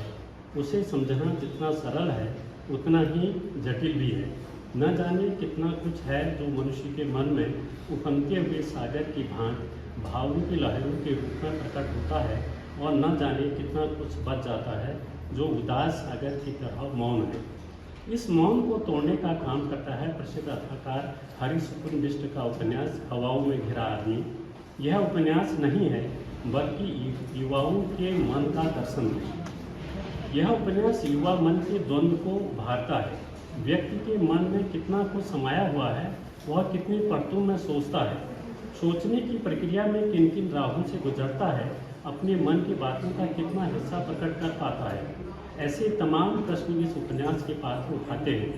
उसे समझना जितना सरल है उतना ही जटिल भी है। न जाने कितना कुछ है जो मनुष्य के मन में उफनते हुए सागर की भांति भावों की लहरों के रूप में प्रकट होता है, और न जाने कितना कुछ बच जाता है जो उदास सागर की तरह मौन है। इस मौन को तोड़ने का काम करता है प्रसिद्ध कथाकार हरिसुकुन बिष्ट का उपन्यास हवाओं में घिरा आदमी। यह उपन्यास नहीं है, बल्कि युवाओं के मन का दर्शन है। यह उपन्यास युवा मन के द्वंद्व को उभारता है। व्यक्ति के मन में कितना कुछ समाया हुआ है, वह कितनी परतों में सोचता है, सोचने की प्रक्रिया में किन किन राहों से गुजरता है, अपने मन की बातों का कितना हिस्सा प्रकट कर पाता है। ऐसे तमाम प्रश्न इस उपन्यास के पात्र उठाते हैं।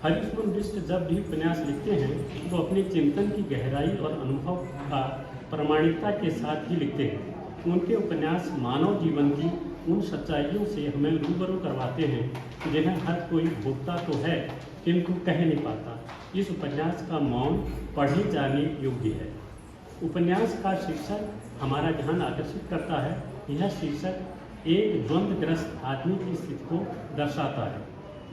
हरिसुकुन बिष्ट जब भी उपन्यास लिखते हैं तो अपने चिंतन की गहराई और अनुभव का प्रामाणिकता के साथ ही लिखते हैं। उनके उपन्यास मानव जीवन की उन सच्चाइयों से हमें रूबरू करवाते हैं जिन्हें हर कोई भोगता तो है, किंतु कह नहीं पाता। इस उपन्यास का मौन पढ़े जाने योग्य है। उपन्यास का शीर्षक हमारा ध्यान आकर्षित करता है। यह शीर्षक एक द्वंद्वग्रस्त आदमी की स्थिति को दर्शाता है।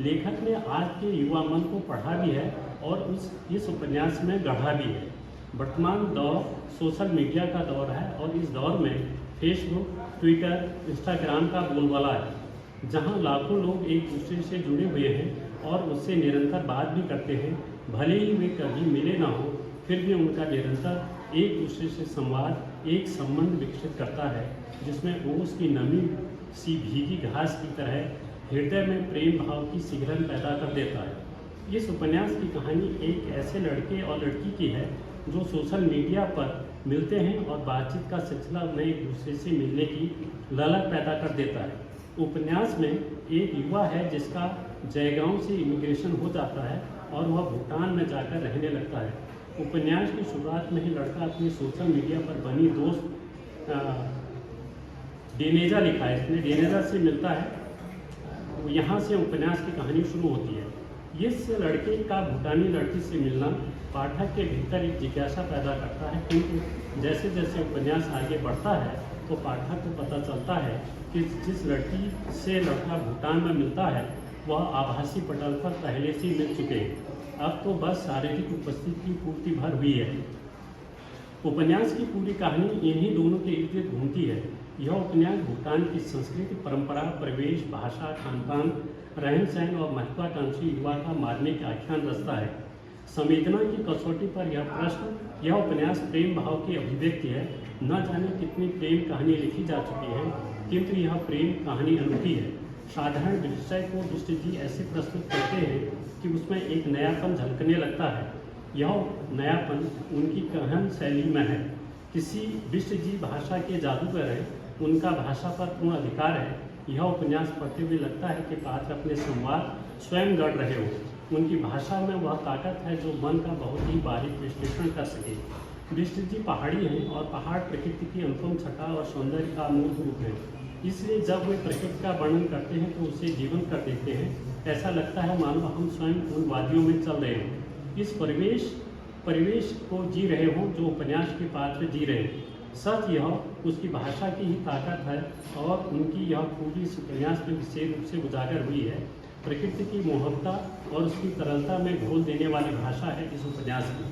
लेखक ने आज के युवा मन को पढ़ा भी है और इस उपन्यास में गढ़ा भी है। वर्तमान दौर सोशल मीडिया का दौर है, और इस दौर में फेसबुक, ट्विटर, इंस्टाग्राम का बोलबाला है, जहां लाखों लोग एक दूसरे से जुड़े हुए हैं और उससे निरंतर बात भी करते हैं। भले ही वे कभी मिले ना हो, फिर भी उनका निरंतर एक दूसरे से संवाद एक संबंध विकसित करता है, जिसमें ओस की नमी सी भीगी घास की तरह हृदय में प्रेम भाव की सिगरन पैदा कर देता है। इस उपन्यास की कहानी एक ऐसे लड़के और लड़की की है जो सोशल मीडिया पर मिलते हैं और बातचीत का सिलसिला उन्हें एक दूसरे से मिलने की ललक पैदा कर देता है। उपन्यास में एक युवा है जिसका जयगांव से इमिग्रेशन हो जाता है और वह भूटान में जाकर रहने लगता है। उपन्यास की शुरुआत में ही लड़का अपनी सोशल मीडिया पर बनी दोस्त डेनेजा लिखा है, इसने डेनेजा से मिलता है। यहाँ से उपन्यास की कहानी शुरू होती है। इस लड़के का भूटानी लड़की से मिलना पाठक के भीतर एक जिज्ञासा पैदा करता है, क्योंकि जैसे जैसे उपन्यास आगे बढ़ता है तो पाठक को पता चलता है कि जिस लड़की से लड़का भूटान में मिलता है वह आभासी पटल पर पहले से मिल चुके हैं। अब तो बस शारीरिक उपस्थिति की पूर्ति भर हुई है। उपन्यास की पूरी कहानी इन्हीं दोनों के इर्द गिर्द घूमती है। यह उपन्यास भूटान की संस्कृति, परंपरा, परिवेश, भाषा, खानपान, रहन सहन और महत्वाकांक्षी युवा का मार्मिक आख्यान रचता है। संवेदना की कसौटी पर यह उपन्यास प्रेम भाव की अभिव्यक्ति है। न जाने कितनी प्रेम कहानी लिखी जा चुकी है, किंतु यह प्रेम कहानी अनूठी है। साधारण विषय को बिष्ट जी ऐसे प्रस्तुत करते हैं कि उसमें एक नयापन झलकने लगता है। यह नयापन उनकी कहन शैली में है। किसी बिष्ट जी भाषा के जादूगर हैं, उनका भाषा पर पूर्ण अधिकार है। यह उपन्यास पढ़ते हुए लगता है कि पात्र अपने संवाद स्वयं गढ़ रहे हो। उनकी भाषा में वह ताकत है जो मन का बहुत ही बारीक विश्लेषण कर सके। बिष्ट जी पहाड़ी हैं और पहाड़ प्रकृति की अनुपम छटा और सौंदर्य का मूल रूप है। इसलिए जब वे प्रकृति का वर्णन करते हैं तो उसे जीवन कर देते हैं। ऐसा लगता है मानो हम स्वयं उन वादियों में चल रहे हों, इस परिवेश को जी रहे हों जो उपन्यास के पात्र जी रहे हैं। सच यह उसकी भाषा की ही ताकत है और उनकी यह खूबी इस उपन्यास में विशेष रूप से उजागर हुई है। प्रकृति की मोहकता और उसकी तरलता में घोल देने वाली भाषा है इस उपन्यास की।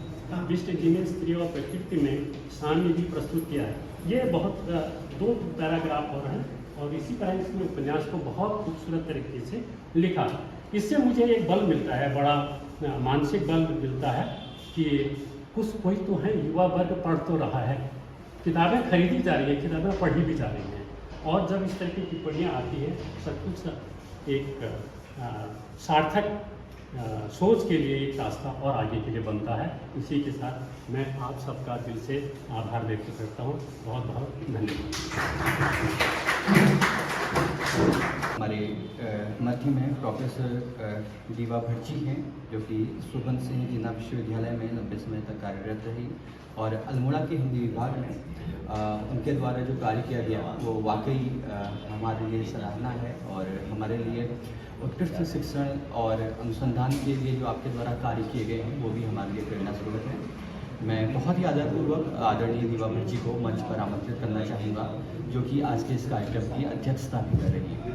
बिष्ट जी ने स्त्री और प्रकृति में साम्य भी प्रस्तुत किया है। ये बहुत 2 पैराग्राफ और हैं और इसी तरह इसमें उपन्यास को बहुत खूबसूरत तरीके से लिखा। इससे मुझे एक बल मिलता है, बड़ा मानसिक बल मिलता है कि कोई तो है, युवा वर्ग पढ़ तो रहा है, किताबें खरीदी जा रही है, किताबें पढ़ी भी जा रही हैं और जब इस तरह की टिप्पणियाँ आती हैं सब कुछ एक सार्थक सोच के लिए एक रास्ता और आगे के लिए बनता है। इसी के साथ मैं आप सबका दिल से आभार व्यक्त करता हूँ। बहुत बहुत धन्यवाद। हमारे मध्य में प्रोफेसर दीवा भट्ट जी हैं जो कि सुगन सिंह जिन्ना विश्वविद्यालय में लंबे समय तक कार्यरत रही और अल्मोड़ा के हिंदी विभाग में उनके द्वारा जो कार्य किया गया वो वाकई हमारे लिए सराहना है और हमारे लिए उत्कृष्ट शिक्षण और अनुसंधान के लिए जो आपके द्वारा कार्य किए गए हैं वो भी हमारे लिए प्रेरणा स्रोत है। मैं बहुत ही आदरपूर्वक आदरणीय दीवा भट्ट जी को मंच पर आमंत्रित करना चाहूँगा जो कि आज के इस कार्यक्रम की अध्यक्षता भी कर रही है।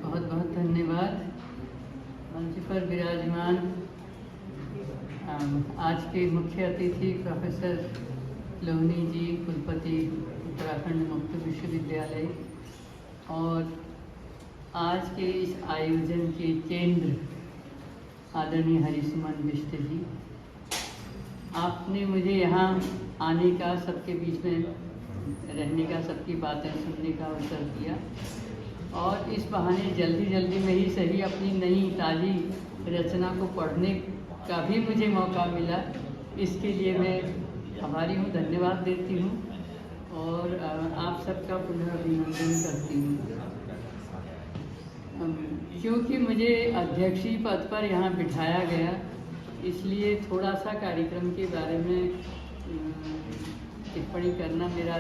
बहुत बहुत धन्यवाद। मंच पर विराजमान आज के मुख्य अतिथि प्रोफेसर लोहनी जी, कुलपति उत्तराखंड मुक्त विश्वविद्यालय, और आज के इस आयोजन के केंद्र आदरणीय हरिसुमन बिष्ट जी, आपने मुझे यहाँ आने का, सबके बीच में रहने का, सबकी बातें सुनने का अवसर दिया और इस बहाने जल्दी में ही सही अपनी नई ताज़ी रचना को पढ़ने का भी मुझे मौका मिला। इसके लिए मैं आभारी हूँ, धन्यवाद देती हूँ और आप सबका पुनः अभिनंदन करती हूँ। क्योंकि मुझे अध्यक्षीय पद पर यहाँ बिठाया गया, इसलिए थोड़ा सा कार्यक्रम के बारे में टिप्पणी करना मेरा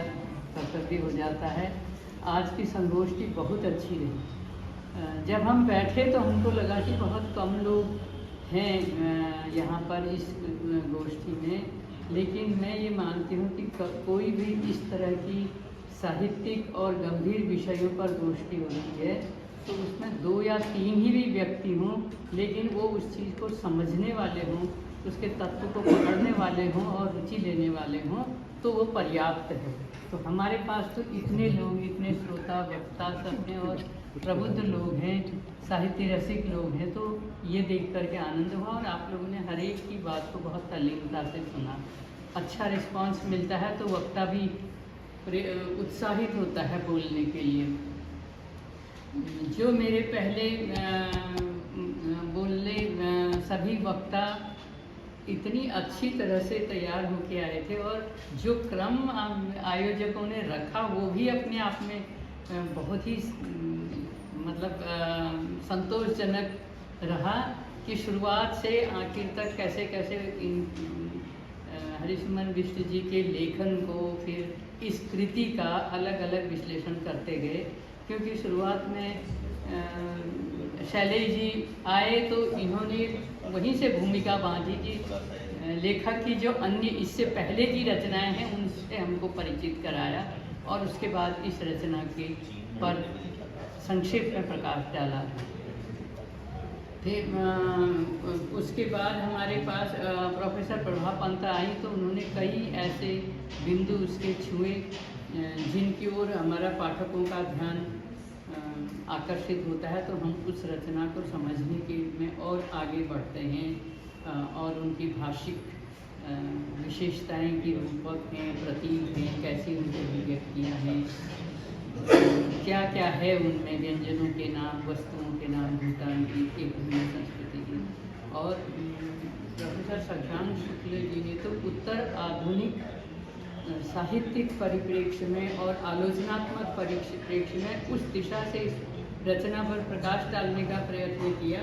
कर्तव्य हो जाता है। आज की संगोष्ठी बहुत अच्छी रही। जब हम बैठे तो हमको लगा कि बहुत कम लोग हैं यहाँ पर इस गोष्ठी में, लेकिन मैं ये मानती हूँ कि कोई भी इस तरह की साहित्यिक और गंभीर विषयों पर गोष्ठी हो रही है तो उसमें 2 या 3 ही भी व्यक्ति हों, लेकिन वो उस चीज़ को समझने वाले हों, उसके तत्व को पकड़ने वाले हों और रुचि लेने वाले हों, तो वो पर्याप्त है। तो हमारे पास तो इतने लोग, इतने श्रोता वक्ता सब हैं और प्रबुद्ध लोग हैं, साहित्य रसिक लोग हैं, तो ये देख करके आनंद हुआ और आप लोगों ने हर एक की बात को बहुत तल्लीनता से सुना। अच्छा रिस्पांस मिलता है तो वक्ता भी उत्साहित होता है बोलने के लिए। जो मेरे पहले बोलने सभी वक्ता इतनी अच्छी तरह से तैयार होके आए थे और जो क्रम आयोजकों ने रखा वो भी अपने आप में बहुत ही मतलब संतोषजनक रहा कि शुरुआत से आखिर तक कैसे कैसे हरिसुमन बिष्ट जी के लेखन को, फिर इस कृति का अलग अलग विश्लेषण करते गए। क्योंकि शुरुआत में शैलेश जी आए तो इन्होंने वहीं से भूमिका बांधी कि लेखक की जो अन्य इससे पहले की रचनाएं हैं उनसे हमको परिचित कराया और उसके बाद इस रचना के पर संक्षेप में प्रकाश डाला। फिर उसके बाद हमारे पास प्रोफेसर प्रभा पंत आई तो उन्होंने कई ऐसे बिंदु उसके छुए जिनकी ओर हमारा पाठकों का ध्यान आकर्षित होता है, तो हम उस रचना को समझने के में और आगे बढ़ते हैं और उनकी भाषिक विशेषताएं की रूपक हैं, प्रतीक हैं, कैसी उनकी अभिव्यक्तियाँ हैं, क्या क्या है उनमें, व्यंजनों के नाम, वस्तुओं के नाम, भूटान की एक भिन्न संस्कृति की। और प्रोफेसर शशांक शुक्ल जी ने तो उत्तर आधुनिक साहित्यिक परिप्रेक्ष्य में और आलोचनात्मक परिप्रेक्ष्य में उस दिशा से इस रचना पर प्रकाश डालने का प्रयत्न किया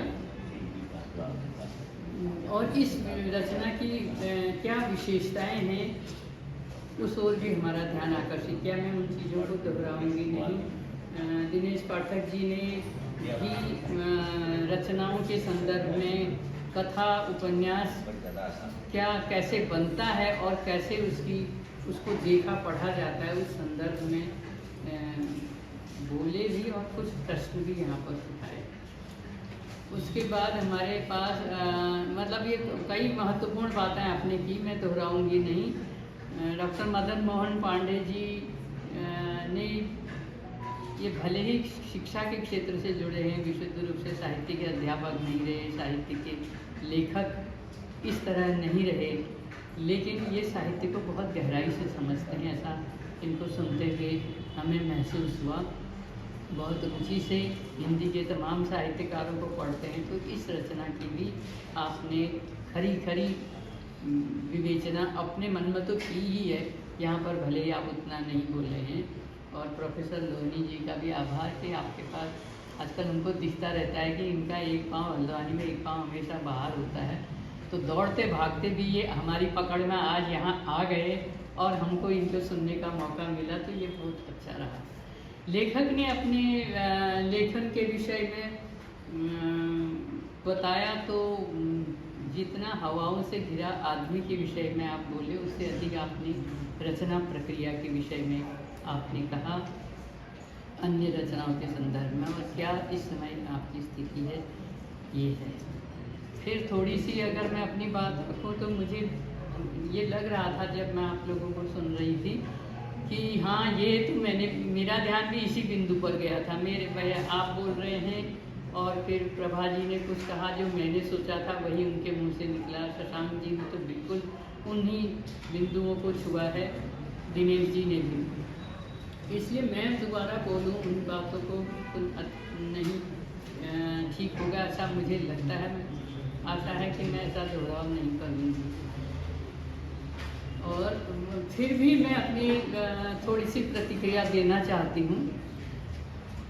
और इस रचना की क्या विशेषताएं हैं उस ओर भी हमारा ध्यान आकर्षित किया। मैं उन चीज़ों को दोहराऊंगी नहीं। दिनेश पाठक जी ने भी रचनाओं के संदर्भ में कथा उपन्यास क्या कैसे बनता है और कैसे उसको देखा पढ़ा जाता है उस संदर्भ में बोले भी और कुछ प्रश्न भी यहाँ पर उठाए। उसके बाद हमारे पास मतलब ये कई महत्वपूर्ण बातें आपने की, मैं दोहराऊंगी नहीं। डॉक्टर मदन मोहन पांडे जी ने ये भले ही शिक्षा के क्षेत्र से जुड़े हैं, विशुद्ध रूप से साहित्य के अध्यापक नहीं रहे, साहित्य के लेखक इस तरह नहीं रहे, लेकिन ये साहित्य को बहुत गहराई से समझते हैं, ऐसा इनको सुनते हुए हमें महसूस हुआ। बहुत रुचि से हिंदी के तमाम साहित्यकारों को पढ़ते हैं, तो इस रचना की भी आपने खरी खरी विवेचना अपने मन में तो की ही है, यहाँ पर भले ही आप उतना नहीं बोल रहे हैं। और प्रोफेसर लोहनी जी का भी आभार कि आपके पास आजकल उनको दिखता रहता है कि इनका एक पाँव हल्द्वानी में एक पाँव हमेशा बाहर होता है, तो दौड़ते भागते भी ये हमारी पकड़ में आज यहाँ आ गए और हमको इनको सुनने का मौका मिला, तो ये बहुत अच्छा रहा। लेखक ने अपने लेखन के विषय में बताया तो जितना हवाओं से घिरा आदमी के विषय में आप बोले, उससे अधिक आपने रचना प्रक्रिया के विषय में आपने कहा, अन्य रचनाओं के संदर्भ में, और क्या इस समय आपकी स्थिति है ये है। फिर थोड़ी सी अगर मैं अपनी बात रखूँ तो मुझे ये लग रहा था जब मैं आप लोगों को सुन रही थी कि हाँ, ये तो मेरा ध्यान भी इसी बिंदु पर गया था। मेरे भैया आप बोल रहे हैं और फिर प्रभा जी ने कुछ कहा जो मैंने सोचा था वही उनके मुंह से निकला। शशांक जी ने तो बिल्कुल उन्हीं बिंदुओं को छुआ है, दिनेश जी ने भी। इसलिए मैं दोबारा बोलूँ उन बातों को नहीं ठीक होगा ऐसा मुझे लगता है। आशा है कि मैं ऐसा दोहराव नहीं करूँगी। और फिर भी मैं अपनी थोड़ी सी प्रतिक्रिया देना चाहती हूँ।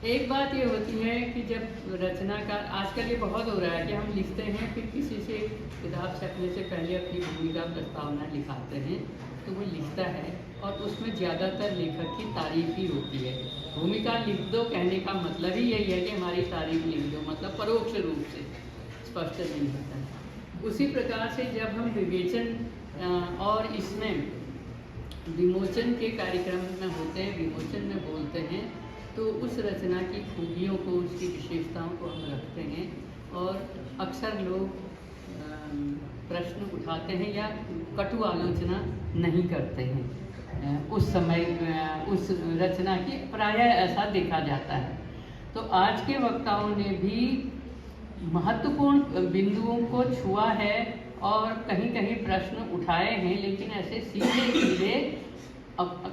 एक बात ये होती है कि जब रचना का आजकल ये बहुत हो रहा है कि हम लिखते हैं, फिर किसी से किताब छपने से पहले अपनी भूमिका प्रस्तावना लिखाते हैं, तो वो लिखता है और उसमें ज़्यादातर लेखक की तारीफ ही होती है। भूमिका लिख दो कहने का मतलब ही यही है कि हमारी तारीफ लिख दो, मतलब परोक्ष रूप से स्पष्ट नहीं होता है। उसी प्रकार से जब हम विवेचन और इसमें विमोचन के कार्यक्रम में होते हैं, विमोचन में बोलते हैं, तो उस रचना की खूबियों को, उसकी विशेषताओं को हम रखते हैं और अक्सर लोग प्रश्न उठाते हैं या कटु आलोचना नहीं करते हैं। उस समय उस रचना की प्रायः ऐसा देखा जाता है। तो आज के वक्ताओं ने भी महत्वपूर्ण बिंदुओं को छुआ है और कहीं कहीं प्रश्न उठाए हैं, लेकिन ऐसे सीधे सीधे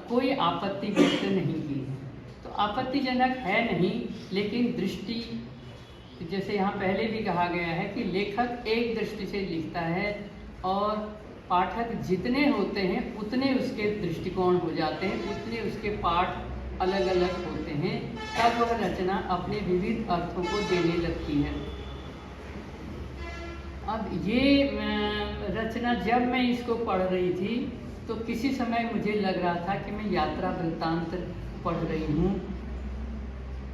कोई आपत्ति व्यक्त नहीं की है। तो आपत्तिजनक है नहीं, लेकिन दृष्टि, जैसे यहाँ पहले भी कहा गया है कि लेखक एक दृष्टि से लिखता है और पाठक जितने होते हैं उतने उसके दृष्टिकोण हो जाते हैं, उतने उसके पाठ अलग अलग होते हैं, तब वह रचना अपने विविध अर्थों को देने लगती है। अब ये रचना जब मैं इसको पढ़ रही थी तो किसी समय मुझे लग रहा था कि मैं यात्रा वृत्तांत पढ़ रही हूँ।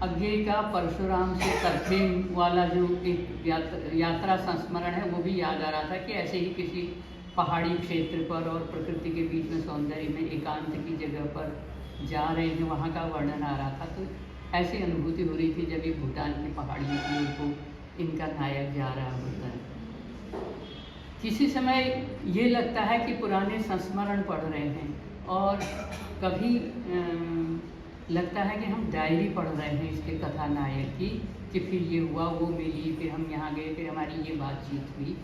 अज्ञेय का परशुराम से तरफेन वाला जो एक यात्रा संस्मरण है वो भी याद आ रहा था कि ऐसे ही किसी पहाड़ी क्षेत्र पर और प्रकृति के बीच में सौंदर्य में एकांत की जगह पर जा रहे हैं, वहाँ का वर्णन आ रहा था। तो ऐसी अनुभूति हो रही थी जब ये भूटान की पहाड़ियों की ओर को इनका नायक जा रहा होता है। किसी समय ये लगता है कि पुराने संस्मरण पढ़ रहे हैं और कभी लगता है कि हम डायरी पढ़ रहे हैं इसके कथानायक की, कि फिर ये हुआ, वो मिली, फिर हम यहाँ गए, फिर हमारी ये बातचीत हुई,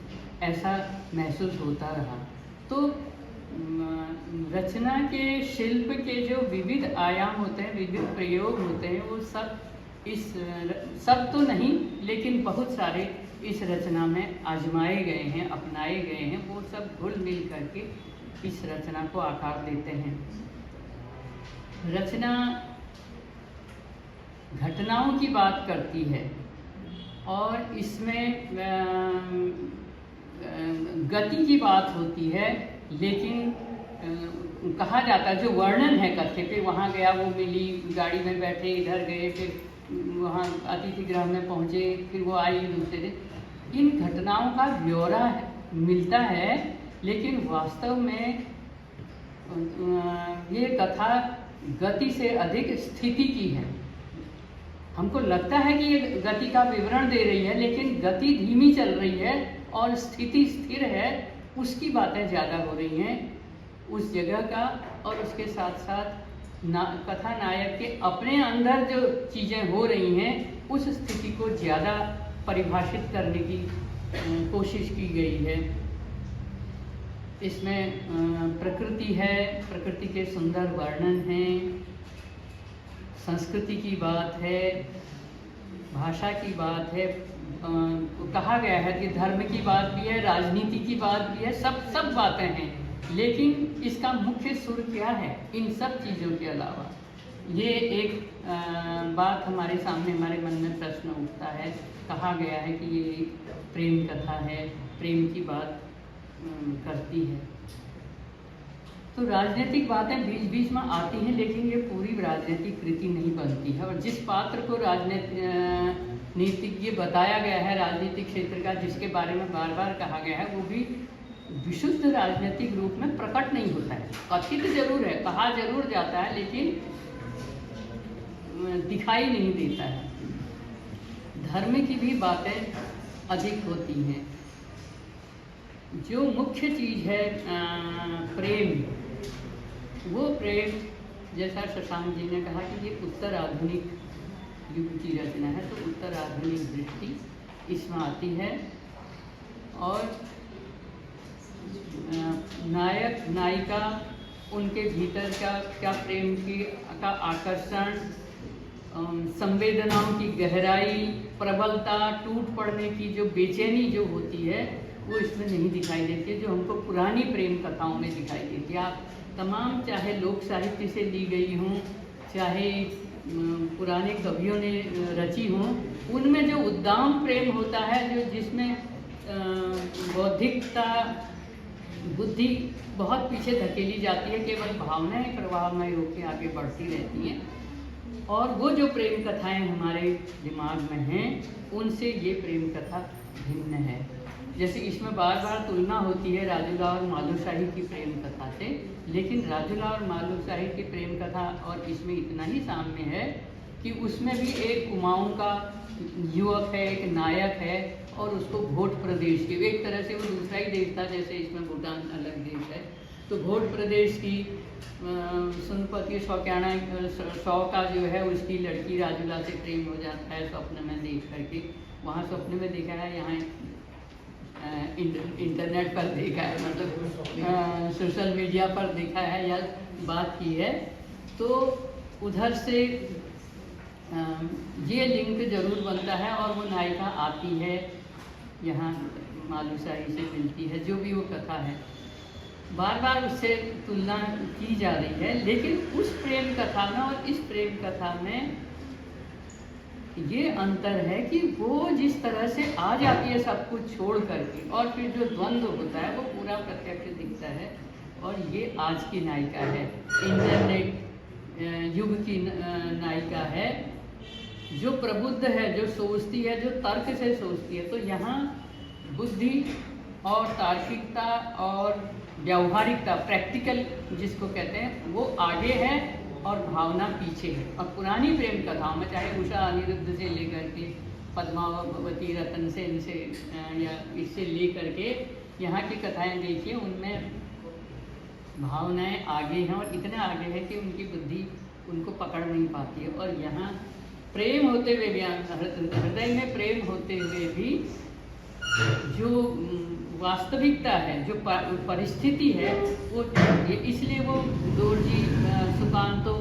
ऐसा महसूस होता रहा। तो रचना के शिल्प के जो विविध आयाम होते हैं, विविध प्रयोग होते हैं, वो सब तो नहीं लेकिन बहुत सारे इस रचना में आजमाए गए हैं, अपनाए गए हैं। वो सब घुल मिल करके इस रचना को आकार देते हैं। रचना घटनाओं की बात करती है और इसमें गति की बात होती है, लेकिन कहा जाता है जो वर्णन है कथ्य पे, वहाँ गया वो मिली, गाड़ी में बैठे इधर गए, फिर वहाँ अतिथि गृह में पहुँचे, फिर वो आई दूसरे दिन, इन घटनाओं का ब्यौरा मिलता है, लेकिन वास्तव में ये कथा गति से अधिक स्थिति की है। हमको लगता है कि ये गति का विवरण दे रही है, लेकिन गति धीमी चल रही है और स्थिति स्थिर है, उसकी बातें ज़्यादा हो रही हैं उस जगह का। और उसके साथ साथ कथा नायक के अपने अंदर जो चीज़ें हो रही हैं उस स्थिति को ज़्यादा परिभाषित करने की कोशिश की गई है। इसमें प्रकृति है, प्रकृति के सुंदर वर्णन हैं, संस्कृति की बात है, भाषा की बात है, कहा गया है कि धर्म की बात भी है, राजनीति की बात भी है, सब बातें हैं। लेकिन इसका मुख्य सुर क्या है इन सब चीज़ों के अलावा? ये एक बात हमारे सामने, हमारे मन में प्रश्न उठता है। कहा गया है कि ये प्रेम कथा है, प्रेम की बात करती है, तो राजनीतिक बातें बीच बीच में आती हैं, लेकिन ये पूरी राजनीतिक कृति नहीं बनती है। और जिस पात्र को नीतिज्ञ बताया गया है राजनीतिक क्षेत्र का, जिसके बारे में बार बार कहा गया है, वो भी विशुद्ध राजनीतिक रूप में प्रकट नहीं होता है। कथित जरूर है, कहा जरूर जाता है, लेकिन दिखाई नहीं देता है। धर्म की भी बातें अधिक होती हैं। जो मुख्य चीज़ है प्रेम, वो प्रेम, जैसा शशांक जी ने कहा कि ये उत्तर आधुनिक युग की रचना है, तो उत्तर आधुनिक दृष्टि इसमें आती है। और नायक नायिका, उनके भीतर क्या प्रेम का आकर्षण, संवेदनाओं की गहराई, प्रबलता, टूट पड़ने की जो बेचैनी जो होती है, वो इसमें नहीं दिखाई देती है, जो हमको पुरानी प्रेम कथाओं में दिखाई देती है। आप तमाम, चाहे लोक साहित्य से ली गई हों, चाहे पुराने कवियों ने रची हों, उनमें जो उद्दाम प्रेम होता है, जो जिसमें बौद्धिकता, बुद्धि बहुत पीछे धकेली जाती है, केवल भावनाएं प्रवाहमय होकर आगे बढ़ती रहती हैं। और वो जो प्रेम कथाएं हमारे दिमाग में हैं, उनसे ये प्रेम कथा भिन्न है। जैसे इसमें बार बार तुलना होती है राजूला और मालूशाही की प्रेम कथा से, लेकिन राजूला और मालूशाही की प्रेम कथा और इसमें इतना ही साम्य है कि उसमें भी एक कुमाऊं का युवक है, एक नायक है, और उसको भोट प्रदेश के, एक तरह से वो दूसरा ही देश था, जैसे इसमें भूटान अलग देश है, तो भोट प्रदेश की सुनपति सौक्याना सौ का जो है, उसकी लड़की राजूला से प्रेम हो जाता है स्वप्न में देख करके। वहाँ स्वप्न में देखा है, यहाँ इंटरनेट पर देखा है, मतलब सोशल मीडिया पर देखा है या बात की है। तो उधर से ये लिंक जरूर बनता है और वो नायिका आती है, यहाँ मालूशाही से मिलती है, जो भी वो कथा है, बार बार उससे तुलना की जा रही है। लेकिन उस प्रेम कथा में और इस प्रेम कथा में ये अंतर है कि वो जिस तरह से आ जाती है सब कुछ छोड़ करके, और फिर जो द्वंद्व होता है वो पूरा प्रत्यक्ष दिखता है। और ये आज की नायिका है, इंटरनेट युग की नायिका है, जो प्रबुद्ध है, जो सोचती है, जो तर्क से सोचती है। तो यहाँ बुद्धि और तार्किकता और व्यावहारिकता, प्रैक्टिकल जिसको कहते हैं, वो आगे है और भावना पीछे है। और पुरानी प्रेम कथाओं में, चाहे उषा अनिरुद्ध से लेकर के पद्मावती, रतन सेन से या इससे लेकर के यहाँ की कथाएं देखिए, उनमें भावनाएं आगे हैं, और इतना आगे है कि उनकी बुद्धि उनको पकड़ नहीं पाती है। और यहाँ प्रेम होते हुए भी, हृदय में प्रेम होते हुए भी, जो वास्तविकता है, जो परिस्थिति है, वो इसलिए वो दोरजी सुकांतो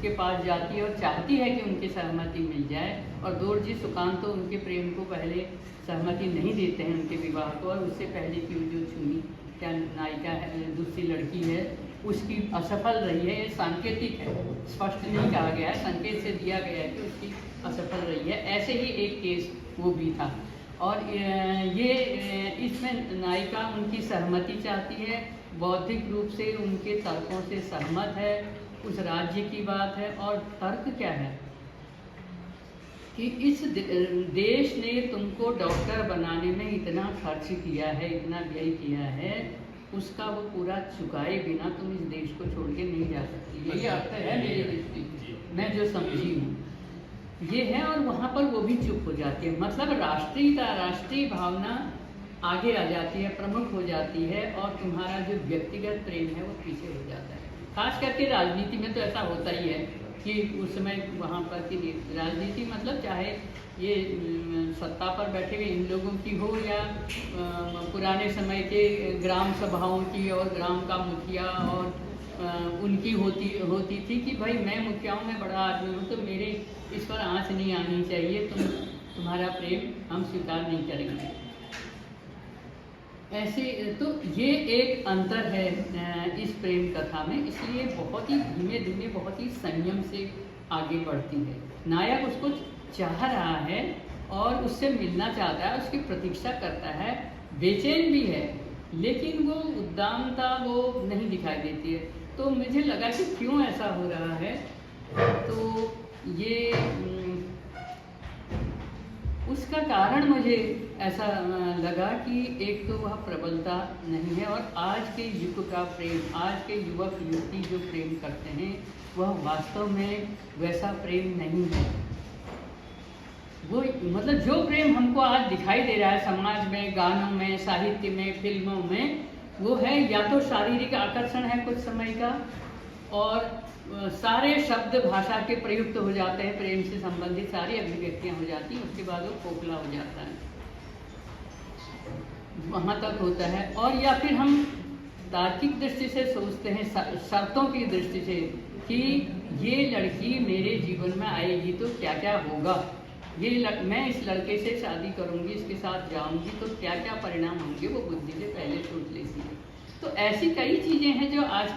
के पास जाती है और चाहती है कि उनकी सहमति मिल जाए। और दोरजी सुकांतो उनके प्रेम को पहले सहमति नहीं देते हैं, उनके विवाह को, और उससे पहले की जो छुनी क्या नायिका है, दूसरी लड़की है, उसकी असफल रही है। ये सांकेतिक है, स्पष्ट नहीं कहा गया है, संकेत से दिया गया है कि उसकी असफल रही है। ऐसे ही एक केस वो भी था। और ये इसमें नायिका उनकी सहमति चाहती है, बौद्धिक रूप से उनके तर्कों से सहमत है, उस राज्य की बात है। और तर्क क्या है कि इस देश ने तुमको डॉक्टर बनाने में इतना खर्च किया है, इतना व्यय किया है, उसका वो पूरा चुकाए बिना तुम इस देश को छोड़ के नहीं जा सकती। यही अर्थ है मेरी दृष्टि, मैं जो समझी हूँ ये है। और वहाँ पर वो भी चुप हो जाती है, मतलब राष्ट्रीयता, राष्ट्रीय भावना आगे आ जाती है, प्रमुख हो जाती है, और तुम्हारा जो व्यक्तिगत प्रेम है वो पीछे हो जाता है। खास करके राजनीति में तो ऐसा होता ही है कि उस समय वहाँ पर की राजनीति, मतलब चाहे ये सत्ता पर बैठे हुए इन लोगों की हो या पुराने समय के ग्राम सभाओं की और ग्राम का मुखिया और उनकी होती थी कि भाई मैं मुखिया हूँ, मैं बड़ा आदमी हूँ, तो मेरे इस पर आँच नहीं आनी चाहिए, तुम्हारा प्रेम हम स्वीकार नहीं करेंगे। ऐसे तो ये एक अंतर है इस प्रेम कथा में, इसलिए बहुत ही धीमे धीमे, बहुत ही संयम से आगे बढ़ती है। नायक उसको चाह रहा है और उससे मिलना चाहता है, उसकी प्रतीक्षा करता है, बेचैन भी है, लेकिन वो उद्दामता वो नहीं दिखाई देती है। तो मुझे लगा कि क्यों ऐसा हो रहा है, तो ये उसका कारण मुझे ऐसा लगा कि एक तो वह प्रबलता नहीं है, और आज के युग का प्रेम, आज के युवक युवती जो प्रेम करते हैं वह वास्तव में वैसा प्रेम नहीं है। वो मतलब जो प्रेम हमको आज दिखाई दे रहा है समाज में, गानों में, साहित्य में, फिल्मों में, वो है या तो शारीरिक आकर्षण है कुछ समय का, और सारे शब्द भाषा के प्रयुक्त हो जाते हैं, प्रेम से संबंधित सारी अभिव्यक्तियाँ हो जाती हैं, उसके बाद वो खोखला हो जाता है, वहाँ तक होता है। और या फिर हम तार्किक दृष्टि से सोचते हैं, शर्तों की दृष्टि से, कि ये लड़की मेरे जीवन में आएगी तो क्या क्या होगा, मैं इस लड़के से शादी करूँगी, इसके साथ जाऊँगी तो क्या क्या परिणाम होंगे, वो बुद्धि से पहले सोच लेती है। तो ऐसी कई चीज़ें हैं जो आज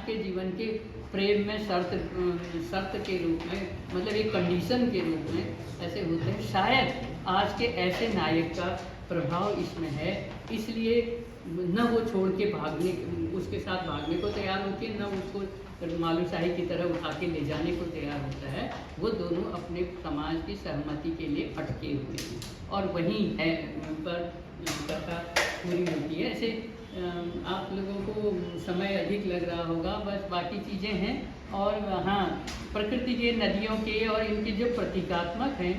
के जीवन के प्रेम में शर्त के रूप में, मतलब एक कंडीशन के रूप में ऐसे होते हैं। शायद आज के ऐसे नायक का प्रभाव इसमें है, इसलिए न वो छोड़ के उसके साथ भागने को तैयार होती है, न उसको मालूशाही की तरह उठा के ले जाने को तैयार होता है। वो दोनों अपने समाज की सहमति के लिए अटके हुए हैं, और वहीं है पर कथा पूरी होती है। ऐसे आप लोगों को समय अधिक लग रहा होगा, बस बाकी चीज़ें हैं। और हाँ, प्रकृति के, नदियों के और इनके जो प्रतीकात्मक हैं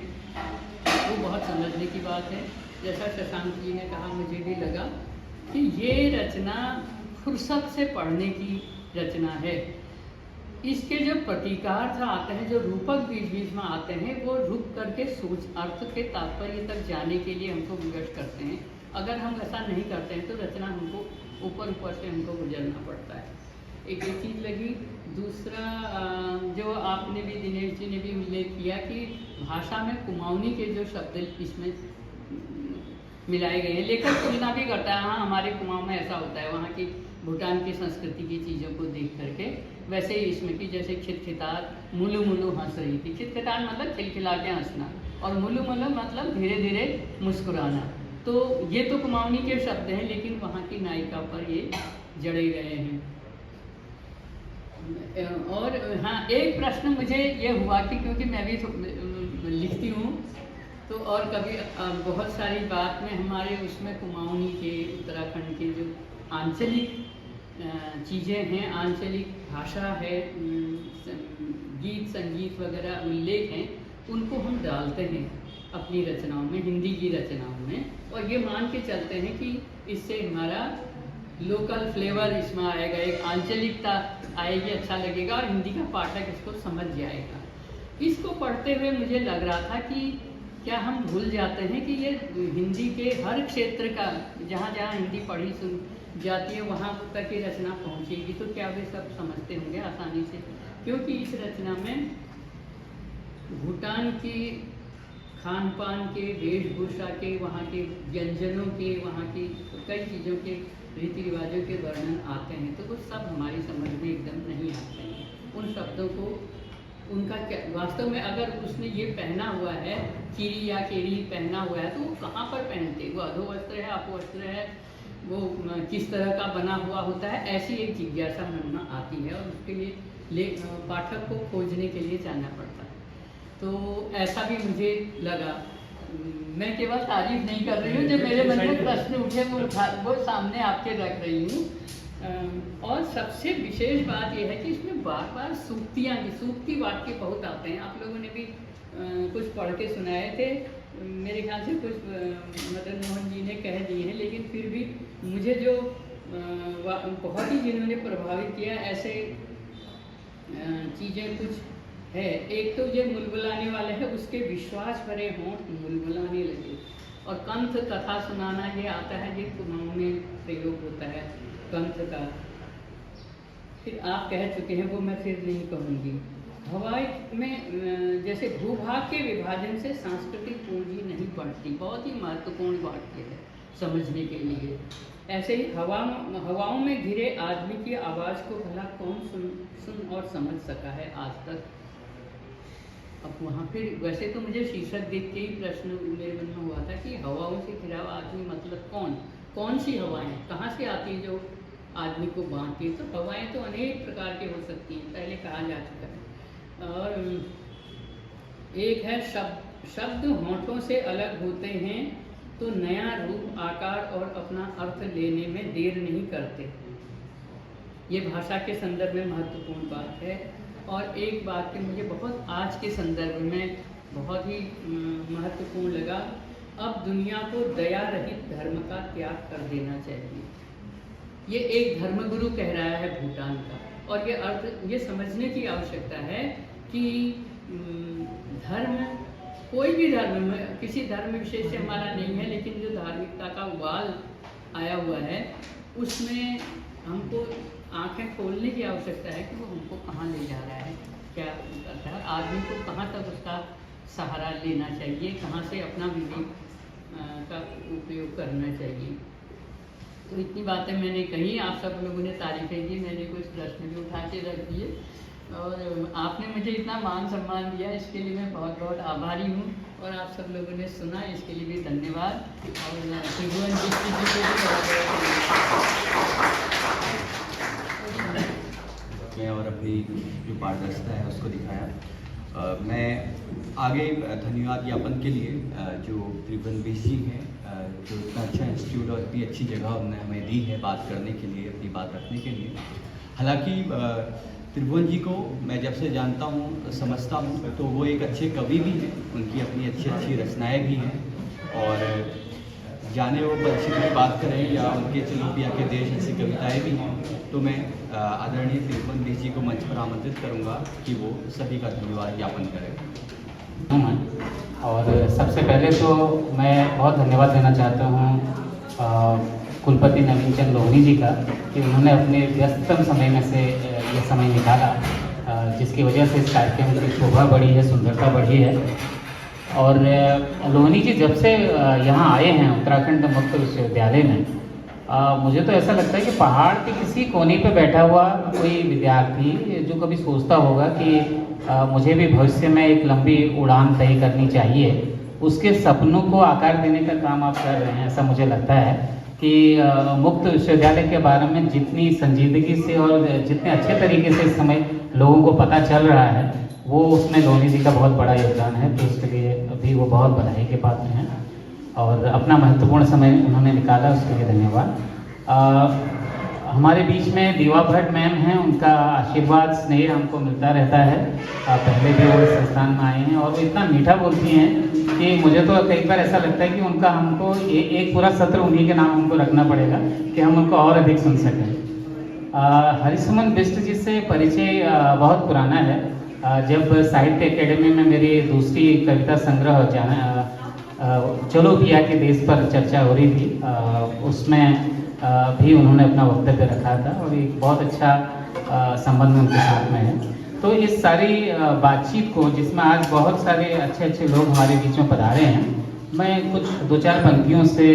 वो बहुत समझने की बात है। जैसा शशांक जी ने कहा, मुझे भी लगा कि ये रचना फुर्सत से पढ़ने की रचना है। इसके जो प्रतीकार्थ आते हैं, जो रूपक बीच बीच में आते हैं, वो रुक करके सोच अर्थ के तात्पर्य तक जाने के लिए हमको विवश करते हैं। अगर हम ऐसा नहीं करते हैं तो रचना हमको ऊपर से हमको गुजरना पड़ता है। एक ये चीज़ लगी। दूसरा, जो आपने भी, दिनेश जी ने भी उल्लेख किया कि भाषा में कुमाऊनी के जो शब्द इसमें मिलाए गए हैं, लेखक तुलना भी करता है, हाँ हमारे कुमाऊं में ऐसा होता है, वहाँ की भूटान की संस्कृति की चीज़ों को देख करके। वैसे ही इसमें कि जैसे खिलखिलात, मुलु मुलु हंस रही थी। खिलखिलात मतलब खिलखिला के हंसना, और मुलु मुलु मतलब धीरे धीरे मुस्कुराना। तो ये तो कुमाऊनी के शब्द हैं, लेकिन वहाँ की नायिका पर ये जड़े गए हैं। और हाँ, एक प्रश्न मुझे ये हुआ कि क्योंकि मैं भी लिखती हूँ, तो और कभी बहुत सारी बात में हमारे उसमें कुमाऊनी के, उत्तराखंड के जो आंचलिक चीज़ें हैं, आंचलिक भाषा है, गीत संगीत वगैरह उल्लेख हैं, उनको हम डालते हैं अपनी रचनाओं में, हिंदी की रचनाओं में, और ये मान के चलते हैं कि इससे हमारा लोकल फ्लेवर इसमें आएगा, एक आंचलिकता आएगी, अच्छा लगेगा, और हिंदी का पाठक इसको समझ जाएगा। इसको पढ़ते हुए मुझे लग रहा था कि क्या हम भूल जाते हैं कि ये हिंदी के हर क्षेत्र का, जहाँ जहाँ हिंदी पढ़ी सुन जाती है वहाँ तक की रचना पहुँचेगी, तो क्या वे सब समझते होंगे आसानी से? क्योंकि इस रचना में भूटान की खान पान के, वेशभूषा के, वहाँ के व्यंजनों के, वहाँ की कई चीज़ों के रीति रिवाजों के वर्णन आते हैं, तो वो सब हमारी समझ में एकदम नहीं आते हैं। उन शब्दों को उनका क्या वास्तव में, अगर उसने ये पहना हुआ है, चीरी या केरी पहना हुआ है, तो वो कहाँ पर पहनते, वो अधो वस्त्र है, अपवस्त्र है, वो किस तरह का बना हुआ होता है, ऐसी एक जिज्ञासा मन में आती है और उसके लिए पाठक को खोजने के लिए जाना पड़ता है। तो ऐसा भी मुझे लगा। मैं केवल तारीफ नहीं कर रही हूँ, जो मेरे मन में प्रश्न उठे वो सामने आपके रख रही हूँ। और सबसे विशेष बात यह है कि इसमें बार बार सूक्ति वाक्य बहुत आते हैं। आप लोगों ने भी कुछ पढ़ के सुनाए थे, मेरे ख्याल से कुछ मदन मोहन जी ने कह दिए हैं, लेकिन फिर भी मुझे जो बहुत ही जिन्होंने प्रभावित किया, ऐसे चीज़ें कुछ है। एक तो ये मुलबुलाने वाले हैं, उसके विश्वास भरे होंठ मुलबुलाने लगे, और कंठ कथा सुनाना ये आता है, ये कुमाऊं में प्रयोग होता है कंठ का। फिर आप कह चुके हैं, वो मैं फिर नहीं कहूँगी। हवाई में जैसे भूभाग के विभाजन से सांस्कृतिक पूंजी नहीं बढ़ती, बहुत ही महत्वपूर्ण वाक्य है समझने के लिए। ऐसे ही हवाओं में घिरे आदमी की आवाज़ को भला कौन सुन और समझ सका है आज तक। अब वहाँ फिर वैसे तो मुझे शीर्षक देख के ही प्रश्न मेरे मन में हुआ था कि हवाओं से घिरा हुआ आदमी मतलब कौन सी हवाएं कहाँ से आती हैं जो आदमी को बांधती है। तो हवाएं तो अनेक प्रकार की हो सकती हैं, पहले कहा जा चुका है। और एक है शब्द होंठों से अलग होते हैं तो नया रूप, आकार और अपना अर्थ लेने में देर नहीं करते। ये भाषा के संदर्भ में महत्वपूर्ण बात है। और एक बात कि मुझे बहुत आज के संदर्भ में बहुत ही महत्वपूर्ण लगा, अब दुनिया को दया रहित धर्म का त्याग कर देना चाहिए। ये एक धर्मगुरु कह रहा है भूटान का, और ये अर्थ ये समझने की आवश्यकता है कि धर्म, कोई भी धर्म, किसी धर्म विशेष से हमारा नहीं है, लेकिन जो धार्मिकता का उबाल आया हुआ है उसमें हमको आंखें खोलने की आवश्यकता है कि वो हमको कहाँ ले जा रहा है, क्या करता है, आदमी को कहाँ तक उसका सहारा लेना चाहिए, कहाँ से अपना विवेक का उपयोग करना चाहिए। तो इतनी बातें मैंने कही, आप सब लोगों ने तारीफें दी, मैंने कुछ प्रश्न भी उठा के रख दिए, और आपने मुझे इतना मान सम्मान दिया, इसके लिए मैं बहुत बहुत आभारी हूँ। और आप सब लोगों ने सुना, इसके लिए भी धन्यवाद। और त्रिभुवन जी को भी और अपनी जो पारदर्शिता है उसको दिखाया। मैं आगे धन्यवाद ज्ञापन के लिए जो त्रिभुवन जी हैं, जो इतना अच्छा इंस्टीट्यूट और इतनी अच्छी जगह उन्होंने हमें दी है बात करने के लिए, अपनी बात रखने के लिए। हालांकि त्रिभुवन जी को मैं जब से जानता हूँ, समझता हूँ, तो वो एक अच्छे कवि भी हैं, उनकी अपनी अच्छी रचनाएँ भी हैं, और जाने वो पंछी में बात करें या उनके चलोपिया के देश ऐसी कविताएँ भी हैं। तो मैं आदरणीय त्रिभुवन जी को मंच पर आमंत्रित करूँगा कि वो सभी का धन्यवाद ज्ञापन करें। और सबसे पहले तो मैं बहुत धन्यवाद देना चाहता हूँ कुलपति नवीन चंद लोहनी जी का, कि उन्होंने अपने व्यस्ततम समय में से ये समय निकाला, जिसकी वजह से इस कार्यक्रम की शोभा बढ़ी है, सुंदरता बढ़ी है। और लोहनी जी जब से यहाँ आए हैं उत्तराखंड मुक्त विश्वविद्यालय में, मुझे तो ऐसा लगता है कि पहाड़ के किसी कोने पे बैठा हुआ कोई विद्यार्थी जो कभी सोचता होगा कि मुझे भी भविष्य में एक लंबी उड़ान तय करनी चाहिए, उसके सपनों को आकार देने का काम आप कर रहे हैं। ऐसा मुझे लगता है कि मुक्त विश्वविद्यालय के बारे में जितनी संजीदगी से और जितने अच्छे तरीके से इस समय लोगों को पता चल रहा है, वो उसमें लोहनी जी का बहुत बड़ा योगदान है। तो उसके लिए अभी वो बहुत बधाई के पात्र हैं, और अपना महत्वपूर्ण समय उन्होंने निकाला, उसके लिए धन्यवाद। हमारे बीच में दीवा भट्ट मैम हैं, उनका आशीर्वाद स्नेह हमको मिलता रहता है। पहले भी वो इस संस्थान में आए हैं, और वो इतना मीठा बोलती हैं कि मुझे तो कई बार ऐसा लगता है कि उनका हमको एक पूरा सत्र उन्हीं के नाम हमको रखना पड़ेगा कि हम उनको और अधिक सुन सकें। हरिसुमन बिष्ट जी से परिचय बहुत पुराना है। जब साहित्य अकेडमी में मेरी दूसरी कविता संग्रह चलो पिया के देश पर चर्चा हो रही थी, उसमें भी उन्होंने अपना वक्तव्य रखा था, और एक बहुत अच्छा संबंध उनके साथ में है। तो इस सारी बातचीत को, जिसमें आज बहुत सारे अच्छे अच्छे लोग हमारे बीच में पधारे हैं, मैं कुछ 2-4 पंक्तियों से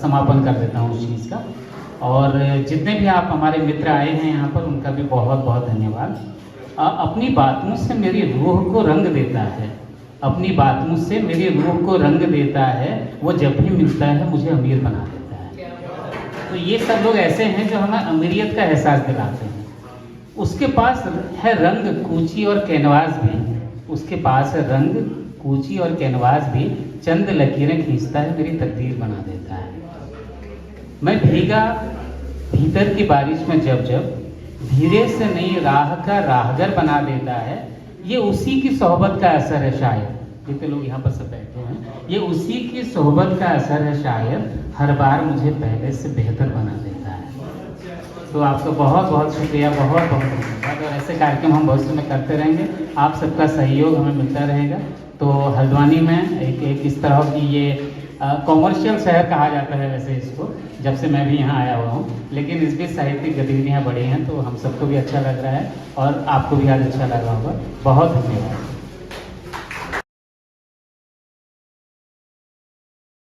समापन कर देता हूँ उस चीज़ का। और जितने भी आप हमारे मित्र आए हैं यहाँ पर, उनका भी बहुत बहुत धन्यवाद। अपनी बातों से मेरी रूह को रंग देता है, अपनी बातों से मेरी रूह को रंग देता है, वो जब भी मिलता है मुझे अमीर बना देता है। तो ये सब लोग ऐसे हैं जो हमें अमीरियत का एहसास दिलाते हैं। उसके पास है रंग, कूची और कैनवास भी, उसके पास है रंग, कूची और कैनवास भी, चंद लकीरें खींचता है, मेरी तकदीर बना देता है। मैं भीगा भीतर की बारिश में जब जब, धीरे से नई राह का राहगर बना देता है, ये उसी की सोहबत का असर है शायद। जितने लोग यहाँ पर सब बैठे हैं, ये उसी की सोहबत का असर है शायद, हर बार मुझे पहले से बेहतर बना देता है। तो आपका बहुत बहुत शुक्रिया, बहुत बहुत धन्यवाद। और ऐसे कार्यक्रम हम भविष्य में करते रहेंगे, आप सबका सहयोग हमें मिलता रहेगा। तो हल्द्वानी में एक इस तरह की ये कॉमर्शियल शहर कहा जाता है वैसे इसको, जब से मैं भी यहाँ आया हुआ हूँ, लेकिन इस बीच साहित्यिक गतिविधियाँ बढ़ी हैं, तो हम सबको भी अच्छा लग रहा है और आपको भी आज अच्छा लगा होगा। बहुत धन्यवाद।